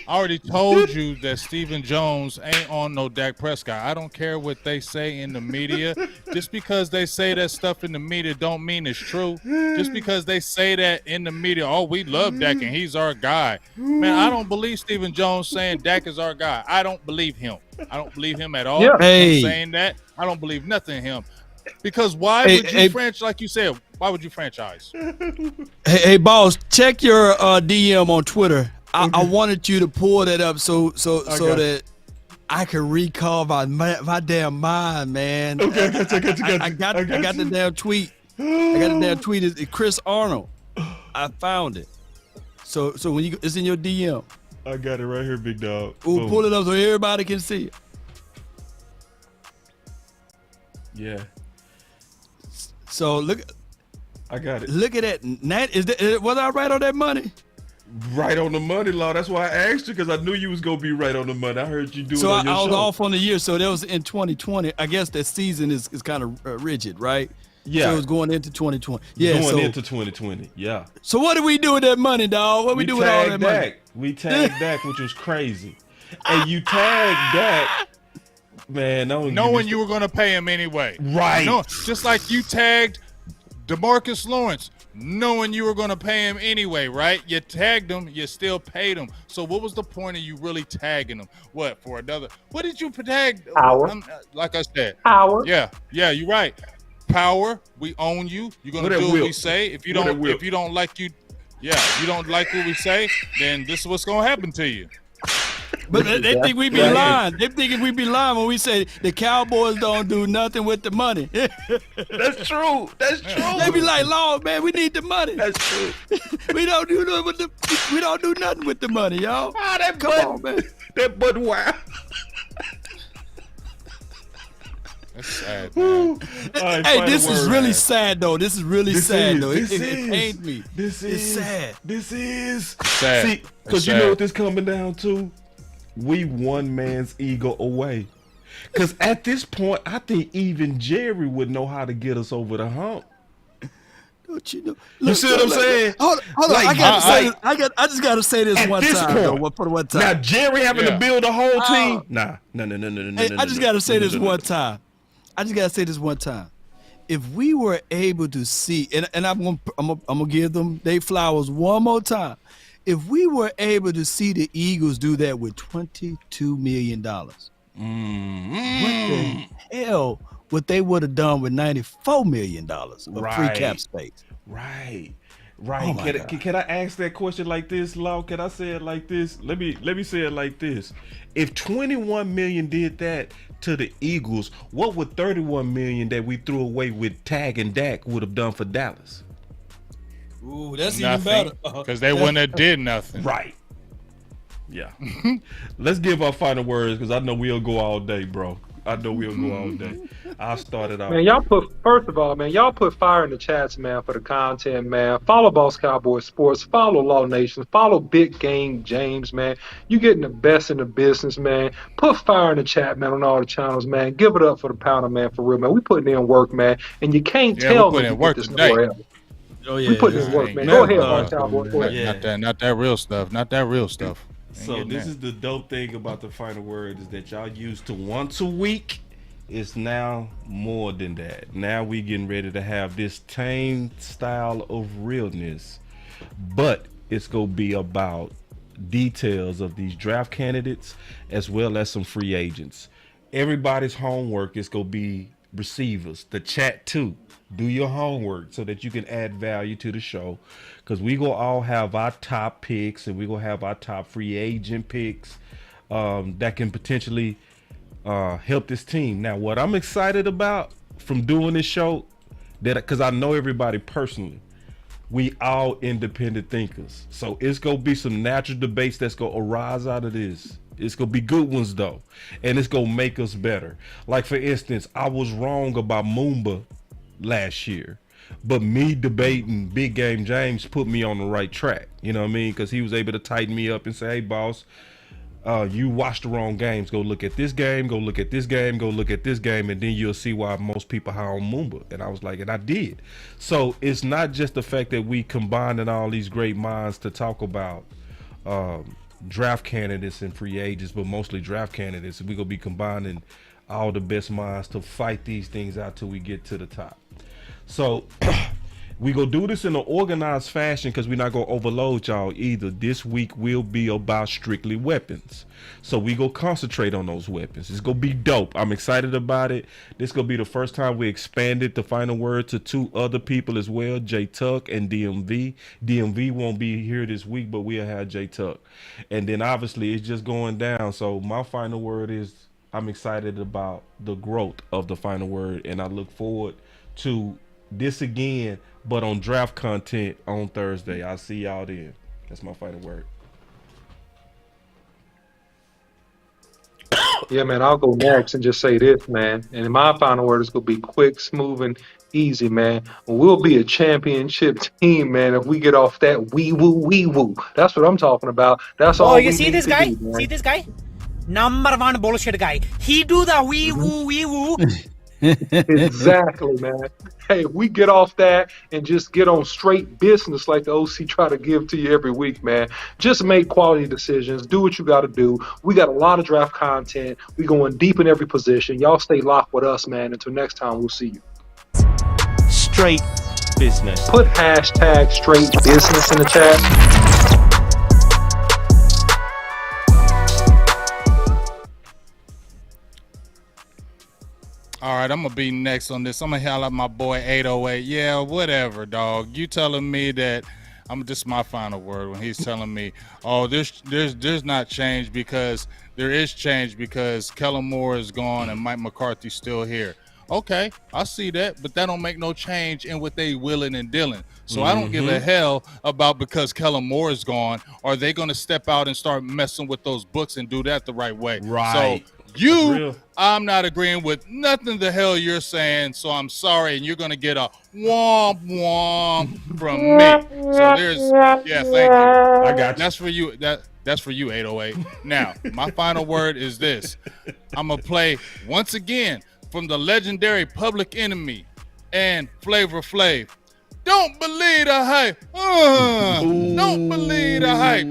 already told you that Stephen Jones ain't on no Dak Prescott. I don't care what they say in the media. Just because they say that stuff in the media don't mean it's true. Just because they say that in the media, oh, we love Dak and he's our guy. Man, I don't believe Stephen Jones saying Dak is our guy. I don't believe him. I don't believe him at all. Yeah. Hey. Saying that, I don't believe nothing in him. Because why would you franchise, like you said, why would you franchise? Hey, boss, check your DM on Twitter. I wanted you to pull that up so that I can recall my damn mind, man. Okay, I got the damn tweet. I got the damn tweet. It's Chris Arnold. I found it. So when it's in your DM. I got it right here, big dog. Ooh, pull it up so everybody can see it. Yeah. So look, I got it. Look at that. Was I right on that money? Right on the money, Law. That's why I asked you, because I knew you was gonna be right on the money. I heard you do it on your show. So I was off on the year. So that was in 2020. I guess that season is kind of rigid, right? Yeah. So it was going into 2020. Yeah. Into 2020. Yeah. So what did we do with that money, dog? What we do with all that money? We tagged Dak, which was crazy. And you tagged Dak. Man, knowing you were going to pay him anyway. Right. No, just like you tagged DeMarcus Lawrence, knowing you were going to pay him anyway, right? You tagged him, you still paid him. So what was the point of you really tagging him? What, for another? What did you tag? Power. Like I said. Power. Yeah, you're right. Power. We own you. You're going to do what we say. If you don't like what we say, then this is what's going to happen to you. But they think we be lying. They thinking we be lying when we say the Cowboys don't do nothing with the money. That's true. They be like, Lord, man, we need the money. That's true. we don't do nothing with the money, y'all. Come on, man. That butt wow. That's sad, man. Hey, this is really sad, though. This is really sad, though. It pains me. It's sad. This is sad. See, because you know what this coming down to? We one man's ego away. Because at this point, I think even Jerry would know how to get us over the hump. Don't you know? You see what I'm saying? Hold on. Like, I just got to say this one time. For one time. Now, Jerry having to build a whole team? Nah. Hey, I just got to say this one time. if we were able to see, and I'm gonna give them their flowers one more time. If we were able to see the Eagles do that with $22 million, what the hell would they would have done with $94 million of free cap space? Right. Oh Can I ask that question like this, Law? Can I say it like this? Let me say it like this. If 21 million did that to the Eagles, what would 31 million that we threw away with Tag and Dak would have done for Dallas? Ooh, that's nothing, even better. Because they wouldn't have did nothing. Right. Yeah. Let's give our final words because I know we'll go all day, bro. I know we'll go all day. I'll start it off. Man, first of all, y'all put fire in the chats, man, for the content, man. Follow Boss Cowboy Sports, follow Law Nation, follow Big Game James, man. You getting the best in the business, man. Put fire in the chat, man, on all the channels, man. Give it up for the Pounder, man, for real, man. We putting in work, man, and you can't tell me work this today. nowhere else. Oh yeah, we putting in work, man. Go ahead, Boss Cowboy. Go ahead. Not that real stuff. Not that real stuff. So this is the dope thing about the final word is that y'all used to once a week. It's now more than that. Now we getting ready to have this tame style of realness, but it's gonna be about details of these draft candidates as well as some free agents. Everybody's homework is gonna be receivers, the chat too. Do your homework so that you can add value to the show, because we gonna all have our top picks and we gonna have our top free agent picks that can potentially help this team. Now, what I'm excited about from doing this show, that because I know everybody personally, we all independent thinkers, so it's gonna be some natural debates that's gonna arise out of this. It's gonna be good ones though, and it's gonna make us better. Like for instance, I was wrong about Moomba last year, but me debating Big Game James put me on the right track. You know what I mean? Because he was able to tighten me up and say, "Hey, boss, you watched the wrong games. Go look at this game, go look at this game, go look at this game, and then you'll see why most people hire on Moomba." And I was like, and I did. So it's not just the fact that we combining all these great minds to talk about draft candidates and free agents, but mostly draft candidates. We're gonna be combining all the best minds to fight these things out till we get to the top. So we gonna do this in an organized fashion because we're not gonna overload y'all either. This week will be about strictly weapons, so we go concentrate on those weapons. It's gonna be dope. I'm excited about it. This gonna be the first time we expanded the final word to 2 other people as well, J Tuck and DMV. DMV won't be here this week, but we'll have J Tuck, and then obviously it's just going down. So my final word is I'm excited about the growth of the final word, and I look forward to this again, but on draft content on Thursday. I'll see y'all then. That's my final word. Yeah, man, I'll go next and just say this, man. And my final word is going to be quick, smooth, and easy, man. We'll be a championship team, man, if we get off that wee-woo. That's what I'm talking about. That's all. Oh, you see this guy? See this guy? Number one bullshit guy. He do the wee-woo. Exactly, man. Hey, if we get off that and just get on straight business like the OC try to give to you every week, man, just make quality decisions. Do what you got to do. We got a lot of draft content. We going deep in every position. Y'all stay locked with us, man. Until next time, we'll see you. Straight business. Put hashtag straight business in the chat. All right, I'm going to be next on this. I'm going to holler at my boy 808. Yeah, whatever, dog. You telling me that this is my final word when he's telling me, oh, there's not change, because there is change because Kellen Moore is gone and Mike McCarthy's still here. Okay, I see that, but that don't make no change in what they willing and dealing. So I don't give a hell about because Kellen Moore is gone. Are they going to step out and start messing with those books and do that the right way? Right. So I'm not agreeing with nothing the hell you're saying, so I'm sorry, and you're going to get a womp womp from me. So thank you. I got you. That's for you. That's for you, 808. Now, my final word is this. I'm going to play once again from the legendary Public Enemy and Flavor Flav. Don't believe the hype. Don't believe the hype.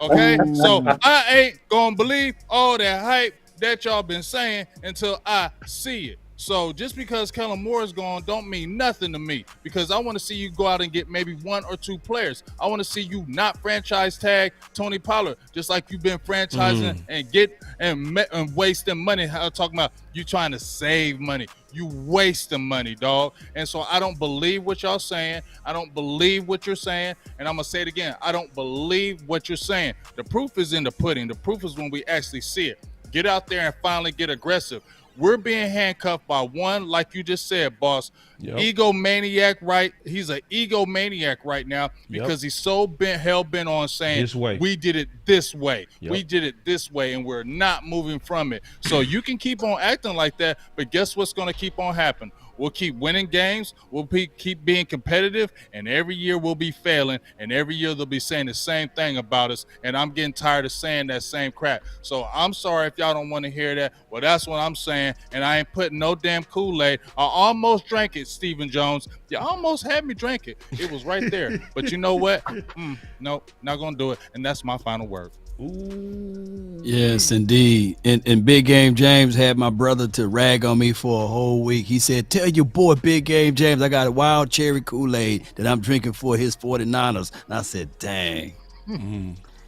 Okay? So I ain't going to believe all that hype that y'all been saying until I see it. So just because Kellen Moore is gone don't mean nothing to me, because I want to see you go out and get maybe 1 or 2 players. I want to see you not franchise tag Tony Pollard, just like you've been franchising and get and wasting money. I'm talking about you trying to save money. You wasting money, dog. And so I don't believe what y'all saying. I don't believe what you're saying. And I'm going to say it again. I don't believe what you're saying. The proof is in the pudding. The proof is when we actually see it. Get out there and finally get aggressive. We're being handcuffed by one, like you just said, boss. Yep. Egomaniac, right? He's an egomaniac right now because he's so hell-bent on saying this way. We did it this way. Yep. We did it this way, and we're not moving from it. So you can keep on acting like that, but guess what's going to keep on happening? We'll keep winning games. We'll keep being competitive, and every year we'll be failing, and every year they'll be saying the same thing about us, and I'm getting tired of saying that same crap. So I'm sorry if y'all don't want to hear that. Well, that's what I'm saying, and I ain't putting no damn Kool-Aid. I almost drank it, Stephen Jones. You almost had me drink it. It was right there. But you know what? Nope, not going to do it, and that's my final word. Ooh. Yes, indeed. And Big Game James had my brother to rag on me for a whole week. He said, tell your boy Big Game James I got a wild cherry Kool-Aid that I'm drinking for his 49ers. And I said, dang.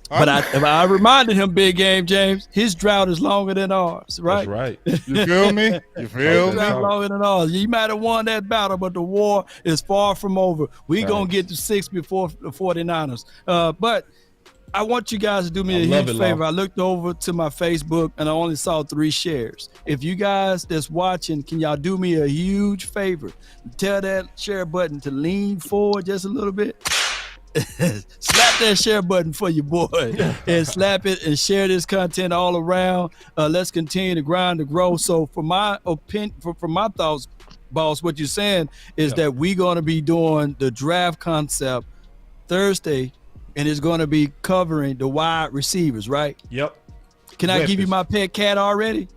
But I reminded him, Big Game James, his drought is longer than ours, right? That's right. You feel me? You feel me? Longer than ours. You might have won that battle, but the war is far from over. We going to get to 6 before the 49ers. But I want you guys to do me a huge favor. I looked over to my Facebook and I only saw 3 shares. If you guys that's watching, can y'all do me a huge favor? Tell that share button to lean forward just a little bit. Slap that share button for your boy and slap it and share this content all around. Let's continue to grind to grow. So for my opinion, for my thoughts, boss, what you're saying is that we're going to be doing the draft concept Thursday, and it's going to be covering the wide receivers, right? Yep. Can I give you my pet cat already?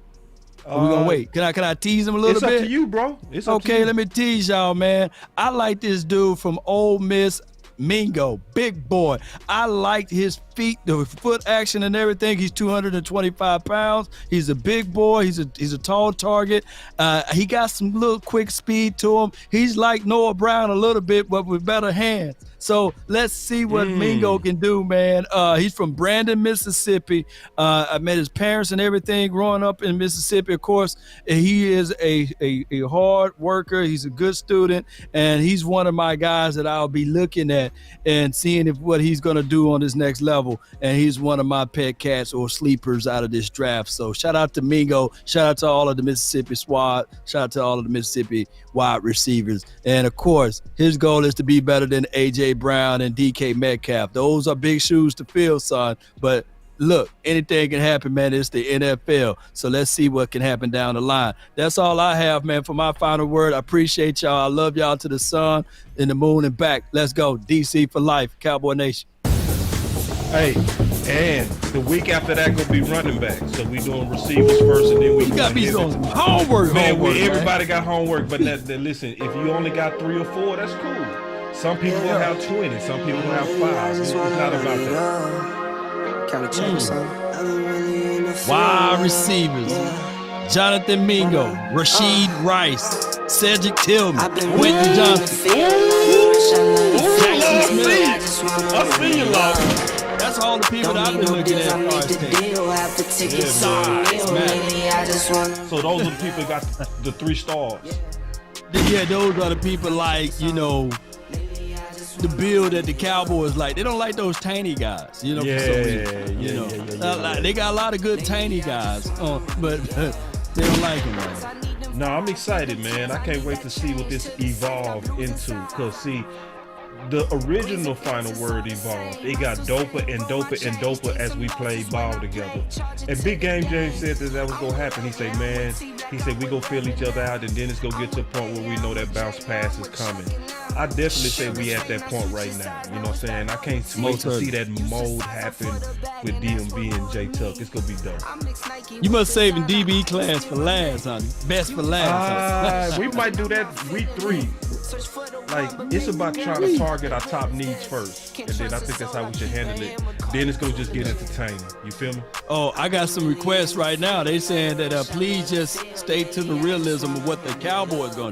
Or we gonna wait? Can I tease him a little bit? It's up to you, bro. It's up to you. Let me tease y'all, man. I like this dude from Ole Miss, Mingo, big boy. I liked his feet, the foot action and everything. He's 225 pounds. He's a big boy. He's a tall target. He got some little quick speed to him. He's like Noah Brown a little bit, but with better hands. So let's see what Mingo can do, man. He's from Brandon, Mississippi. I met his parents and everything growing up in Mississippi. Of course, he is a hard worker. He's a good student, and he's one of my guys that I'll be looking at and seeing what he's going to do on this next level. And he's one of my pet cats or sleepers out of this draft. So shout out to Mingo. Shout out to all of the Mississippi squad. Shout out to all of the Mississippi wide receivers. And, of course, his goal is to be better than A.J. Brown and DK Metcalf. Those are big shoes to fill, son. But look, anything can happen, man. It's the NFL. So let's see what can happen down the line. That's all I have, man, for my final word. I appreciate y'all. I love y'all to the sun, in the moon, and back. Let's go. DC for life. Cowboy Nation. Hey, and the week after that gonna be running back. So we doing receivers first, and then we got me doing some homework. Man, everybody got homework, but listen, if you only got 3 or 4, that's cool. Some people will have 20, some people will have 5. It's not about that. Wide receivers. Jonathan Mingo, Rashid Rice, Cedric Tillman, Quentin Johnson. Jackson Smith. I see you, Lord. That's all the people that I've been looking at. So those are the people that got the 3 stars. Yeah, those are the people like, the build that the Cowboys like. They don't like those tiny guys, for some reason. They got a lot of good tiny guys, but they don't like them, man. No, I'm excited, man. I can't wait to see what this evolved into. Because, see, the original final word evolved. It got doper and doper and doper as we played ball together. And Big Game James said that was going to happen. He said, man, we going to feel each other out, and then it's going to get to a point where we know that bounce pass is coming. I definitely think we at that point right now. You know what I'm saying? I can't wait to see that mold happen with DMV and J Tuck. It's gonna be dope. You must saving DB class for last, honey. Best for last. We might do that week 3. Like, it's about trying to target our top needs first, and then I think that's how we should handle it. Then it's gonna just get entertaining. You feel me? Oh, I got some requests right now. They saying that please just stay to the realism of what the Cowboys gonna